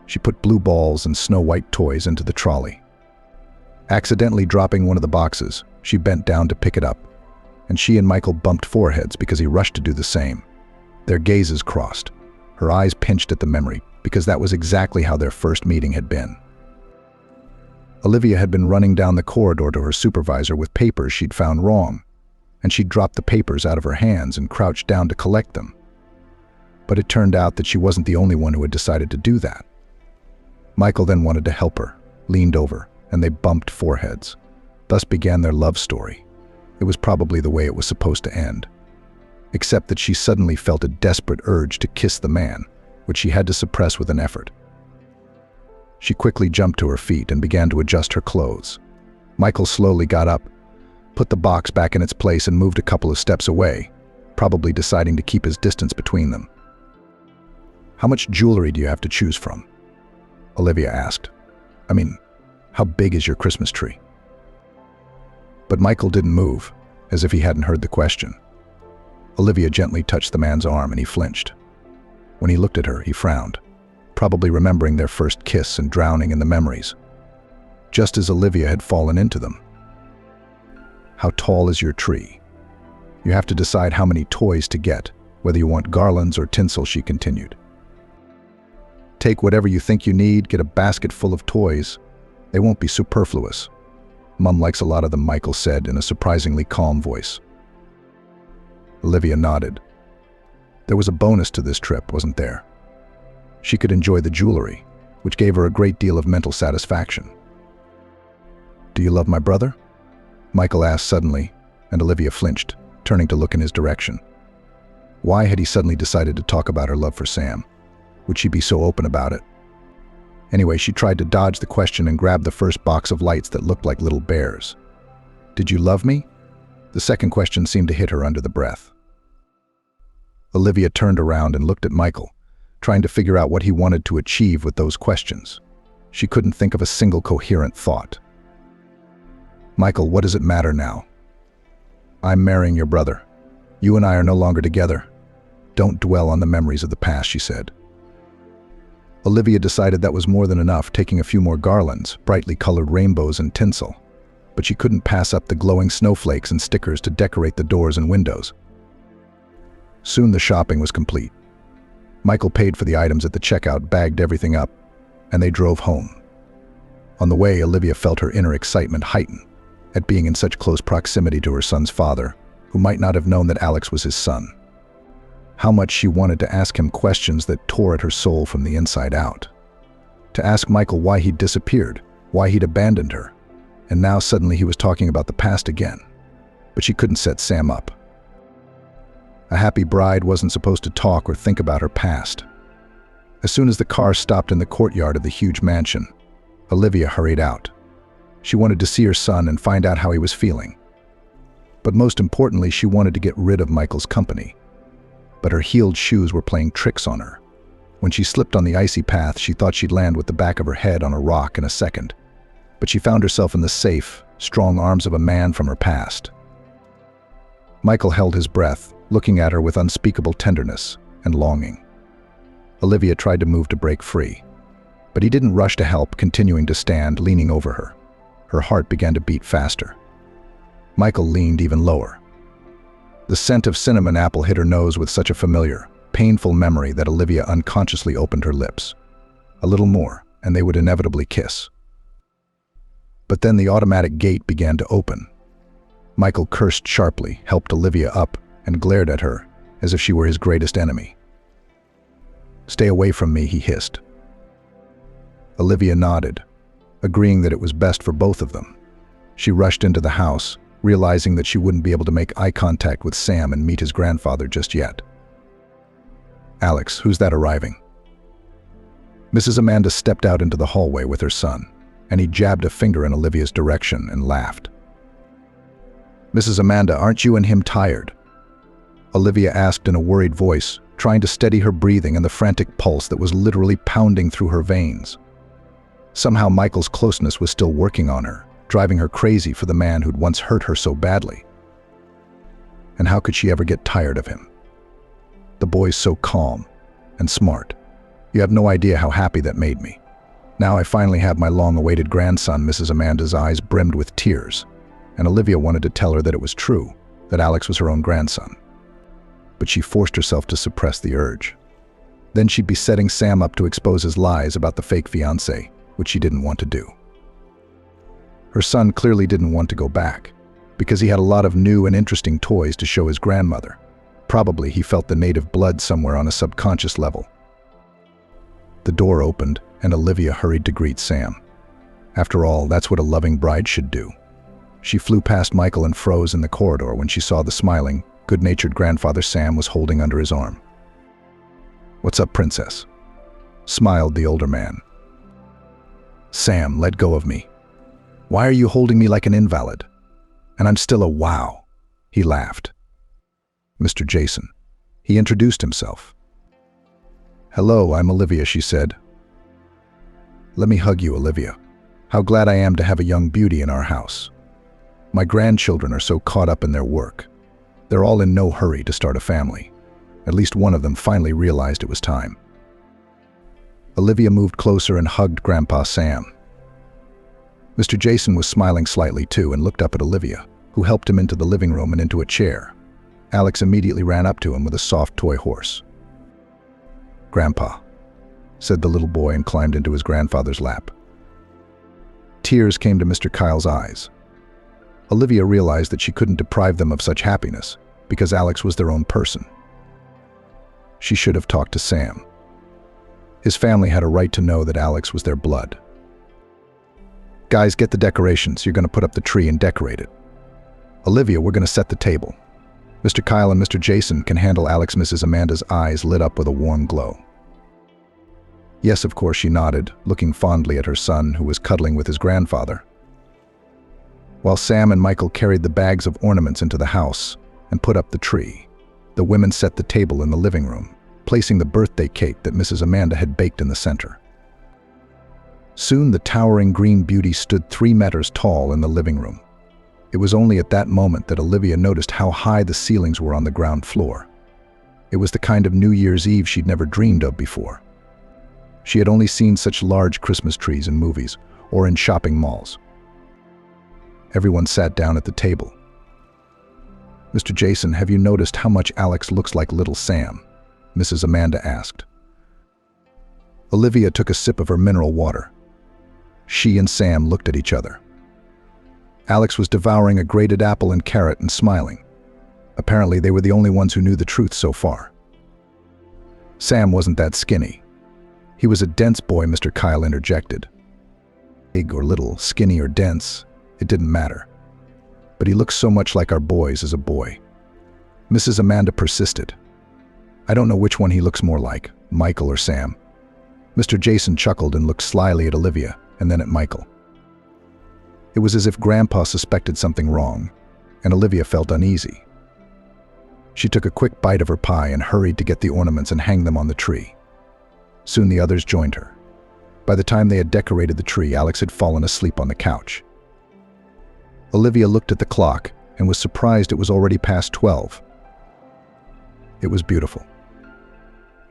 She put blue balls and snow-white toys into the trolley. Accidentally dropping one of the boxes, she bent down to pick it up, and she and Michael bumped foreheads because he rushed to do the same. Their gazes crossed. Her eyes pinched at the memory, because that was exactly how their first meeting had been. Olivia had been running down the corridor to her supervisor with papers she'd found wrong, and she'd dropped the papers out of her hands and crouched down to collect them. But it turned out that she wasn't the only one who had decided to do that. Michael then wanted to help her, leaned over, and they bumped foreheads. Thus began their love story. It was probably the way it was supposed to end. Except that she suddenly felt a desperate urge to kiss the man, which she had to suppress with an effort. She quickly jumped to her feet and began to adjust her clothes. Michael slowly got up, put the box back in its place and moved a couple of steps away, probably deciding to keep his distance between them. "How much jewelry do you have to choose from?" Olivia asked. "I mean, how big is your Christmas tree?" But Michael didn't move, as if he hadn't heard the question. Olivia gently touched the man's arm and he flinched. When he looked at her, he frowned, probably remembering their first kiss and drowning in the memories, just as Olivia had fallen into them. "How tall is your tree? You have to decide how many toys to get, whether you want garlands or tinsel," she continued. "Take whatever you think you need, get a basket full of toys. They won't be superfluous. Mum likes a lot of them," Michael said in a surprisingly calm voice. Olivia nodded. There was a bonus to this trip, wasn't there? She could enjoy the jewelry, which gave her a great deal of mental satisfaction. "Do you love my brother?" Michael asked suddenly, and Olivia flinched, turning to look in his direction. Why had he suddenly decided to talk about her love for Sam? Would she be so open about it? Anyway, she tried to dodge the question and grabbed the first box of lights that looked like little bears. "Did you love me?" The second question seemed to hit her under the breath. Olivia turned around and looked at Michael, trying to figure out what he wanted to achieve with those questions. She couldn't think of a single coherent thought. "Michael, what does it matter now?" "I'm marrying your brother. You and I are no longer together. Don't dwell on the memories of the past," she said. Olivia decided that was more than enough, taking a few more garlands, brightly colored rainbows and tinsel. But she couldn't pass up the glowing snowflakes and stickers to decorate the doors and windows. Soon the shopping was complete. Michael paid for the items at the checkout, bagged everything up, and they drove home. On the way, Olivia felt her inner excitement heighten at being in such close proximity to her son's father, who might not have known that Alex was his son. How much she wanted to ask him questions that tore at her soul from the inside out. To ask Michael why he'd disappeared, why he'd abandoned her, and now suddenly he was talking about the past again. But she couldn't set Sam up. A happy bride wasn't supposed to talk or think about her past. As soon as the car stopped in the courtyard of the huge mansion, Olivia hurried out. She wanted to see her son and find out how he was feeling. But most importantly, she wanted to get rid of Michael's company. But her heeled shoes were playing tricks on her. When she slipped on the icy path, she thought she'd land with the back of her head on a rock in a second. But she found herself in the safe, strong arms of a man from her past. Michael held his breath, looking at her with unspeakable tenderness and longing. Olivia tried to move to break free, but he didn't rush to help, continuing to stand, leaning over her. Her heart began to beat faster. Michael leaned even lower. The scent of cinnamon apple hit her nose with such a familiar, painful memory that Olivia unconsciously opened her lips. A little more, and they would inevitably kiss. But then the automatic gate began to open. Michael cursed sharply, helped Olivia up, and glared at her, as if she were his greatest enemy. "Stay away from me," he hissed. Olivia nodded, agreeing that it was best for both of them. She rushed into the house, realizing that she wouldn't be able to make eye contact with Sam and meet his grandfather just yet. "Alex, who's that arriving?" Mrs. Amanda stepped out into the hallway with her son, and he jabbed a finger in Olivia's direction and laughed. "Mrs. Amanda, aren't you and him tired?" Olivia asked in a worried voice, trying to steady her breathing and the frantic pulse that was literally pounding through her veins. Somehow Michael's closeness was still working on her, driving her crazy for the man who'd once hurt her so badly. And how could she ever get tired of him? The boy's so calm and smart. You have no idea how happy that made me. Now I finally have my long-awaited grandson. Mrs. Amanda's eyes brimmed with tears, and Olivia wanted to tell her that it was true, that Alex was her own grandson. But she forced herself to suppress the urge. Then she'd be setting Sam up to expose his lies about the fake fiancé, which she didn't want to do. Her son clearly didn't want to go back, because he had a lot of new and interesting toys to show his grandmother. Probably he felt the native blood somewhere on a subconscious level. The door opened, and Olivia hurried to greet Sam. After all, that's what a loving bride should do. She flew past Michael and froze in the corridor when she saw the smiling, good-natured grandfather Sam was holding under his arm. "What's up, princess?" smiled the older man. "Sam, let go of me. Why are you holding me like an invalid? And I'm still a wow," he laughed. "Mr. Jason." He introduced himself. "Hello, I'm Olivia," she said. "Let me hug you, Olivia. How glad I am to have a young beauty in our house. My grandchildren are so caught up in their work. They're all in no hurry to start a family. At least one of them finally realized it was time." Olivia moved closer and hugged Grandpa Sam. Mr. Jason was smiling slightly too and looked up at Olivia, who helped him into the living room and into a chair. Alex immediately ran up to him with a soft toy horse. "Grandpa," said the little boy and climbed into his grandfather's lap. Tears came to Mr. Kyle's eyes. Olivia realized that she couldn't deprive them of such happiness, because Alex was their own person. She should have talked to Sam. His family had a right to know that Alex was their blood. "Guys, get the decorations. You're going to put up the tree and decorate it. Olivia, we're going to set the table. Mr. Kyle and Mr. Jason can handle Alex." Mrs. Amanda's eyes lit up with a warm glow. Yes, of course, she nodded, looking fondly at her son, who was cuddling with his grandfather. While Sam and Michael carried the bags of ornaments into the house and put up the tree, the women set the table in the living room, placing the birthday cake that Mrs. Amanda had baked in the center. Soon the towering green beauty stood 3 meters tall in the living room. It was only at that moment that Olivia noticed how high the ceilings were on the ground floor. It was the kind of New Year's Eve she'd never dreamed of before. She had only seen such large Christmas trees in movies or in shopping malls. Everyone sat down at the table. "Mr. Jason, have you noticed how much Alex looks like little Sam?" Mrs. Amanda asked. Olivia took a sip of her mineral water. She and Sam looked at each other. Alex was devouring a grated apple and carrot and smiling. Apparently, they were the only ones who knew the truth so far. Sam wasn't that skinny. He was a dense boy, Mr. Kyle interjected. Big or little, skinny or dense, it didn't matter. But he looked so much like our boys as a boy. Mrs. Amanda persisted. "I don't know which one he looks more like, Michael or Sam." Mr. Jason chuckled and looked slyly at Olivia and then at Michael. It was as if Grandpa suspected something wrong, and Olivia felt uneasy. She took a quick bite of her pie and hurried to get the ornaments and hang them on the tree. Soon the others joined her. By the time they had decorated the tree, Alex had fallen asleep on the couch. Olivia looked at the clock and was surprised it was already past 12. It was beautiful.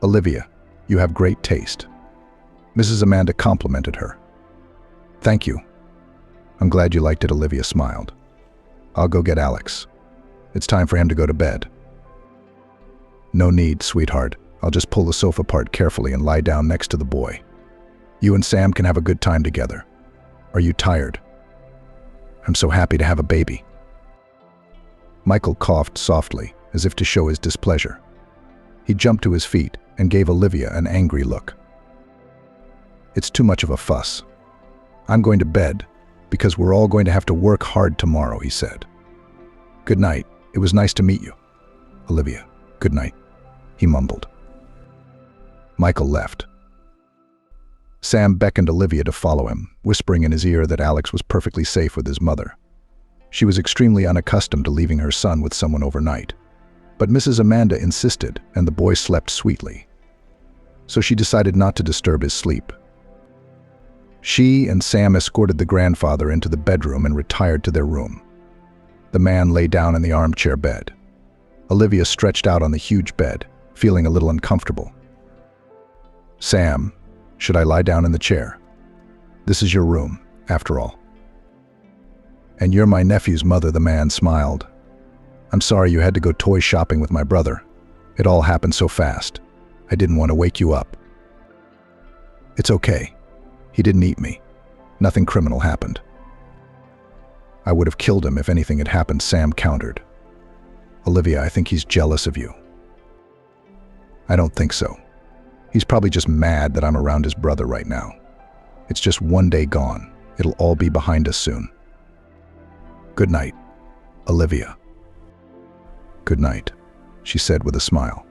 "Olivia, you have great taste." Mrs. Amanda complimented her. "Thank you. I'm glad you liked it," Olivia smiled. "I'll go get Alex. It's time for him to go to bed." "No need, sweetheart. I'll just pull the sofa apart carefully and lie down next to the boy. You and Sam can have a good time together. Are you tired? I'm so happy to have a baby. Michael coughed softly, as if to show his displeasure. He jumped to his feet and gave Olivia an angry look. It's too much of a fuss. I'm going to bed, because we're all going to have to work hard tomorrow, he said. Good night. It was nice to meet you. Olivia, good night, he mumbled. Michael left. Sam beckoned Olivia to follow him, whispering in his ear that Alex was perfectly safe with his mother. She was extremely unaccustomed to leaving her son with someone overnight. But Mrs. Amanda insisted, and the boy slept sweetly. So she decided not to disturb his sleep. She and Sam escorted the grandfather into the bedroom and retired to their room. The man lay down in the armchair bed. Olivia stretched out on the huge bed, feeling a little uncomfortable. Sam, should I lie down in the chair? This is your room, after all. And you're my nephew's mother, the man smiled. I'm sorry you had to go toy shopping with my brother. It all happened so fast. I didn't want to wake you up. It's okay. He didn't eat me. Nothing criminal happened. I would have killed him if anything had happened, Sam countered. Olivia, I think he's jealous of you. I don't think so. He's probably just mad that I'm around his brother right now. It's just one day gone. It'll all be behind us soon. Good night, Olivia. Good night, she said with a smile.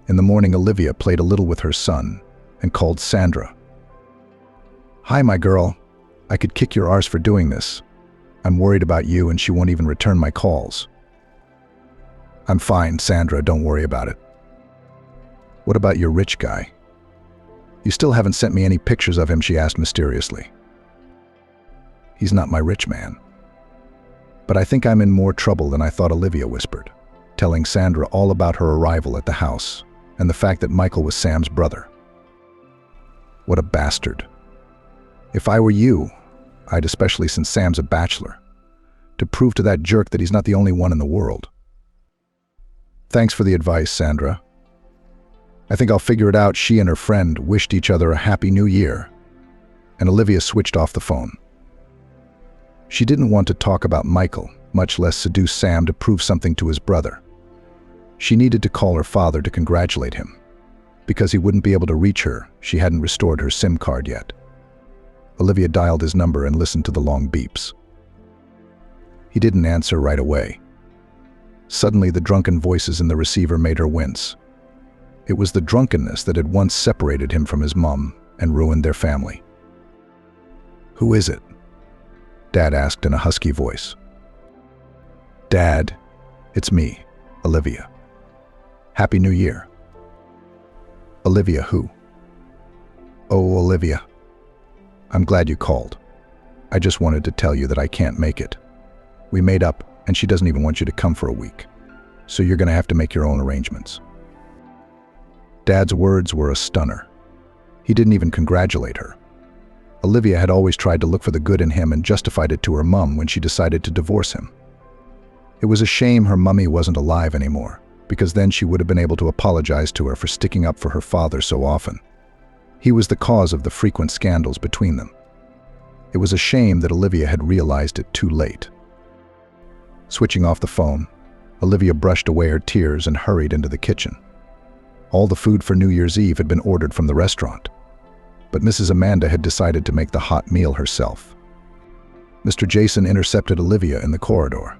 In the morning, Olivia played a little with her son and called Sandra. Hi, my girl. I could kick your arse for doing this. I'm worried about you and she won't even return my calls. I'm fine, Sandra, don't worry about it. What about your rich guy? You still haven't sent me any pictures of him, she asked mysteriously. He's not my rich man. But I think I'm in more trouble than I thought, Olivia whispered, telling Sandra all about her arrival at the house and the fact that Michael was Sam's brother. What a bastard. If I were you, I'd, especially since Sam's a bachelor, to prove to that jerk that he's not the only one in the world. Thanks for the advice, Sandra. I think I'll figure it out. She and her friend wished each other a happy new year, and Olivia switched off the phone. She didn't want to talk about Michael, much less seduce Sam to prove something to his brother. She needed to call her father to congratulate him. Because he wouldn't be able to reach her, she hadn't restored her SIM card yet. Olivia dialed his number and listened to the long beeps. He didn't answer right away. Suddenly, the drunken voices in the receiver made her wince. It was the drunkenness that had once separated him from his mom and ruined their family. Who is it? Dad asked in a husky voice. Dad, it's me, Olivia. Happy New Year. Olivia who? Oh, Olivia. I'm glad you called. I just wanted to tell you that I can't make it. We made up, and she doesn't even want you to come for a week. So you're going to have to make your own arrangements. Dad's words were a stunner. He didn't even congratulate her. Olivia had always tried to look for the good in him and justified it to her mum when she decided to divorce him. It was a shame her mummy wasn't alive anymore, because then she would have been able to apologize to her for sticking up for her father so often. He was the cause of the frequent scandals between them. It was a shame that Olivia had realized it too late. Switching off the phone, Olivia brushed away her tears and hurried into the kitchen. All the food for New Year's Eve had been ordered from the restaurant, but Mrs. Amanda had decided to make the hot meal herself. Mr. Jason intercepted Olivia in the corridor.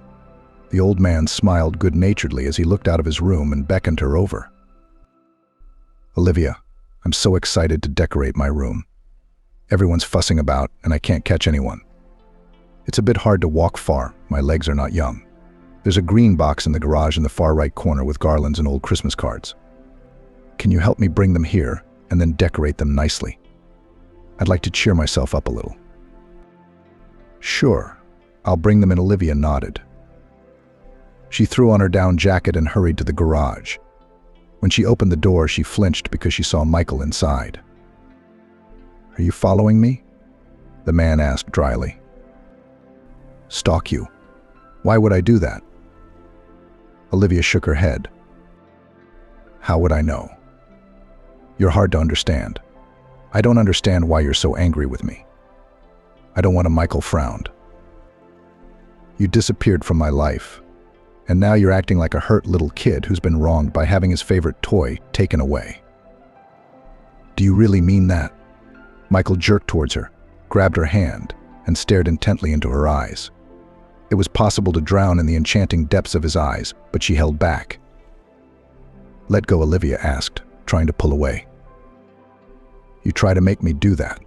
The old man smiled good-naturedly as he looked out of his room and beckoned her over. Olivia, I'm so excited to decorate my room. Everyone's fussing about, and I can't catch anyone. It's a bit hard to walk far. My legs are not young. There's a green box in the garage in the far right corner with garlands and old Christmas cards. Can you help me bring them here and then decorate them nicely? I'd like to cheer myself up a little. Sure, I'll bring them in. Olivia nodded. She threw on her down jacket and hurried to the garage. When she opened the door, she flinched because she saw Michael inside. Are you following me? The man asked dryly. Stalk you? Why would I do that? Olivia shook her head. How would I know? You're hard to understand. I don't understand why you're so angry with me. I don't want to. Michael frowned. You disappeared from my life, and now you're acting like a hurt little kid who's been wronged by having his favorite toy taken away. Do you really mean that? Michael jerked towards her, grabbed her hand, and stared intently into her eyes. It was possible to drown in the enchanting depths of his eyes, but she held back. Let go, Olivia asked, trying to pull away. You try to make me do that.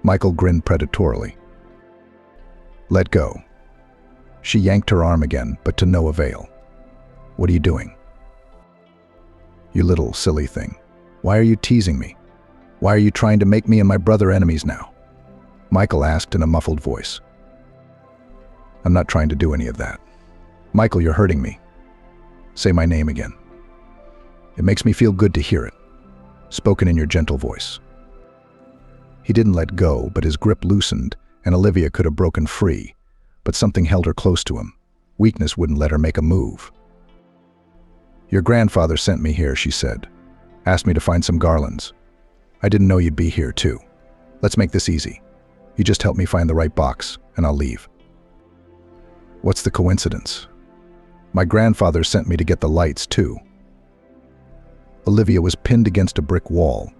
Michael grinned predatorily. Let go. She yanked her arm again, but to no avail. What are you doing? You little silly thing. Why are you teasing me? Why are you trying to make me and my brother enemies now? Michael asked in a muffled voice. I'm not trying to do any of that. Michael, you're hurting me. Say my name again. It makes me feel good to hear it, spoken in your gentle voice. He didn't let go, but his grip loosened, and Olivia could have broken free, but something held her close to him. Weakness wouldn't let her make a move. Your grandfather sent me here, she said. Asked me to find some garlands. I didn't know you'd be here, too. Let's make this easy. You just help me find the right box, and I'll leave. What's the coincidence? My grandfather sent me to get the lights, too. Olivia was pinned against a brick wall.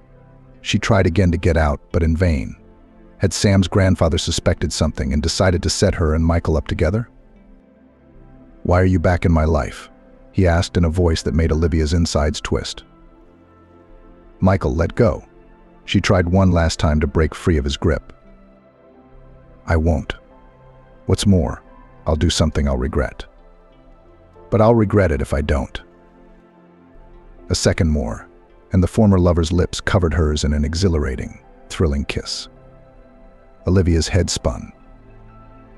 She tried again to get out, but in vain. Had Sam's grandfather suspected something and decided to set her and Michael up together? Why are you back in my life? He asked in a voice that made Olivia's insides twist. Michael let go. She tried one last time to break free of his grip. I won't. What's more, I'll do something I'll regret. But I'll regret it if I don't. A second more, and the former lover's lips covered hers in an exhilarating, thrilling kiss. Olivia's head spun.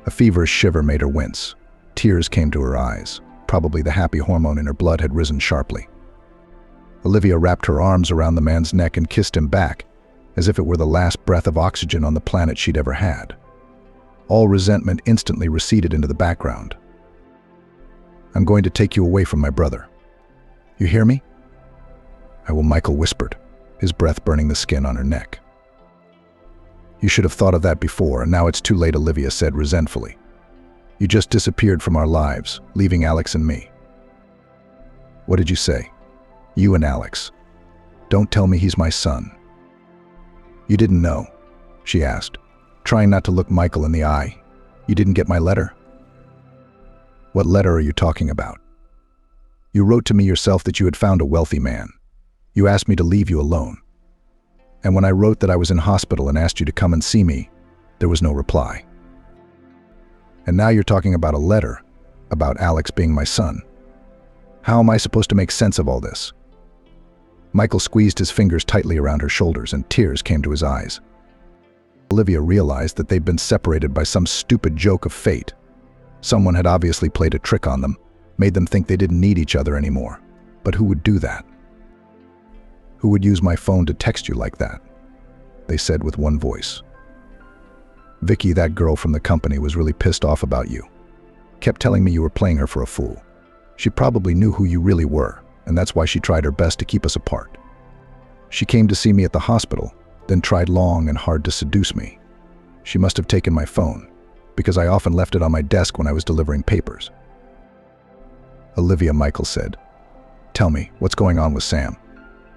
A feverish shiver made her wince. Tears came to her eyes. Probably the happy hormone in her blood had risen sharply. Olivia wrapped her arms around the man's neck and kissed him back, as if it were the last breath of oxygen on the planet she'd ever had. All resentment instantly receded into the background. I'm going to take you away from my brother. You hear me? I will, Michael whispered, his breath burning the skin on her neck. You should have thought of that before, and now it's too late, Olivia said resentfully. You just disappeared from our lives, leaving Alex and me. What did you say? You and Alex. Don't tell me he's my son. You didn't know, she asked, trying not to look Michael in the eye. You didn't get my letter? What letter are you talking about? You wrote to me yourself that you had found a wealthy man. You asked me to leave you alone. And when I wrote that I was in hospital and asked you to come and see me, there was no reply. And now you're talking about a letter, about Alex being my son. How am I supposed to make sense of all this? Michael squeezed his fingers tightly around her shoulders and tears came to his eyes. Olivia realized that they'd been separated by some stupid joke of fate. Someone had obviously played a trick on them, made them think they didn't need each other anymore. But who would do that? Who would use my phone to text you like that? They said with one voice. Vicky, that girl from the company, was really pissed off about you. Kept telling me you were playing her for a fool. She probably knew who you really were, and that's why she tried her best to keep us apart. She came to see me at the hospital, then tried long and hard to seduce me. She must have taken my phone, because I often left it on my desk when I was delivering papers. Olivia, Michael said. Tell me, what's going on with Sam?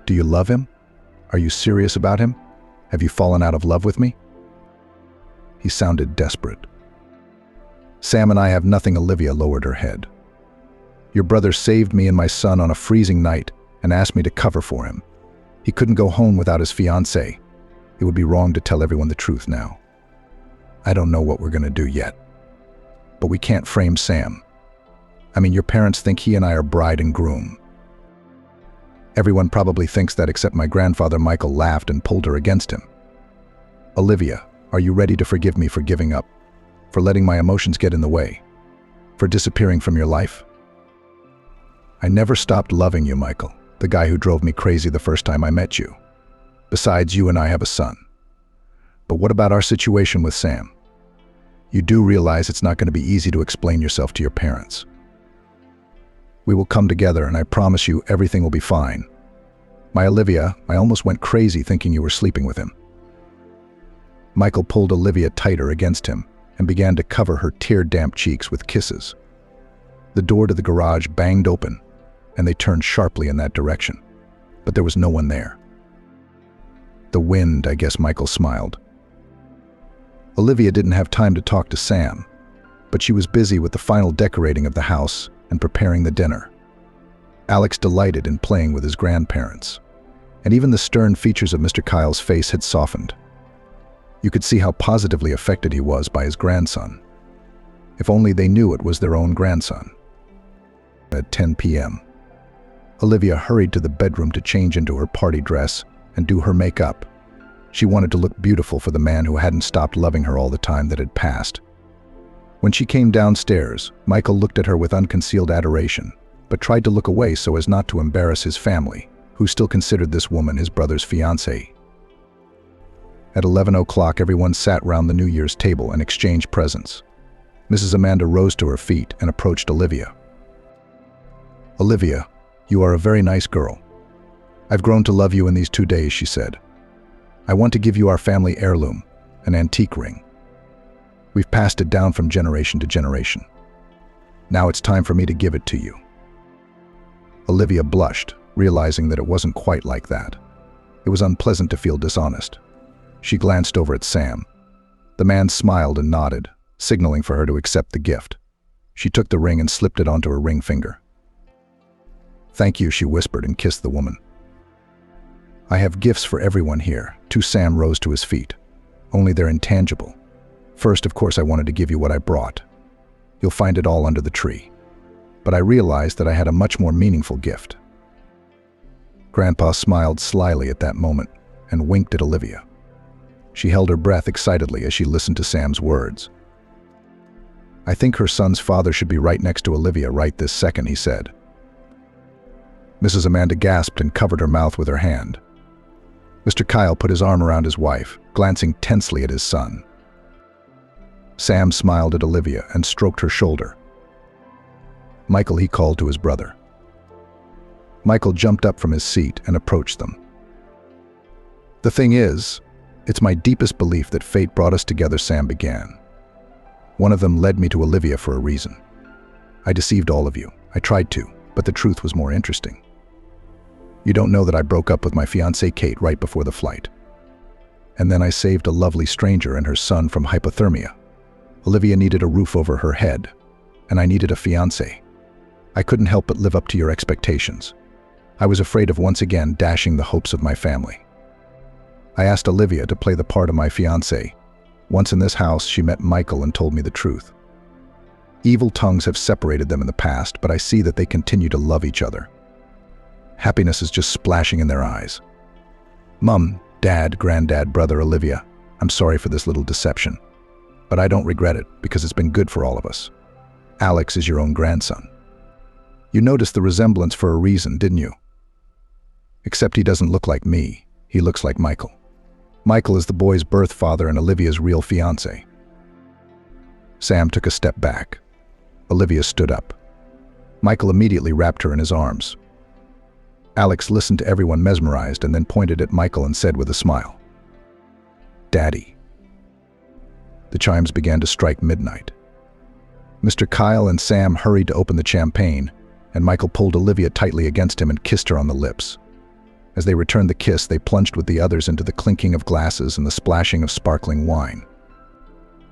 Do you love him? Are you serious about him? Have you fallen out of love with me? He sounded desperate. Sam and I have nothing. Olivia lowered her head. Your brother saved me and my son on a freezing night and asked me to cover for him. He couldn't go home without his fiancée. It would be wrong to tell everyone the truth now. I don't know what we're going to do yet. But we can't frame Sam. I mean, your parents think he and I are bride and groom. Everyone probably thinks that except my grandfather. Michael laughed and pulled her against him. Olivia, are you ready to forgive me for giving up? For letting my emotions get in the way? For disappearing from your life? I never stopped loving you, Michael, the guy who drove me crazy the first time I met you. Besides, you and I have a son. But what about our situation with Sam? You do realize it's not going to be easy to explain yourself to your parents. We will come together, and I promise you everything will be fine. My Olivia, I almost went crazy thinking you were sleeping with him." Michael pulled Olivia tighter against him and began to cover her tear-damp cheeks with kisses. The door to the garage banged open, and they turned sharply in that direction, but there was no one there. "The wind, I guess," Michael smiled. Olivia didn't have time to talk to Sam, but she was busy with the final decorating of the house and preparing the dinner. Alex delighted in playing with his grandparents, and even the stern features of Mr. Kyle's face had softened. You could see how positively affected he was by his grandson. If only they knew it was their own grandson. At 10 p.m., Olivia hurried to the bedroom to change into her party dress and do her makeup. She wanted to look beautiful for the man who hadn't stopped loving her all the time that had passed. When she came downstairs, Michael looked at her with unconcealed adoration, but tried to look away so as not to embarrass his family, who still considered this woman his brother's fiancée. At 11 o'clock, everyone sat round the New Year's table and exchanged presents. Mrs. Amanda rose to her feet and approached Olivia. "Olivia, you are a very nice girl. I've grown to love you in these 2 days," she said. "I want to give you our family heirloom, an antique ring. We've passed it down from generation to generation. Now it's time for me to give it to you." Olivia blushed, realizing that it wasn't quite like that. It was unpleasant to feel dishonest. She glanced over at Sam. The man smiled and nodded, signaling for her to accept the gift. She took the ring and slipped it onto her ring finger. "Thank you," she whispered and kissed the woman. "I have gifts for everyone here." Sam rose to his feet. "Only they're intangible. First, of course, I wanted to give you what I brought. You'll find it all under the tree. But I realized that I had a much more meaningful gift." Grandpa smiled slyly at that moment and winked at Olivia. She held her breath excitedly as she listened to Sam's words. "I think her son's father should be right next to Olivia right this second," he said. Mrs. Amanda gasped and covered her mouth with her hand. Mr. Kyle put his arm around his wife, glancing tensely at his son. Sam smiled at Olivia and stroked her shoulder. "Michael," he called to his brother. Michael jumped up from his seat and approached them. "The thing is, it's my deepest belief that fate brought us together," Sam began. "One of them led me to Olivia for a reason. I deceived all of you. I tried to, but the truth was more interesting. You don't know that I broke up with my fiancée Kate right before the flight. And then I saved a lovely stranger and her son from hypothermia. Olivia needed a roof over her head, and I needed a fiancé. I couldn't help but live up to your expectations. I was afraid of once again dashing the hopes of my family. I asked Olivia to play the part of my fiancé. Once in this house, she met Michael and told me the truth. Evil tongues have separated them in the past, but I see that they continue to love each other. Happiness is just splashing in their eyes. Mum, Dad, Granddad, Brother, Olivia, I'm sorry for this little deception, but I don't regret it because it's been good for all of us. Alex is your own grandson. You noticed the resemblance for a reason, didn't you? Except he doesn't look like me. He looks like Michael. Michael is the boy's birth father and Olivia's real fiancé." Sam took a step back. Olivia stood up. Michael immediately wrapped her in his arms. Alex listened to everyone mesmerized and then pointed at Michael and said with a smile, "Daddy." The chimes began to strike midnight. Mr. Kyle and Sam hurried to open the champagne, and Michael pulled Olivia tightly against him and kissed her on the lips. As they returned the kiss, they plunged with the others into the clinking of glasses and the splashing of sparkling wine.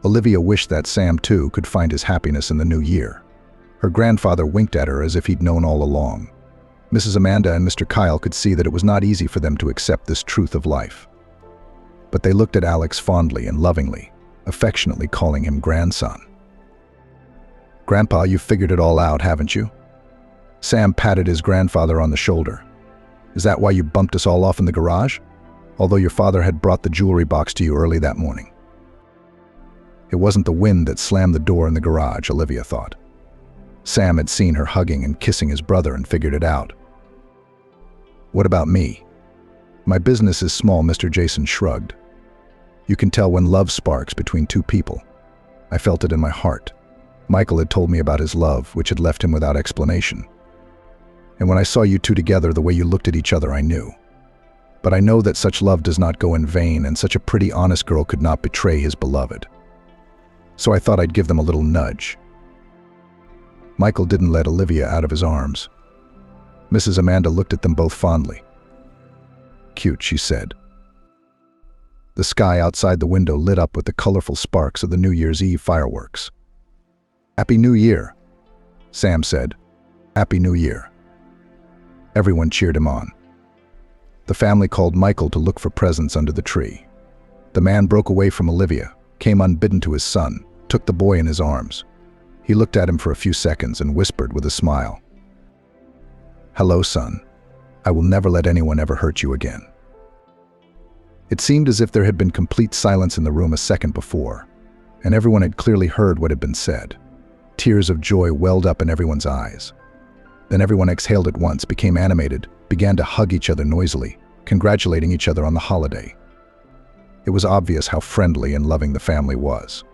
Olivia wished that Sam, too, could find his happiness in the new year. Her grandfather winked at her as if he'd known all along. Mrs. Amanda and Mr. Kyle could see that it was not easy for them to accept this truth of life. But they looked at Alex fondly and lovingly, affectionately calling him grandson. "Grandpa, you've figured it all out, haven't you?" Sam patted his grandfather on the shoulder. "Is that why you bumped us all off in the garage? Although your father had brought the jewelry box to you early that morning." It wasn't the wind that slammed the door in the garage, Olivia thought. Sam had seen her hugging and kissing his brother and figured it out. "What about me?" "My business is small," Mr. Jason shrugged. "You can tell when love sparks between two people. I felt it in my heart. Michael had told me about his love, which had left him without explanation. And when I saw you two together, the way you looked at each other, I knew. But I know that such love does not go in vain, and such a pretty, honest girl could not betray his beloved. So I thought I'd give them a little nudge. Michael didn't let Olivia out of his arms. Mrs. Amanda looked at them both fondly. "Cute," she said. The sky outside the window lit up with the colorful sparks of the New Year's Eve fireworks. "Happy New Year," Sam said. "Happy New Year." Everyone cheered him on. The family called Michael to look for presents under the tree. The man broke away from Olivia, came unbidden to his son, took the boy in his arms. He looked at him for a few seconds and whispered with a smile, "Hello, son. I will never let anyone ever hurt you again." It seemed as if there had been complete silence in the room a second before, and everyone had clearly heard what had been said. Tears of joy welled up in everyone's eyes. Then everyone exhaled at once, became animated, began to hug each other noisily, congratulating each other on the holiday. It was obvious how friendly and loving the family was.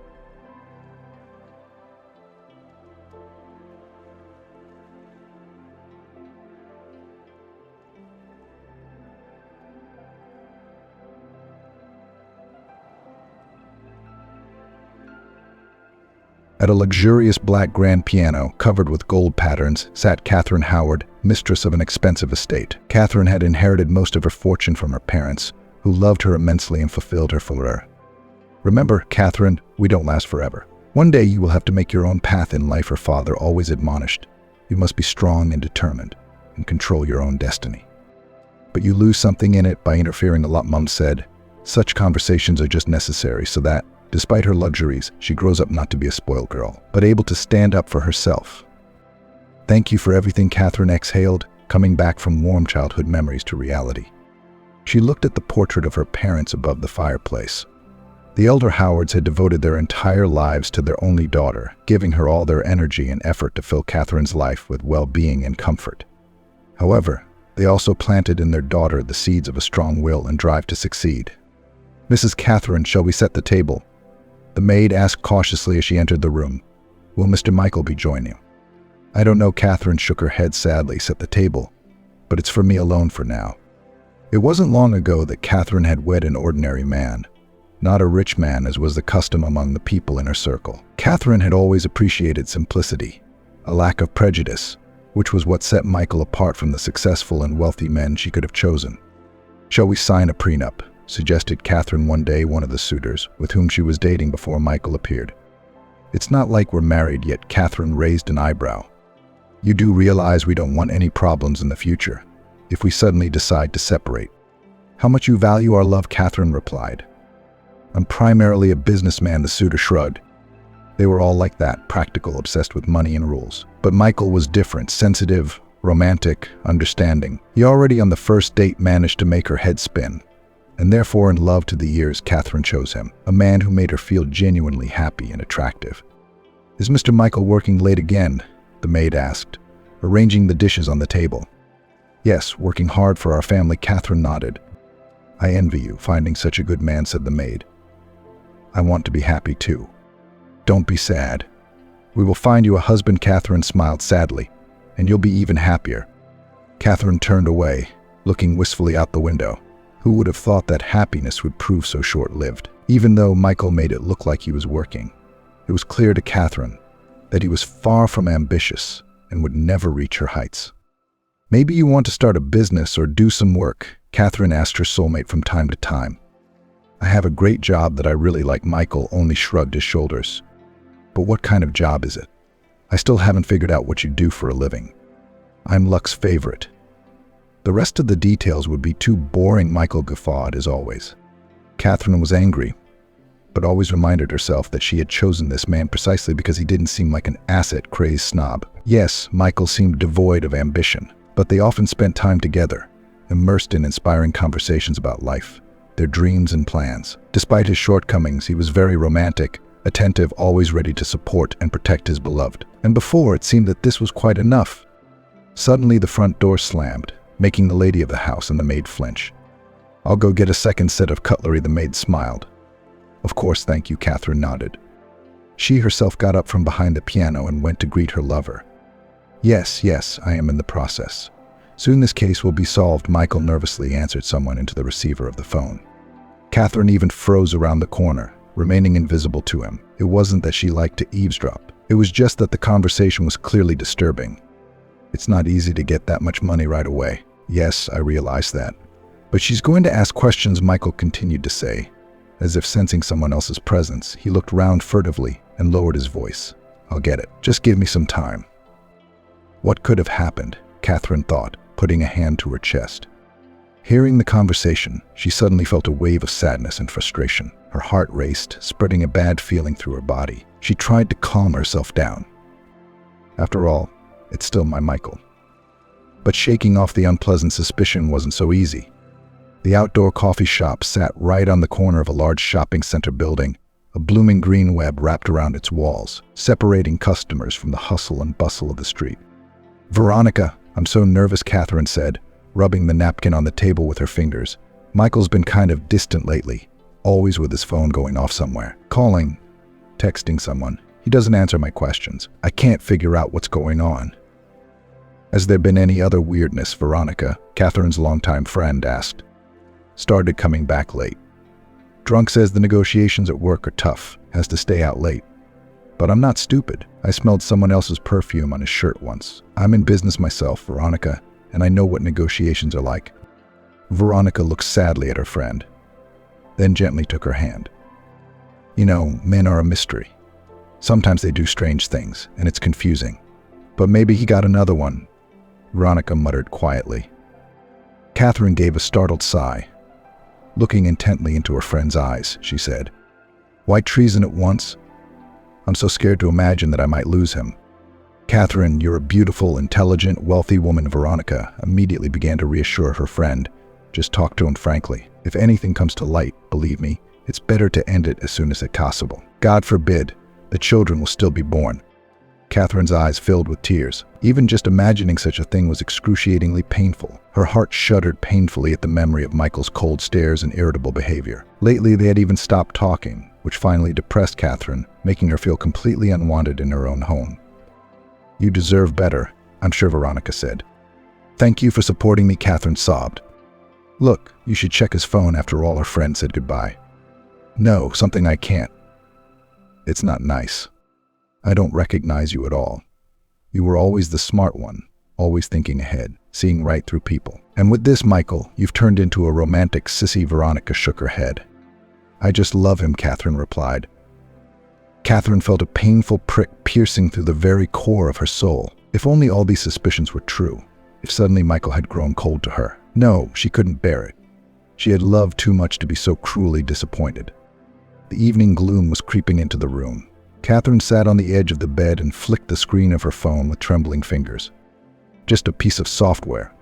At a luxurious black grand piano covered with gold patterns sat Catherine Howard, mistress of an expensive estate. Catherine had inherited most of her fortune from her parents, who loved her immensely and fulfilled her for her. "Remember, Catherine, we don't last forever. One day you will have to make your own path in life," her father always admonished. "You must be strong and determined, and control your own destiny. But you lose something in it by interfering a lot," Mom said. "Such conversations are just necessary so that, despite her luxuries, she grows up not to be a spoiled girl, but able to stand up for herself." "Thank you for everything," Catherine exhaled, coming back from warm childhood memories to reality. She looked at the portrait of her parents above the fireplace. The elder Howards had devoted their entire lives to their only daughter, giving her all their energy and effort to fill Catherine's life with well-being and comfort. However, they also planted in their daughter the seeds of a strong will and drive to succeed. "Mrs. Catherine, shall we set the table?" The maid asked cautiously as she entered the room. "Will Mr. Michael be joining you?" "I don't know," Catherine shook her head sadly. "Set the table, but it's for me alone for now." It wasn't long ago that Catherine had wed an ordinary man, not a rich man as was the custom among the people in her circle. Catherine had always appreciated simplicity, a lack of prejudice, which was what set Michael apart from the successful and wealthy men she could have chosen. "Shall we sign a prenup?" suggested Catherine one day, one of the suitors, with whom she was dating before Michael appeared. "It's not like we're married yet," Catherine raised an eyebrow. "You do realize we don't want any problems in the future, if we suddenly decide to separate." "How much you value our love," Catherine replied. "I'm primarily a businessman," the suitor shrugged. They were all like that, practical, obsessed with money and rules. But Michael was different, sensitive, romantic, understanding. He already on the first date managed to make her head spin, and therefore in love to the years Catherine chose him, a man who made her feel genuinely happy and attractive. "Is Mr. Michael working late again?" the maid asked, arranging the dishes on the table. "Yes, working hard for our family," Catherine nodded. "I envy you, finding such a good man," said the maid. "I want to be happy too." "Don't be sad. We will find you a husband," Catherine smiled sadly, "and you'll be even happier." Catherine turned away, looking wistfully out the window. Who would have thought that happiness would prove so short-lived? Even though Michael made it look like he was working, it was clear to Catherine that he was far from ambitious and would never reach her heights. "Maybe you want to start a business or do some work," Catherine asked her soulmate from time to time. "I have a great job that I really like." Michael only shrugged his shoulders. "But what kind of job is it? I still haven't figured out what you do for a living." "I'm Luck's favorite." The rest of the details would be too boring, Michael guffawed as always. Catherine was angry, but always reminded herself that she had chosen this man precisely because he didn't seem like an asset-crazed snob. Yes, Michael seemed devoid of ambition, but they often spent time together, immersed in inspiring conversations about life, their dreams and plans. Despite his shortcomings, he was very romantic, attentive, always ready to support and protect his beloved. And before, it seemed that this was quite enough. Suddenly, the front door slammed, making the lady of the house and the maid flinch. "I'll go get a second set of cutlery," the maid smiled. "Of course, thank you," Catherine nodded. She herself got up from behind the piano and went to greet her lover. Yes, I am in the process." Soon this case will be solved, Michael nervously answered someone into the receiver of the phone. Catherine even froze around the corner, remaining invisible to him. It wasn't that she liked to eavesdrop. It was just that the conversation was clearly disturbing. It's not easy to get that much money right away. Yes, I realize that. But she's going to ask questions, Michael continued to say. As if sensing someone else's presence, he looked round furtively and lowered his voice. I'll get it. Just give me some time. What could have happened? Catherine thought, putting a hand to her chest. Hearing the conversation, she suddenly felt a wave of sadness and frustration. Her heart raced, spreading a bad feeling through her body. She tried to calm herself down. After all, it's still my Michael. But shaking off the unpleasant suspicion wasn't so easy. The outdoor coffee shop sat right on the corner of a large shopping center building, a blooming green web wrapped around its walls, separating customers from the hustle and bustle of the street. Veronica, I'm so nervous, Catherine said, rubbing the napkin on the table with her fingers. Michael's been kind of distant lately, always with his phone going off somewhere. Calling, texting someone. He doesn't answer my questions. I can't figure out what's going on. Has there been any other weirdness, Veronica? Catherine's longtime friend asked. Started coming back late. Drunk, says the negotiations at work are tough, has to stay out late. But I'm not stupid. I smelled someone else's perfume on his shirt once. I'm in business myself, Veronica, and I know what negotiations are like. Veronica looked sadly at her friend, then gently took her hand. You know, men are a mystery. Sometimes they do strange things, and it's confusing. But maybe he got another one, Veronica muttered quietly. Catherine gave a startled sigh. Looking intently into her friend's eyes, she said, White treason at once? I'm so scared to imagine that I might lose him. Catherine, you're a beautiful, intelligent, wealthy woman, Veronica immediately began to reassure her friend. Just talk to him frankly. If anything comes to light, believe me, it's better to end it as soon as possible. God forbid, the children will still be born. Catherine's eyes filled with tears. Even just imagining such a thing was excruciatingly painful. Her heart shuddered painfully at the memory of Michael's cold stares and irritable behavior. Lately, they had even stopped talking, which finally depressed Catherine, making her feel completely unwanted in her own home. You deserve better, I'm sure, Veronica said. Thank you for supporting me, Catherine sobbed. Look, you should check his phone after all, her friend said goodbye. No, something I can't. It's not nice. I don't recognize you at all. You were always the smart one, always thinking ahead, seeing right through people. And with this, Michael, you've turned into a romantic sissy. Veronica shook her head. I just love him, Catherine replied. Catherine felt a painful prick piercing through the very core of her soul. If only all these suspicions were true. If suddenly Michael had grown cold to her. No, she couldn't bear it. She had loved too much to be so cruelly disappointed. The evening gloom was creeping into the room. Catherine sat on the edge of the bed and flicked the screen of her phone with trembling fingers. Just a piece of software.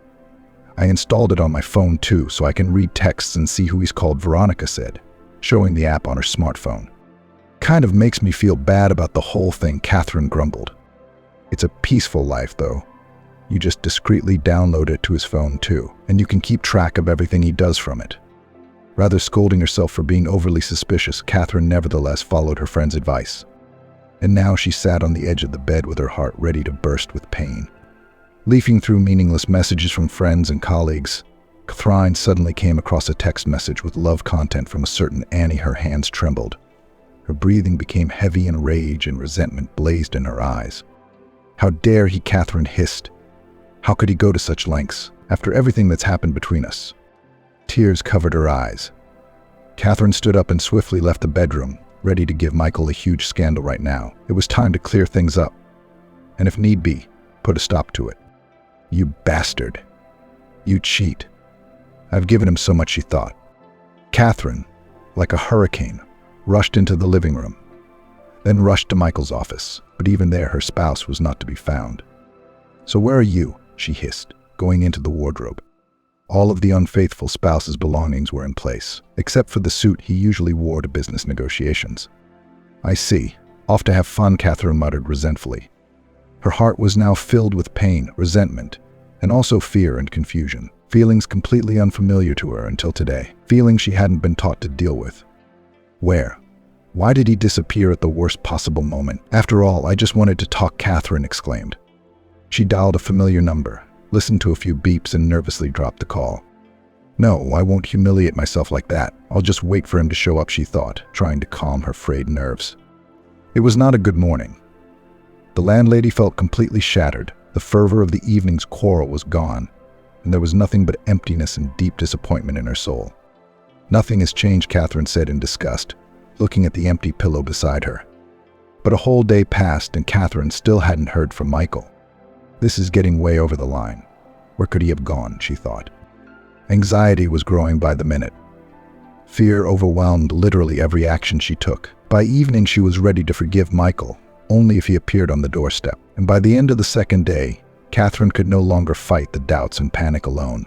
I installed it on my phone too, so I can read texts and see who he's called, Veronica said, showing the app on her smartphone. Kind of makes me feel bad about the whole thing, Catherine grumbled. It's a peaceful life, though. You just discreetly download it to his phone too, and you can keep track of everything he does from it. Rather scolding herself for being overly suspicious, Catherine nevertheless followed her friend's advice. And now she sat on the edge of the bed with her heart ready to burst with pain. Leafing through meaningless messages from friends and colleagues, Catherine suddenly came across a text message with love content from a certain Annie. Her hands trembled. Her breathing became heavy and rage and resentment blazed in her eyes. How dare he, Catherine hissed. How could he go to such lengths, after everything that's happened between us? Tears covered her eyes. Catherine stood up and swiftly left the bedroom, ready to give Michael a huge scandal right now. It was time to clear things up, and if need be, put a stop to it. You bastard. You cheat. I've given him so much, she thought. Catherine, like a hurricane, rushed into the living room, then rushed to Michael's office, but even there her spouse was not to be found. So where are you? She hissed, going into the wardrobe. All of the unfaithful spouse's belongings were in place, except for the suit he usually wore to business negotiations. I see. Off to have fun, Catherine muttered resentfully. Her heart was now filled with pain, resentment, and also fear and confusion. Feelings completely unfamiliar to her until today. Feelings she hadn't been taught to deal with. Where? Why did he disappear at the worst possible moment? After all, I just wanted to talk, Catherine exclaimed. She dialed a familiar number, listened to a few beeps and nervously dropped the call. No, I won't humiliate myself like that. I'll just wait for him to show up, she thought, trying to calm her frayed nerves. It was not a good morning. The landlady felt completely shattered. The fervor of the evening's quarrel was gone, and there was nothing but emptiness and deep disappointment in her soul. Nothing has changed, Catherine said in disgust, looking at the empty pillow beside her. But a whole day passed and Catherine still hadn't heard from Michael. This is getting way over the line. Where could he have gone, she thought. Anxiety was growing by the minute. Fear overwhelmed literally every action she took. By evening, she was ready to forgive Michael, only if he appeared on the doorstep. And by the end of the second day, Catherine could no longer fight the doubts and panic alone.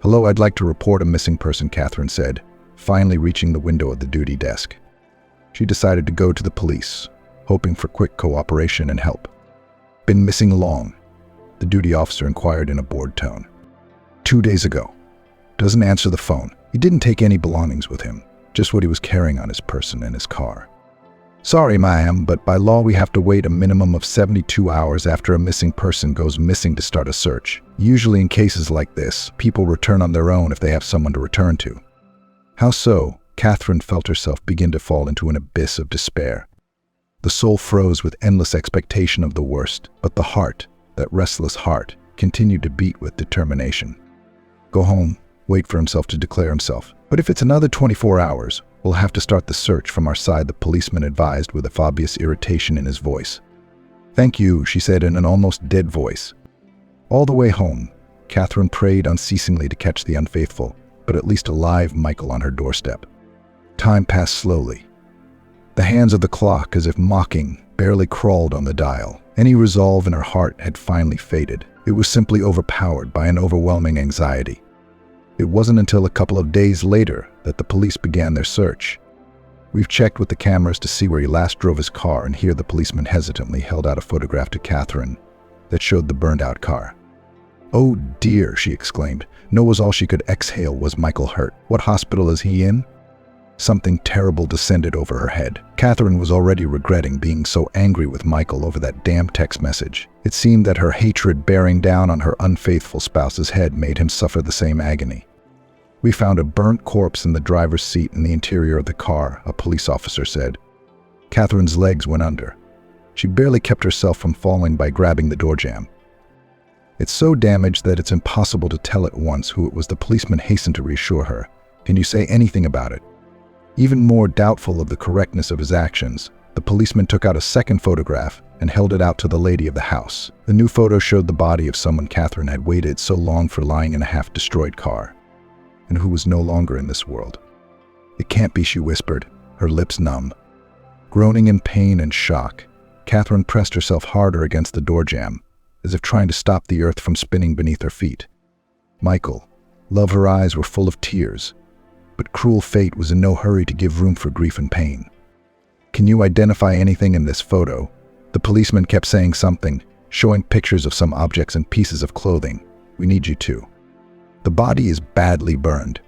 Hello, I'd like to report a missing person, Catherine said, finally reaching the window of the duty desk. She decided to go to the police, hoping for quick cooperation and help. Been missing long? The duty officer inquired in a bored tone. 2 days ago. Doesn't answer the phone. He didn't take any belongings with him, just what he was carrying on his person and his car. Sorry, ma'am, but by law we have to wait a minimum of 72 hours after a missing person goes missing to start a search. Usually in cases like this, people return on their own if they have someone to return to. How so? Catherine felt herself begin to fall into an abyss of despair. The soul froze with endless expectation of the worst, but the heart, that restless heart, continued to beat with determination. Go home, wait for himself to declare himself. But if it's another 24 hours, we'll have to start the search from our side, the policeman advised with obvious irritation in his voice. Thank you, she said in an almost dead voice. All the way home, Catherine prayed unceasingly to catch the unfaithful, but at least alive Michael on her doorstep. Time passed slowly. The hands of the clock, as if mocking, barely crawled on the dial. Any resolve in her heart had finally faded. It was simply overpowered by an overwhelming anxiety. It wasn't until a couple of days later that the police began their search. We've checked with the cameras to see where he last drove his car, and here the policeman hesitantly held out a photograph to Catherine that showed the burned-out car. Oh dear, she exclaimed. No was all she could exhale. Was Michael hurt? What hospital is he in? Something terrible descended over her head. Catherine was already regretting being so angry with Michael over that damn text message. It seemed that her hatred bearing down on her unfaithful spouse's head made him suffer the same agony. We found a burnt corpse in the driver's seat in the interior of the car, a police officer said. Catherine's legs went under. She barely kept herself from falling by grabbing the door jamb. It's so damaged that it's impossible to tell at once who it was. The policeman hastened to reassure her. Can you say anything about it? Even more doubtful of the correctness of his actions, the policeman took out a second photograph and held it out to the lady of the house. The new photo showed the body of someone Catherine had waited so long for, lying in a half-destroyed car, and who was no longer in this world. It can't be, she whispered, her lips numb. Groaning in pain and shock, Catherine pressed herself harder against the door jamb, as if trying to stop the earth from spinning beneath her feet. Michael, love, her eyes were full of tears, but cruel fate was in no hurry to give room for grief and pain. Can you identify anything in this photo? The policeman kept saying something, showing pictures of some objects and pieces of clothing. We need you to. The body is badly burned.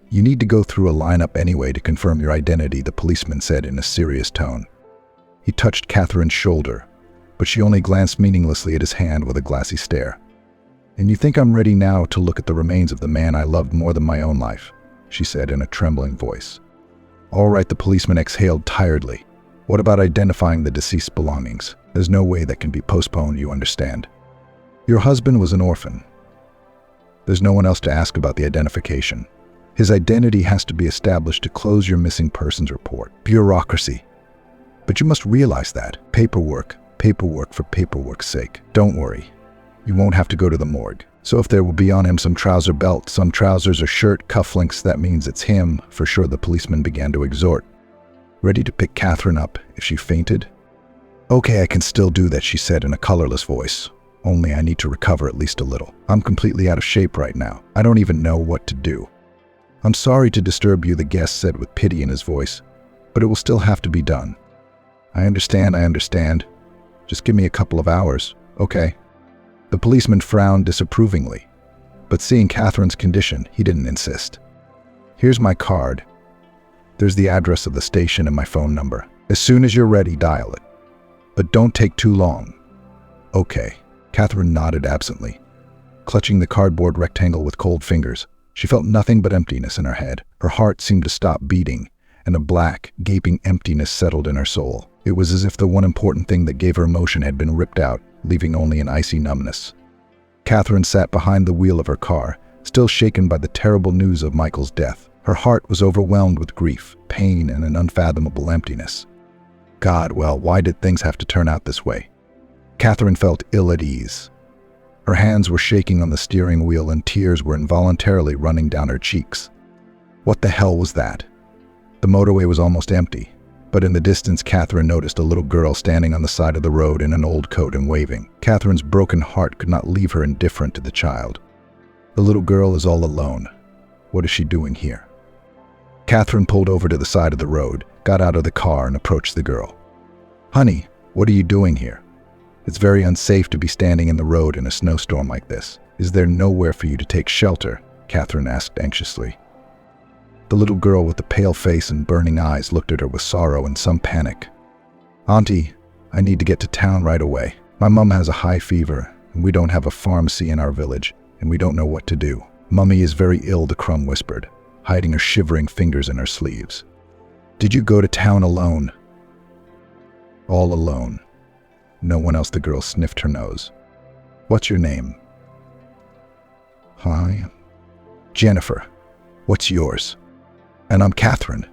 You need to go through a lineup anyway to confirm your identity, the policeman said in a serious tone. He touched Catherine's shoulder, but she only glanced meaninglessly at his hand with a glassy stare. And you think I'm ready now to look at the remains of the man I loved more than my own life? She said in a trembling voice. All right, the policeman exhaled tiredly. What about identifying the deceased's belongings? There's no way that can be postponed, you understand. Your husband was an orphan. There's no one else to ask about the identification. His identity has to be established to close your missing persons report. Bureaucracy. But you must realize that. Paperwork for paperwork's sake. Don't worry. You won't have to go to the morgue. So if there will be on him some trouser belt, some trousers or shirt, cufflinks, that means it's him, for sure, the policeman began to exhort. Ready to pick Catherine up if she fainted? Okay, I can still do that, she said in a colorless voice. Only I need to recover at least a little. I'm completely out of shape right now. I don't even know what to do. I'm sorry to disturb you, the guest said with pity in his voice, but it will still have to be done. I understand. Just give me a couple of hours, okay? The policeman frowned disapprovingly, but seeing Catherine's condition, he didn't insist. Here's my card. There's the address of the station and my phone number. As soon as you're ready, dial it. But don't take too long. Okay. Catherine nodded absently. Clutching the cardboard rectangle with cold fingers, she felt nothing but emptiness in her head. Her heart seemed to stop beating, and a black, gaping emptiness settled in her soul. It was as if the one important thing that gave her emotion had been ripped out, leaving only an icy numbness. Catherine sat behind the wheel of her car, still shaken by the terrible news of Michael's death. Her heart was overwhelmed with grief, pain, and an unfathomable emptiness. God, well, why did things have to turn out this way? Catherine felt ill at ease. Her hands were shaking on the steering wheel and tears were involuntarily running down her cheeks. What the hell was that? The motorway was almost empty, but in the distance Catherine noticed a little girl standing on the side of the road in an old coat and waving. Catherine's broken heart could not leave her indifferent to the child. The little girl is all alone. What is she doing here? Catherine pulled over to the side of the road, got out of the car and approached the girl. Honey, what are you doing here? It's very unsafe to be standing in the road in a snowstorm like this. Is there nowhere for you to take shelter? Catherine asked anxiously. The little girl with the pale face and burning eyes looked at her with sorrow and some panic. Auntie, I need to get to town right away. My mom has a high fever, and we don't have a pharmacy in our village, and we don't know what to do. Mummy is very ill, the crumb whispered, hiding her shivering fingers in her sleeves. Did you go to town alone? All alone. No one else, the girl sniffed her nose. What's your name? Hi. Jennifer. What's yours? And I'm Catherine.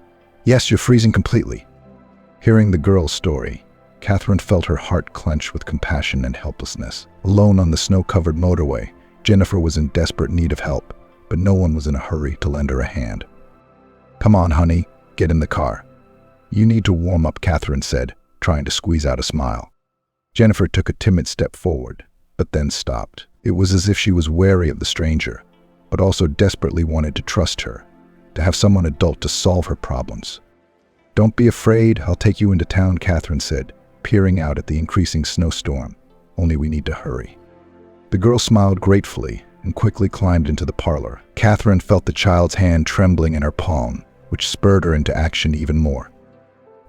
Yes, you're freezing completely. Hearing the girl's story, Catherine felt her heart clench with compassion and helplessness. Alone on the snow-covered motorway, Jennifer was in desperate need of help, but no one was in a hurry to lend her a hand. Come on, honey, get in the car. You need to warm up, Catherine said, trying to squeeze out a smile. Jennifer took a timid step forward, but then stopped. It was as if she was wary of the stranger, but also desperately wanted to trust her, to have someone adult to solve her problems. Don't be afraid, I'll take you into town, Catherine said, peering out at the increasing snowstorm. Only we need to hurry. The girl smiled gratefully and quickly climbed into the parlor. Catherine felt the child's hand trembling in her palm, which spurred her into action even more.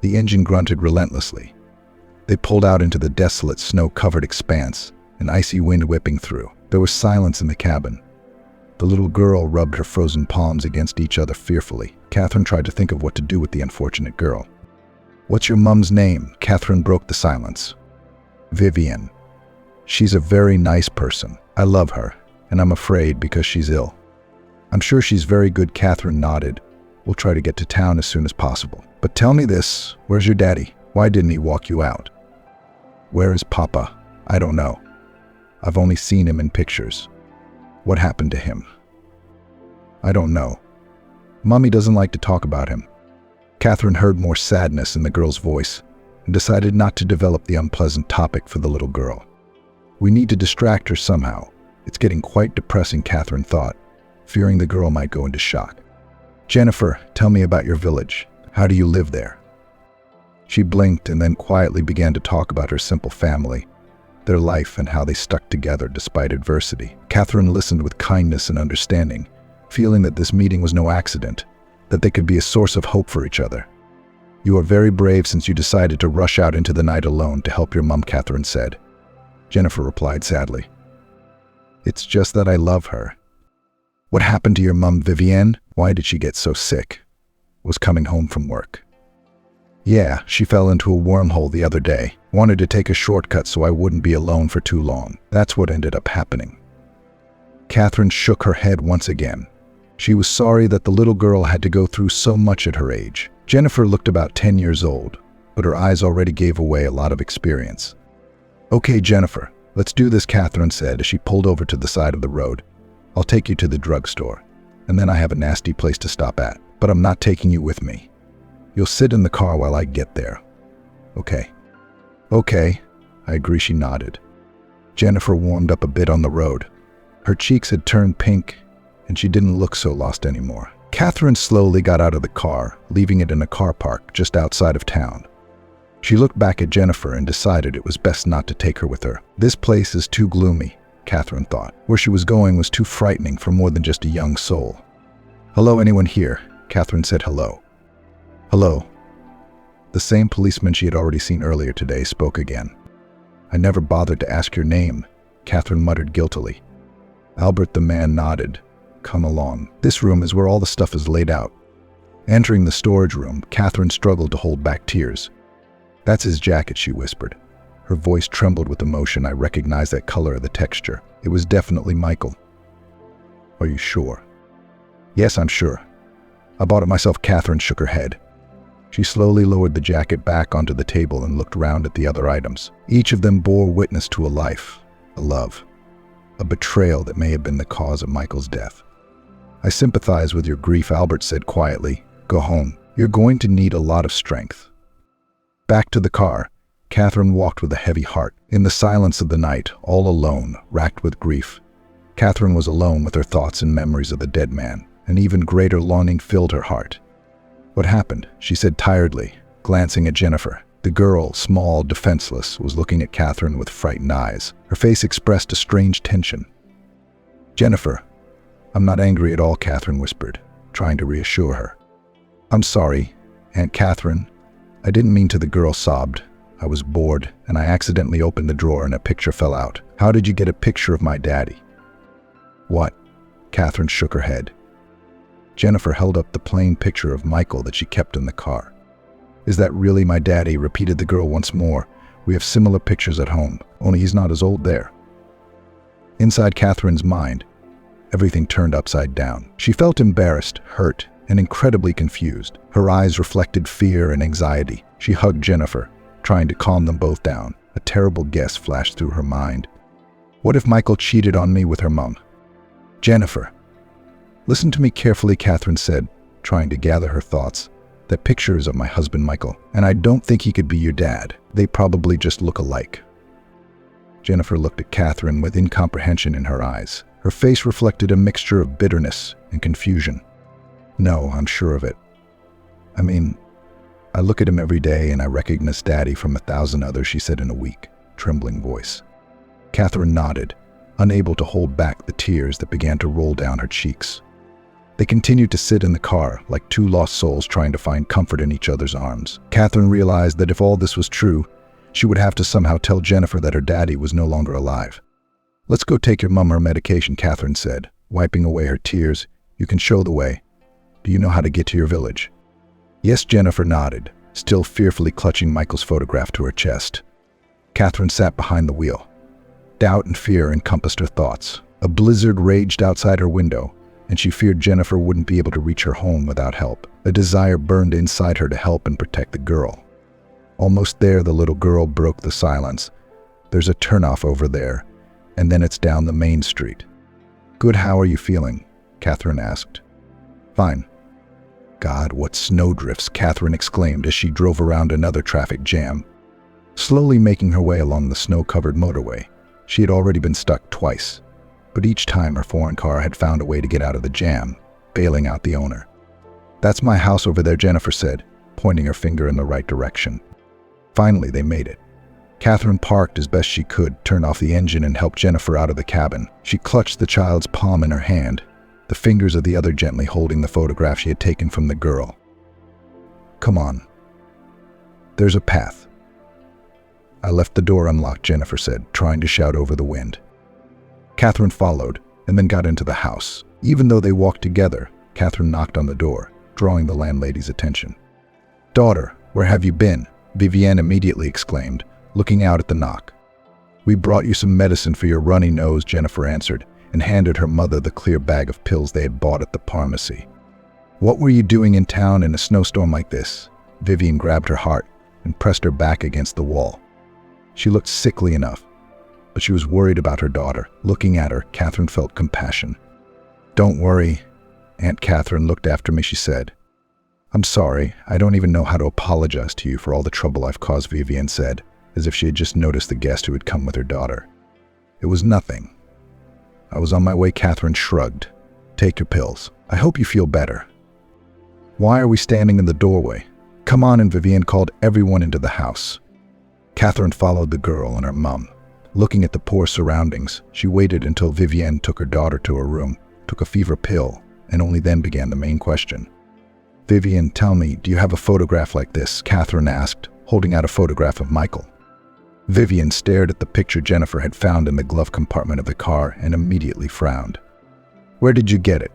The engine grunted relentlessly. They pulled out into the desolate, snow-covered expanse, an icy wind whipping through. There was silence in the cabin. The little girl rubbed her frozen palms against each other fearfully. Catherine tried to think of what to do with the unfortunate girl. What's your mum's name? Catherine broke the silence. Vivian. She's a very nice person. I love her, and I'm afraid because she's ill. I'm sure she's very good, Catherine nodded. We'll try to get to town as soon as possible. But tell me this, where's your daddy? Why didn't he walk you out? Where is Papa? I don't know. I've only seen him in pictures. What happened to him? I don't know. Mummy doesn't like to talk about him. Catherine heard more sadness in the girl's voice and decided not to develop the unpleasant topic for the little girl. We need to distract her somehow. It's getting quite depressing, Catherine thought, fearing the girl might go into shock. Jennifer, tell me about your village. How do you live there? She blinked and then quietly began to talk about her simple family, their life and how they stuck together despite adversity. Catherine listened with kindness and understanding, feeling that this meeting was no accident, that they could be a source of hope for each other. You are very brave since you decided to rush out into the night alone to help your mum, Catherine said. Jennifer replied sadly. It's just that I love her. What happened to your mum, Vivienne? Why did she get so sick? Was coming home from work. Yeah, she fell into a wormhole the other day. Wanted to take a shortcut so I wouldn't be alone for too long. That's what ended up happening. Catherine shook her head once again. She was sorry that the little girl had to go through so much at her age. Jennifer looked about 10 years old, but her eyes already gave away a lot of experience. Okay, Jennifer, let's do this, Catherine said as she pulled over to the side of the road. I'll take you to the drugstore, and then I have a nasty place to stop at, but I'm not taking you with me. You'll sit in the car while I get there. Okay. Okay, I agree, she nodded. Jennifer warmed up a bit on the road. Her cheeks had turned pink, and she didn't look so lost anymore. Catherine slowly got out of the car, leaving it in a car park just outside of town. She looked back at Jennifer and decided it was best not to take her with her. This place is too gloomy, Catherine thought. Where she was going was too frightening for more than just a young soul. Hello, anyone here? Catherine said hello. Hello. The same policeman she had already seen earlier today spoke again. I never bothered to ask your name, Catherine muttered guiltily. Albert the man nodded. Come along. This room is where all the stuff is laid out. Entering the storage room, Catherine struggled to hold back tears. That's his jacket, she whispered. Her voice trembled with emotion. I recognized that color, the texture. It was definitely Michael. Are you sure? Yes, I'm sure. I bought it myself. Catherine shook her head. She slowly lowered the jacket back onto the table and looked round at the other items. Each of them bore witness to a life, a love, a betrayal that may have been the cause of Michael's death. I sympathize with your grief, Albert said quietly. Go home. You're going to need a lot of strength. Back to the car, Catherine walked with a heavy heart. In the silence of the night, all alone, racked with grief, Catherine was alone with her thoughts and memories of the dead man. An even greater longing filled her heart. What happened? She said tiredly, glancing at Jennifer. The girl, small, defenseless, was looking at Catherine with frightened eyes. Her face expressed a strange tension. Jennifer, I'm not angry at all, Catherine whispered, trying to reassure her. I'm sorry, Aunt Catherine. I didn't mean to. The girl sobbed. I was bored, and I accidentally opened the drawer and a picture fell out. How did you get a picture of my daddy? What? Catherine shook her head. Jennifer held up the plain picture of Michael that she kept in the car. Is that really my daddy? Repeated the girl once more. We have similar pictures at home, only he's not as old there. Inside Catherine's mind, everything turned upside down. She felt embarrassed, hurt, and incredibly confused. Her eyes reflected fear and anxiety. She hugged Jennifer, trying to calm them both down. A terrible guess flashed through her mind. What if Michael cheated on me with her mom? Jennifer. Listen to me carefully, Catherine said, trying to gather her thoughts. That picture is of my husband, Michael, and I don't think he could be your dad. They probably just look alike. Jennifer looked at Catherine with incomprehension in her eyes. Her face reflected a mixture of bitterness and confusion. No, I'm sure of it. I mean, I look at him every day and I recognize Daddy from 1,000 others, she said in a weak, trembling voice. Catherine nodded, unable to hold back the tears that began to roll down her cheeks. They continued to sit in the car like two lost souls trying to find comfort in each other's arms. Catherine realized that if all this was true, she would have to somehow tell Jennifer that her daddy was no longer alive. Let's go take your mom her medication, Catherine said, wiping away her tears. You can show the way. Do you know how to get to your village? Yes, Jennifer nodded, still fearfully clutching Michael's photograph to her chest. Catherine sat behind the wheel. Doubt and fear encompassed her thoughts. A blizzard raged outside her window, and she feared Jennifer wouldn't be able to reach her home without help. A desire burned inside her to help and protect the girl. Almost there, the little girl broke the silence. There's a turnoff over there, and then it's down the main street. Good, how are you feeling? Catherine asked. Fine. God, what snowdrifts, Catherine exclaimed as she drove around another traffic jam. Slowly making her way along the snow-covered motorway, she had already been stuck twice, but each time her foreign car had found a way to get out of the jam, bailing out the owner. That's my house over there, Jennifer said, pointing her finger in the right direction. Finally, they made it. Catherine parked as best she could, turned off the engine, and helped Jennifer out of the cabin. She clutched the child's palm in her hand, the fingers of the other gently holding the photograph she had taken from the girl. Come on. There's a path. I left the door unlocked, Jennifer said, trying to shout over the wind. Catherine followed, and then got into the house. Even though they walked together, Catherine knocked on the door, drawing the landlady's attention. Daughter, where have you been? Vivienne immediately exclaimed, looking out at the knock. We brought you some medicine for your runny nose, Jennifer answered, and handed her mother the clear bag of pills they had bought at the pharmacy. What were you doing in town in a snowstorm like this? Vivienne grabbed her heart and pressed her back against the wall. She looked sickly enough, but she was worried about her daughter. Looking at her, Catherine felt compassion. Don't worry. Aunt Catherine looked after me, she said. I'm sorry. I don't even know how to apologize to you for all the trouble I've caused, Vivienne said, as if she had just noticed the guest who had come with her daughter. It was nothing. I was on my way, Catherine shrugged. Take your pills. I hope you feel better. Why are we standing in the doorway? Come on, and Vivienne called everyone into the house. Catherine followed the girl and her mum. Looking at the poor surroundings, she waited until Vivienne took her daughter to her room, took a fever pill, and only then began the main question. Vivienne, tell me, do you have a photograph like this? Catherine asked, holding out a photograph of Michael. Vivian stared at the picture Jennifer had found in the glove compartment of the car and immediately frowned. "Where did you get it?"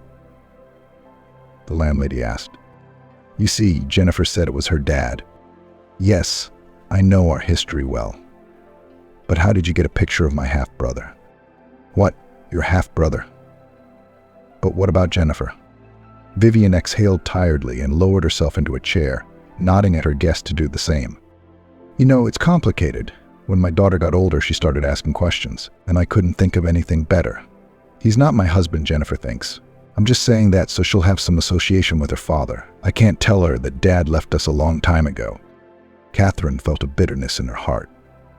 the landlady asked. "You see, Jennifer said it was her dad. Yes, I know our history well. But how did you get a picture of my half-brother?" "What? Your half-brother? But what about Jennifer?" Vivian exhaled tiredly and lowered herself into a chair, nodding at her guest to do the same. "You know, it's complicated. When my daughter got older, she started asking questions, and I couldn't think of anything better. He's not my husband, Jennifer thinks. I'm just saying that so she'll have some association with her father. I can't tell her that Dad left us a long time ago." Catherine felt a bitterness in her heart.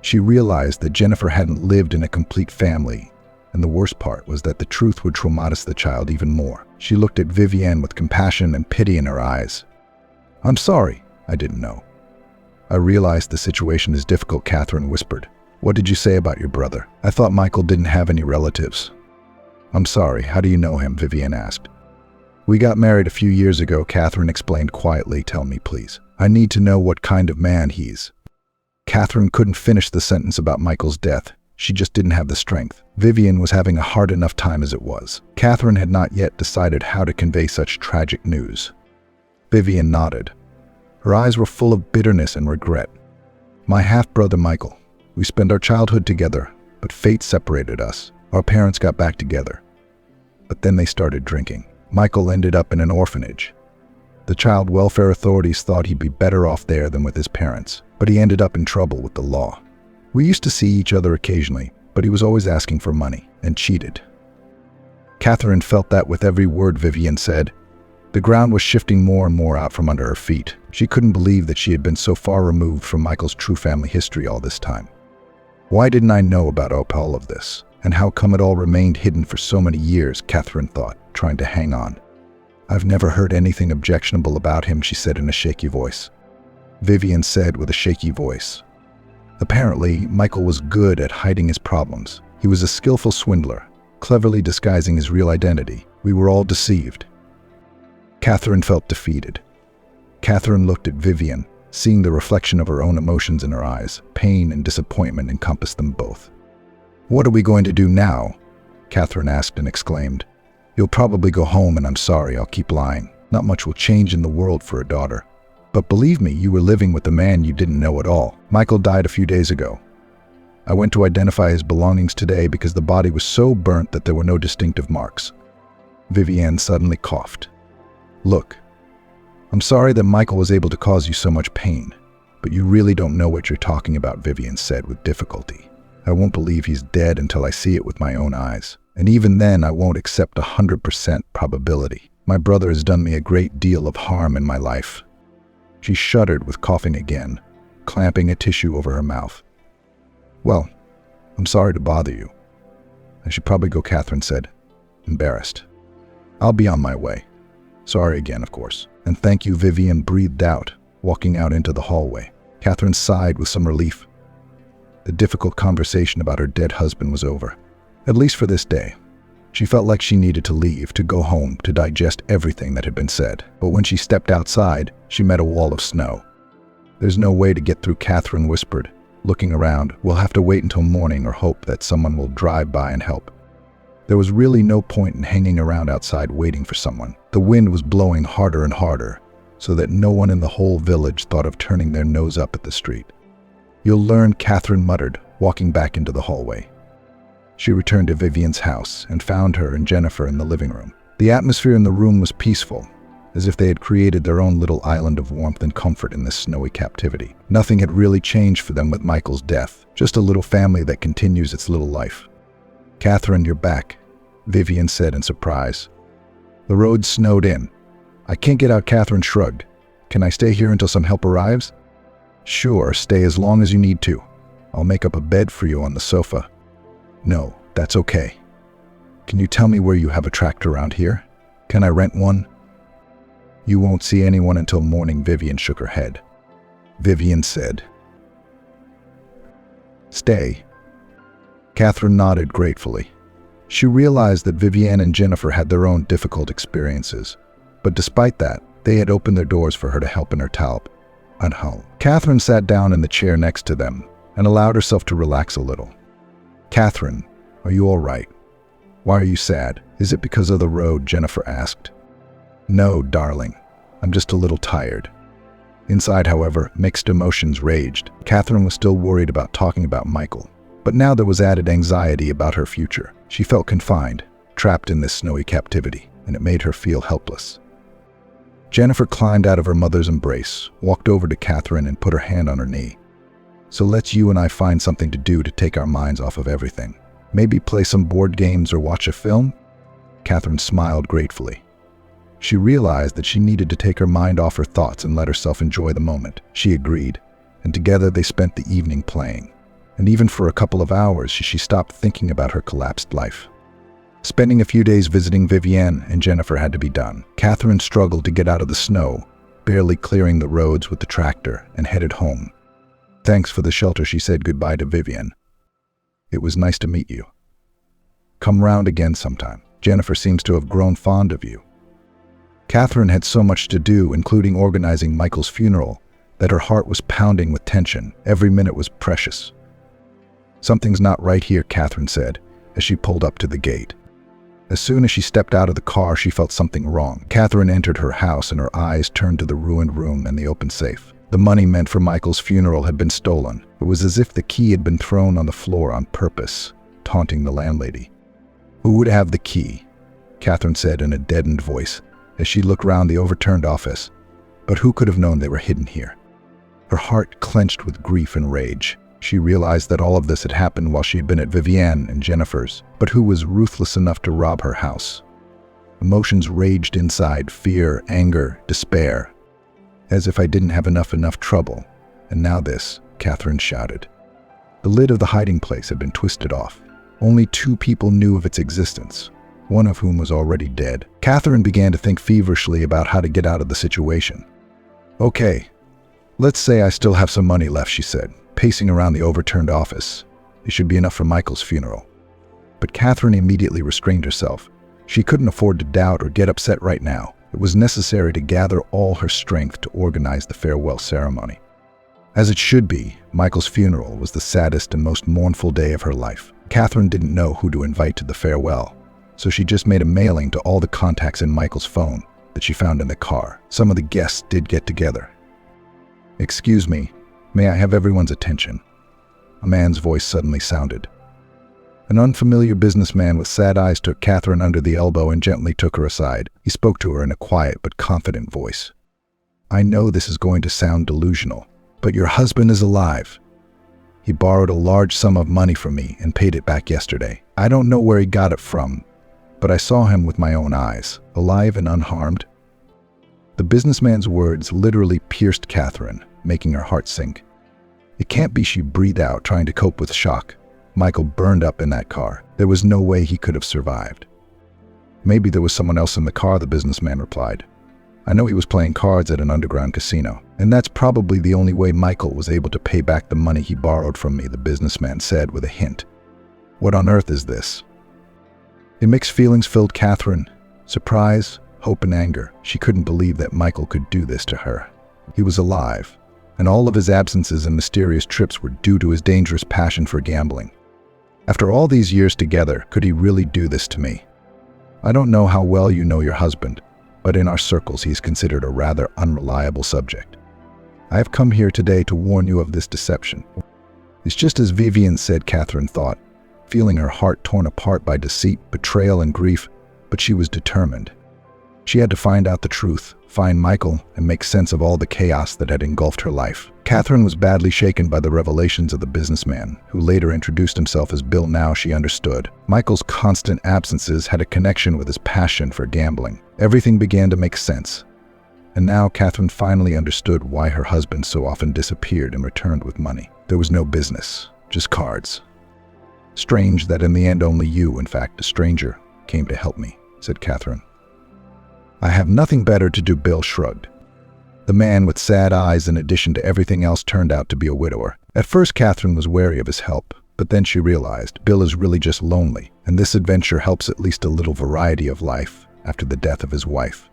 She realized that Jennifer hadn't lived in a complete family, and the worst part was that the truth would traumatize the child even more. She looked at Vivienne with compassion and pity in her eyes. "I'm sorry, I didn't know." "I realize the situation is difficult," Catherine whispered. "What did you say about your brother? I thought Michael didn't have any relatives." "I'm sorry, how do you know him?" Vivienne asked. "We got married a few years ago," Catherine explained quietly. "Tell me, please. I need to know what kind of man he's." Catherine couldn't finish the sentence about Michael's death. She just didn't have the strength. Vivian was having a hard enough time as it was. Catherine had not yet decided how to convey such tragic news. Vivian nodded. Her eyes were full of bitterness and regret. "My half-brother Michael. We spent our childhood together, but fate separated us. Our parents got back together. But then they started drinking. Michael ended up in an orphanage. The child welfare authorities thought he'd be better off there than with his parents, but he ended up in trouble with the law. We used to see each other occasionally, but he was always asking for money and cheated." Catherine felt that with every word Vivian said. The ground was shifting more and more out from under her feet. She couldn't believe that she had been so far removed from Michael's true family history all this time. Why didn't I know about all of this? And how come it all remained hidden for so many years, Catherine thought, trying to hang on. "I've never heard anything objectionable about him," she said in a shaky voice. Vivian said with a shaky voice. "Apparently, Michael was good at hiding his problems. He was a skillful swindler, cleverly disguising his real identity. We were all deceived." Catherine felt defeated. Catherine looked at Vivian, seeing the reflection of her own emotions in her eyes. Pain and disappointment encompassed them both. "What are we going to do now?" Catherine asked and exclaimed. "You'll probably go home, and I'm sorry, I'll keep lying. Not much will change in the world for a daughter. But believe me, you were living with a man you didn't know at all. Michael died a few days ago. I went to identify his belongings today because the body was so burnt that there were no distinctive marks." Vivienne suddenly coughed. "Look, I'm sorry that Michael was able to cause you so much pain, but you really don't know what you're talking about," Vivian said with difficulty. "I won't believe he's dead until I see it with my own eyes. And even then, I won't accept 100% probability. My brother has done me a great deal of harm in my life." She shuddered with coughing again, clamping a tissue over her mouth. "Well, I'm sorry to bother you. I should probably go," Catherine said, embarrassed. "I'll be on my way. Sorry again, of course. And thank you," Vivian breathed out, walking out into the hallway. Catherine sighed with some relief. The difficult conversation about her dead husband was over, at least for this day. She felt like she needed to leave, to go home, to digest everything that had been said. But when she stepped outside, she met a wall of snow. "There's no way to get through," Catherine whispered, looking around. "We'll have to wait until morning or hope that someone will drive by and help." There was really no point in hanging around outside waiting for someone. The wind was blowing harder and harder, so that no one in the whole village thought of turning their nose up at the street. "You'll learn," Catherine muttered, walking back into the hallway. She returned to Vivian's house and found her and Jennifer in the living room. The atmosphere in the room was peaceful, as if they had created their own little island of warmth and comfort in this snowy captivity. Nothing had really changed for them with Michael's death, just a little family that continues its little life. "Catherine, you're back," Vivian said in surprise. "The road snowed in." "I can't get out," Catherine shrugged. "Can I stay here until some help arrives?" "Sure, stay as long as you need to. I'll make up a bed for you on the sofa." "No, that's okay. Can you tell me where you have a tractor around here? Can I rent one?" "You won't see anyone until morning," Vivian shook her head. Vivian said, "Stay." Catherine nodded gratefully. She realized that Vivian and Jennifer had their own difficult experiences, but despite that, they had opened their doors for her to help in her talp. Catherine sat down in the chair next to them, and allowed herself to relax a little. "Catherine, are you all right? Why are you sad? Is it because of the road?" Jennifer asked. "No, darling. I'm just a little tired." Inside, however, mixed emotions raged. Catherine was still worried about talking about Michael, but now there was added anxiety about her future. She felt confined, trapped in this snowy captivity, and it made her feel helpless. Jennifer climbed out of her mother's embrace, walked over to Catherine and put her hand on her knee. "So let's you and I find something to do to take our minds off of everything. Maybe play some board games or watch a film?" Catherine smiled gratefully. She realized that she needed to take her mind off her thoughts and let herself enjoy the moment. She agreed, and together they spent the evening playing. And even for a couple of hours, she stopped thinking about her collapsed life. Spending a few days visiting Vivienne and Jennifer had to be done. Catherine struggled to get out of the snow, barely clearing the roads with the tractor, and headed home. "Thanks for the shelter," she said goodbye to Vivienne. "It was nice to meet you. Come round again sometime. Jennifer seems to have grown fond of you." Catherine had so much to do, including organizing Michael's funeral, that her heart was pounding with tension. Every minute was precious. "Something's not right here," Catherine said, as she pulled up to the gate. As soon as she stepped out of the car, she felt something wrong. Catherine entered her house and her eyes turned to the ruined room and the open safe. The money meant for Michael's funeral had been stolen. It was as if the key had been thrown on the floor on purpose, taunting the landlady. "Who would have the key?" Catherine said in a deadened voice, as she looked round the overturned office. But who could have known they were hidden here? Her heart clenched with grief and rage. She realized that all of this had happened while she had been at Vivienne and Jennifer's, but who was ruthless enough to rob her house? Emotions raged inside: fear, anger, despair. "As if I didn't have enough trouble. And now this," Catherine shouted. The lid of the hiding place had been twisted off. Only 2 people knew of its existence, one of whom was already dead. Catherine began to think feverishly about how to get out of the situation. "Okay, let's say I still have some money left," she said, pacing around the overturned office. "It should be enough for Michael's funeral." But Catherine immediately restrained herself. She couldn't afford to doubt or get upset right now. It was necessary to gather all her strength to organize the farewell ceremony. As it should be, Michael's funeral was the saddest and most mournful day of her life. Catherine didn't know who to invite to the farewell, so she just made a mailing to all the contacts in Michael's phone that she found in the car. Some of the guests did get together. "Excuse me, may I have everyone's attention?" A man's voice suddenly sounded. An unfamiliar businessman with sad eyes took Catherine under the elbow and gently took her aside. He spoke to her in a quiet but confident voice. "I know this is going to sound delusional, but your husband is alive. He borrowed a large sum of money from me and paid it back yesterday. I don't know where he got it from, but I saw him with my own eyes, alive and unharmed." The businessman's words literally pierced Catherine, making her heart sink. "It can't be," she breathed out, trying to cope with shock. Michael burned up in that car. There was no way he could have survived. "Maybe there was someone else in the car," the businessman replied. "I know he was playing cards at an underground casino, and that's probably the only way Michael was able to pay back the money he borrowed from me," the businessman said with a hint. "What on earth is this?" A mixed feelings filled Catherine: surprise, hope, and anger. She couldn't believe that Michael could do this to her. He was alive, and all of his absences and mysterious trips were due to his dangerous passion for gambling. After all these years together, could he really do this to me? "I don't know how well you know your husband, but in our circles he is considered a rather unreliable subject. I have come here today to warn you of this deception." "It's just as Vivienne said," Catherine thought, feeling her heart torn apart by deceit, betrayal, and grief, but she was determined. She had to find out the truth, find Michael, and make sense of all the chaos that had engulfed her life. Catherine was badly shaken by the revelations of the businessman, who later introduced himself as Bill. Now she understood. Michael's constant absences had a connection with his passion for gambling. Everything began to make sense. And now Catherine finally understood why her husband so often disappeared and returned with money. There was no business, just cards. "Strange that in the end only you, in fact a stranger, came to help me," said Catherine. "I have nothing better to do," Bill shrugged. The man with sad eyes, in addition to everything else, turned out to be a widower. At first Catherine was wary of his help, but then she realized Bill is really just lonely, and this adventure helps at least a little variety of life after the death of his wife.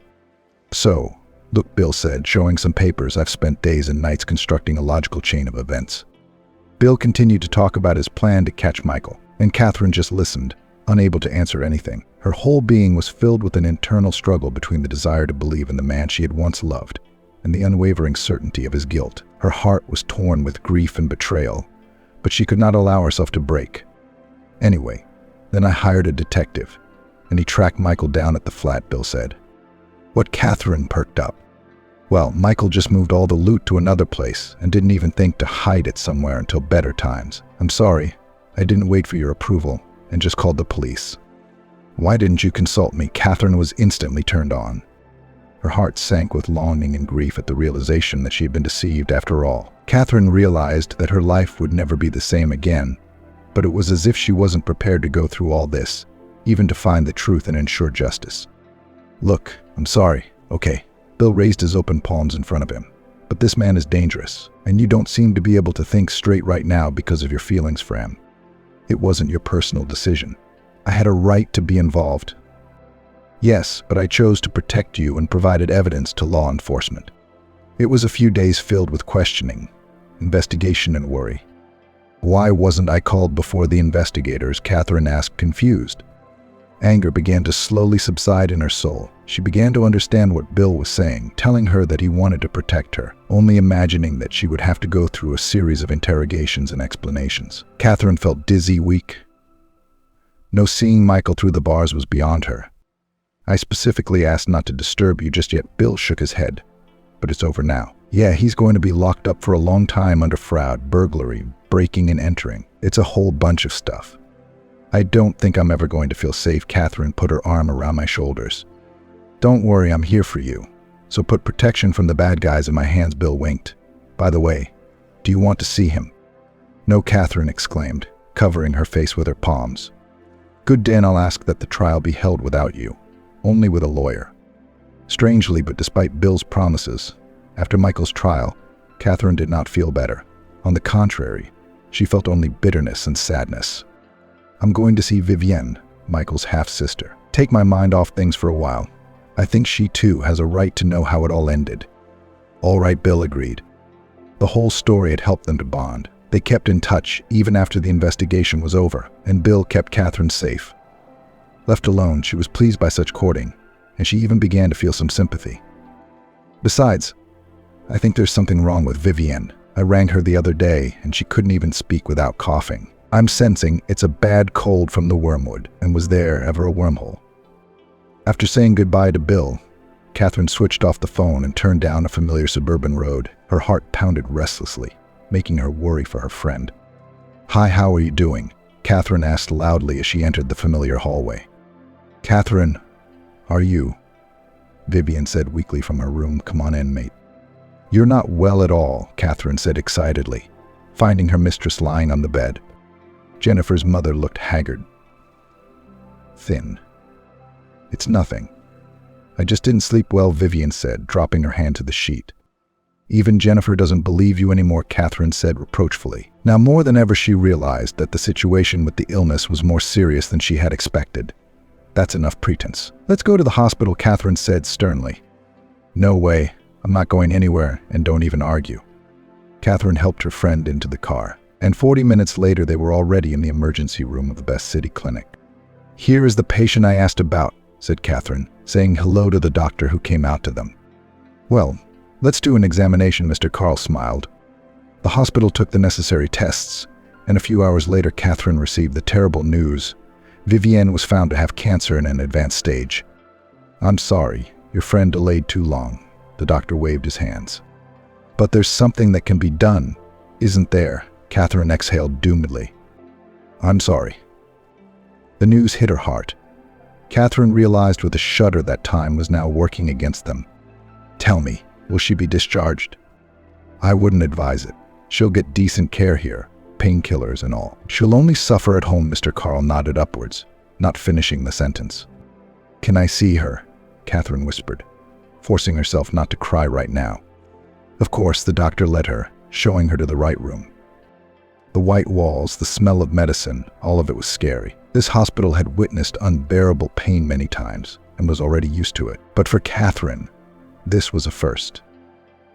"So, look," Bill said, showing some papers. "I've spent days and nights constructing a logical chain of events. Bill continued to talk about his plan to catch Michael, and Catherine just listened, unable to answer anything. Her whole being was filled with an internal struggle between the desire to believe in the man she had once loved and the unwavering certainty of his guilt. Her heart was torn with grief and betrayal, but she could not allow herself to break. Anyway, then I hired a detective, and he tracked Michael down at the flat, Bill said. What? Catherine perked up. Well, Michael just moved all the loot to another place and didn't even think to hide it somewhere until better times. I'm sorry, I didn't wait for your approval and just called the police. Why didn't you consult me? Catherine was instantly turned on. Her heart sank with longing and grief at the realization that she had been deceived after all. Catherine realized that her life would never be the same again, but it was as if she wasn't prepared to go through all this, even to find the truth and ensure justice. Look, I'm sorry, okay. Bill raised his open palms in front of him. But this man is dangerous, and you don't seem to be able to think straight right now because of your feelings for him. It wasn't your personal decision. I had a right to be involved. Yes, but I chose to protect you and provided evidence to law enforcement. It was a few days filled with questioning, investigation, and worry. Why wasn't I called before the investigators? Catherine asked, confused. Anger began to slowly subside in her soul. She began to understand what Bill was saying, telling her that he wanted to protect her, only imagining that she would have to go through a series of interrogations and explanations. Catherine felt dizzy, weak. No, seeing Michael through the bars was beyond her. I specifically asked not to disturb you just yet. Bill shook his head. But it's over now. Yeah, he's going to be locked up for a long time under fraud, burglary, breaking and entering. It's a whole bunch of stuff. I don't think I'm ever going to feel safe. Catherine put her arm around my shoulders. Don't worry, I'm here for you. So put protection from the bad guys in my hands. Bill winked. By the way, do you want to see him? No, Catherine exclaimed, covering her face with her palms. Good, then I'll ask that the trial be held without you. Only with a lawyer. Strangely, but despite Bill's promises, after Michael's trial, Catherine did not feel better. On the contrary, she felt only bitterness and sadness. I'm going to see Vivienne, Michael's half-sister. Take my mind off things for a while. I think she too has a right to know how it all ended. All right, Bill agreed. The whole story had helped them to bond. They kept in touch even after the investigation was over, and Bill kept Catherine safe. Left alone, she was pleased by such courting, and she even began to feel some sympathy. Besides, I think there's something wrong with Vivienne. I rang her the other day, and she couldn't even speak without coughing. I'm sensing it's a bad cold from the wormwood, and was there ever a wormhole? After saying goodbye to Bill, Catherine switched off the phone and turned down a familiar suburban road. Her heart pounded restlessly, making her worry for her friend. Hi, how are you doing? Catherine asked loudly as she entered the familiar hallway. Catherine, are you? Vivienne said weakly from her room. Come on in, mate. You're not well at all, Catherine said excitedly, finding her mistress lying on the bed. Jennifer's mother looked haggard, thin. It's nothing. I just didn't sleep well, Vivienne said, dropping her hand to the sheet. Even Jennifer doesn't believe you anymore, Catherine said reproachfully. Now more than ever she realized that the situation with the illness was more serious than she had expected. That's enough pretense. Let's go to the hospital, Catherine said sternly. No way. I'm not going anywhere, and don't even argue. Catherine helped her friend into the car, and 40 minutes later they were already in the emergency room of the best city clinic. Here is the patient I asked about, said Catherine, saying hello to the doctor who came out to them. Well, let's do an examination, Mr. Carl smiled. The hospital took the necessary tests, and a few hours later Catherine received the terrible news. Vivienne was found to have cancer in an advanced stage. I'm sorry, your friend delayed too long. The doctor waved his hands. But there's something that can be done, isn't there? Catherine exhaled doomedly. I'm sorry. The news hit her heart. Catherine realized with a shudder that time was now working against them. Tell me, will she be discharged? I wouldn't advise it. She'll get decent care here, painkillers and all. She'll only suffer at home, Mr. Carl nodded upwards, not finishing the sentence. Can I see her? Catherine whispered, forcing herself not to cry right now. Of course, the doctor led her, showing her to the right room. The white walls, the smell of medicine, all of it was scary. This hospital had witnessed unbearable pain many times and was already used to it. But for Catherine, this was a first.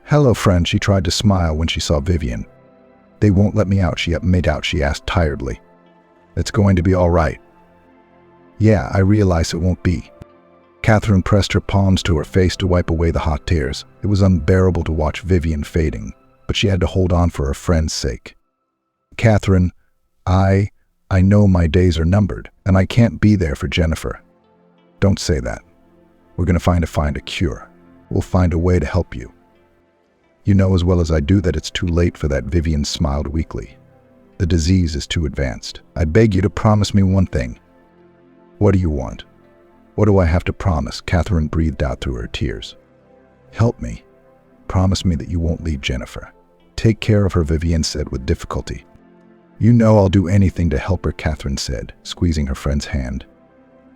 Hello, friend, she tried to smile when she saw Vivienne. They won't let me out, she asked tiredly. It's going to be all right. Yeah, I realize it won't be. Catherine pressed her palms to her face to wipe away the hot tears. It was unbearable to watch Vivian fading, but she had to hold on for her friend's sake. Catherine, I know my days are numbered, and I can't be there for Jennifer. Don't say that. We're going to find a cure. We'll find a way to help you. You know as well as I do that it's too late for that. Vivian smiled weakly. The disease is too advanced. I beg you to promise me one thing. What do you want? What do I have to promise? Catherine breathed out through her tears. Help me. Promise me that you won't leave Jennifer. Take care of her, Vivian said with difficulty. You know I'll do anything to help her, Catherine said, squeezing her friend's hand.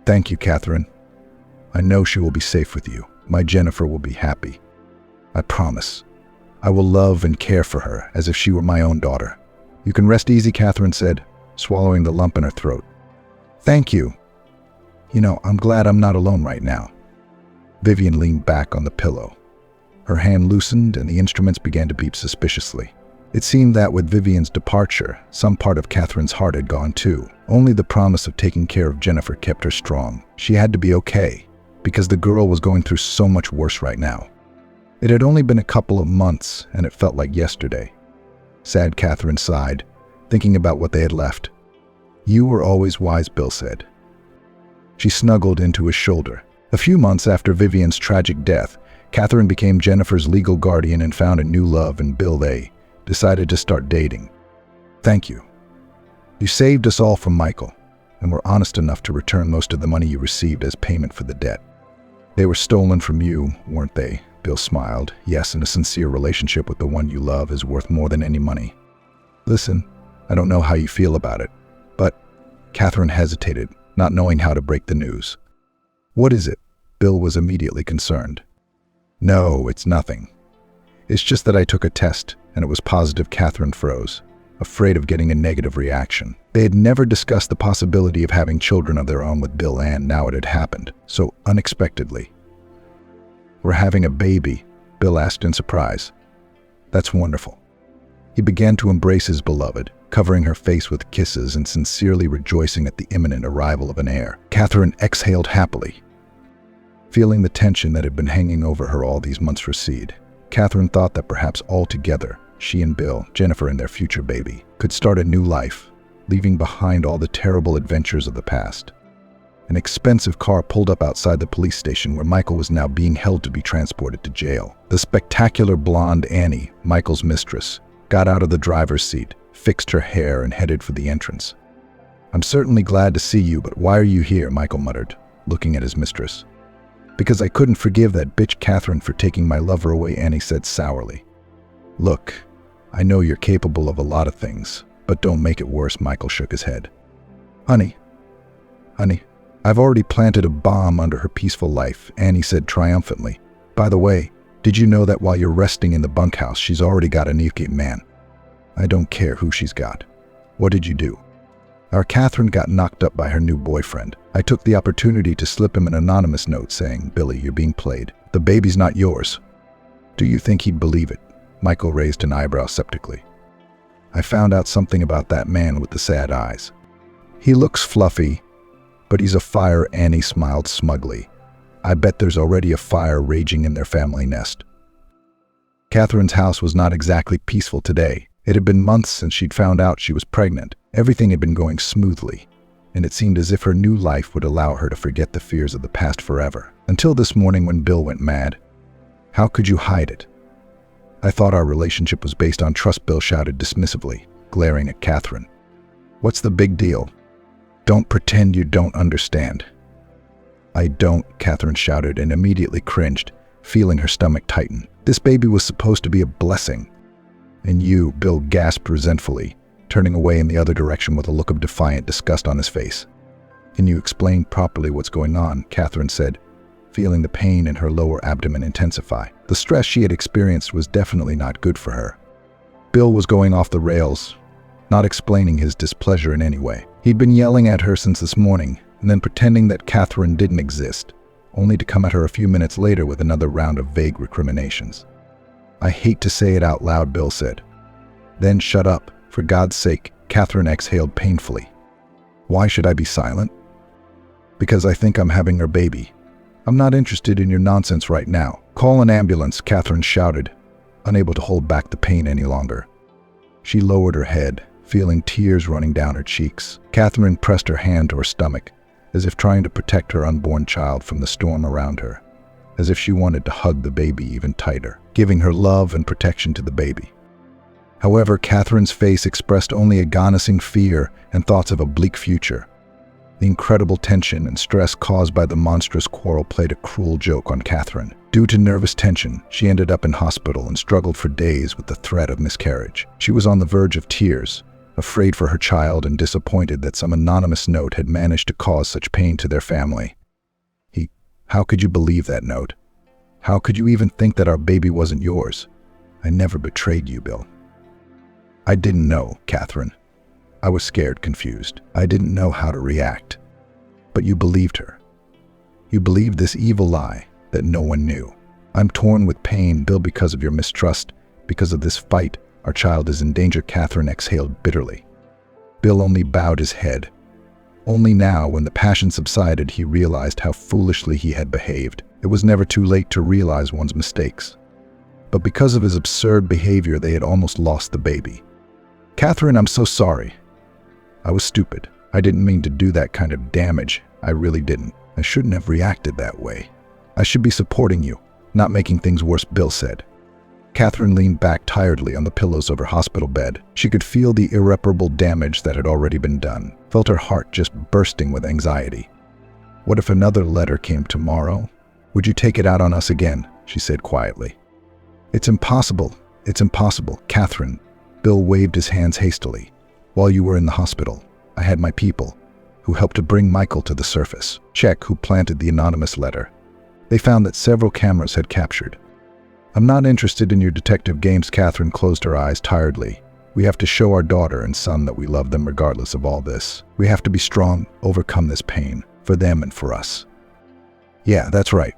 Thank you, Catherine. I know she will be safe with you. My Jennifer will be happy. I promise. I will love and care for her as if she were my own daughter. You can rest easy, Catherine said, swallowing the lump in her throat. Thank you. You know, I'm glad I'm not alone right now. Vivian leaned back on the pillow. Her hand loosened and the instruments began to beep suspiciously. It seemed that with Vivian's departure, some part of Catherine's heart had gone too. Only the promise of taking care of Jennifer kept her strong. She had to be okay, because the girl was going through so much worse right now. It had only been a couple of months, and it felt like yesterday. Sad Catherine sighed, thinking about what they had left. You were always wise, Bill said. She snuggled into his shoulder. A few months after Vivian's tragic death, Catherine became Jennifer's legal guardian and found a new love in Bill. They decided to start dating. Thank you. You saved us all from Michael, and were honest enough to return most of the money you received as payment for the debt. They were stolen from you, weren't they? Bill smiled. Yes, and a sincere relationship with the one you love is worth more than any money. Listen, I don't know how you feel about it, but Catherine hesitated, not knowing how to break the news. What is it? Bill was immediately concerned. No, it's nothing. It's just that I took a test, and it was positive. Catherine froze, afraid of getting a negative reaction. They had never discussed the possibility of having children of their own with Bill, and now it had happened, so unexpectedly. We're having a baby, Bill asked in surprise. That's wonderful. He began to embrace his beloved, covering her face with kisses and sincerely rejoicing at the imminent arrival of an heir. Catherine exhaled happily, feeling the tension that had been hanging over her all these months recede. Catherine thought that perhaps altogether, she and Bill, Jennifer and their future baby, could start a new life, leaving behind all the terrible adventures of the past. An expensive car pulled up outside the police station where Michael was now being held to be transported to jail. The spectacular blonde Annie, Michael's mistress, got out of the driver's seat, fixed her hair and headed for the entrance. I'm certainly glad to see you, but why are you here? Michael muttered, looking at his mistress. Because I couldn't forgive that bitch Catherine for taking my lover away, Annie said sourly. Look, I know you're capable of a lot of things, but don't make it worse. Michael shook his head. Honey, I've already planted a bomb under her peaceful life, Annie said triumphantly. By the way, did you know that while you're resting in the bunkhouse, she's already got a new man? I don't care who she's got. What did you do? Our Catherine got knocked up by her new boyfriend. I took the opportunity to slip him an anonymous note saying, Billy, you're being played. The baby's not yours. Do you think he'd believe it? Michael raised an eyebrow skeptically. I found out something about that man with the sad eyes. He looks fluffy, but he's a fire. Annie smiled smugly. I bet there's already a fire raging in their family nest. Catherine's house was not exactly peaceful today. It had been months since she'd found out she was pregnant. Everything had been going smoothly, and it seemed as if her new life would allow her to forget the fears of the past forever. Until this morning when Bill went mad. How could you hide it? I thought our relationship was based on trust, Bill shouted dismissively, glaring at Catherine. What's the big deal? Don't pretend you don't understand. I don't, Catherine shouted and immediately cringed, feeling her stomach tighten. This baby was supposed to be a blessing. And you, Bill gasped resentfully, turning away in the other direction with a look of defiant disgust on his face. Can you explain properly what's going on? Catherine said, feeling the pain in her lower abdomen intensify. The stress she had experienced was definitely not good for her. Bill was going off the rails, not explaining his displeasure in any way. He'd been yelling at her since this morning, and then pretending that Catherine didn't exist, only to come at her a few minutes later with another round of vague recriminations. I hate to say it out loud, Bill said, Then shut up. For God's sake, Catherine exhaled painfully. Why should I be silent? Because I think I'm having her baby. I'm not interested in your nonsense right now. Call an ambulance, Catherine shouted, unable to hold back the pain any longer. She lowered her head, feeling tears running down her cheeks. Catherine pressed her hand to her stomach, as if trying to protect her unborn child from the storm around her, as if she wanted to hug the baby even tighter, giving her love and protection to the baby. However, Catherine's face expressed only agonizing fear and thoughts of a bleak future. The incredible tension and stress caused by the monstrous quarrel played a cruel joke on Catherine. Due to nervous tension, she ended up in hospital and struggled for days with the threat of miscarriage. She was on the verge of tears, afraid for her child and disappointed that some anonymous note had managed to cause such pain to their family. How could you believe that note? How could you even think that our baby wasn't yours? I never betrayed you, Bill. I didn't know, Catherine. I was scared, confused. I didn't know how to react. But you believed her. You believed this evil lie that no one knew. I'm torn with pain, Bill, because of your mistrust. Because of this fight, our child is in danger, Catherine exhaled bitterly. Bill only bowed his head. Only now, when the passion subsided, he realized how foolishly he had behaved. It was never too late to realize one's mistakes. But because of his absurd behavior, they had almost lost the baby. Catherine, I'm so sorry. I was stupid. I didn't mean to do that kind of damage. I really didn't. I shouldn't have reacted that way. I should be supporting you, not making things worse, Bill said. Catherine leaned back tiredly on the pillows of her hospital bed. She could feel the irreparable damage that had already been done, felt her heart just bursting with anxiety. What if another letter came tomorrow? Would you take it out on us again? She said quietly. It's impossible. It's impossible, Catherine. Bill waved his hands hastily. While you were in the hospital, I had my people, who helped to bring Michael to the surface. Check who planted the anonymous letter. They found that several cameras had captured. I'm not interested in your detective games, Catherine closed her eyes tiredly. We have to show our daughter and son that we love them regardless of all this. We have to be strong, overcome this pain, for them and for us. Yeah, that's right.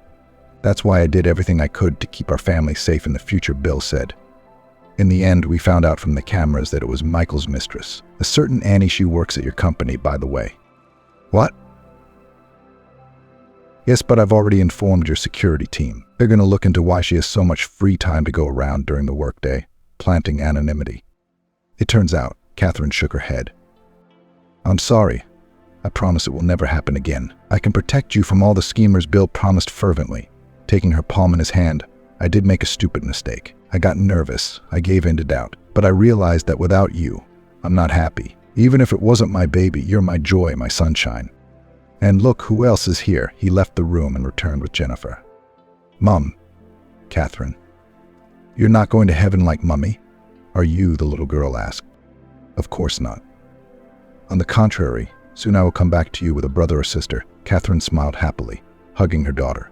That's why I did everything I could to keep our family safe in the future, Bill said. In the end, we found out from the cameras that it was Michael's mistress, a certain Annie. She works at your company, by the way. What? Yes, but I've already informed your security team. They're going to look into why she has so much free time to go around during the workday, planting anonymity. It turns out, Catherine shook her head. I'm sorry. I promise it will never happen again. I can protect you from all the schemers, Bill promised fervently. Taking her palm in his hand, I did make a stupid mistake. I got nervous. I gave in to doubt. But I realized that without you, I'm not happy. Even if it wasn't my baby, you're my joy, my sunshine. And look, who else is here? He left the room and returned with Jennifer. Mom, Catherine, you're not going to heaven like Mummy? Are you? The little girl asked. Of course not. On the contrary, soon I will come back to you with a brother or sister. Catherine smiled happily, hugging her daughter.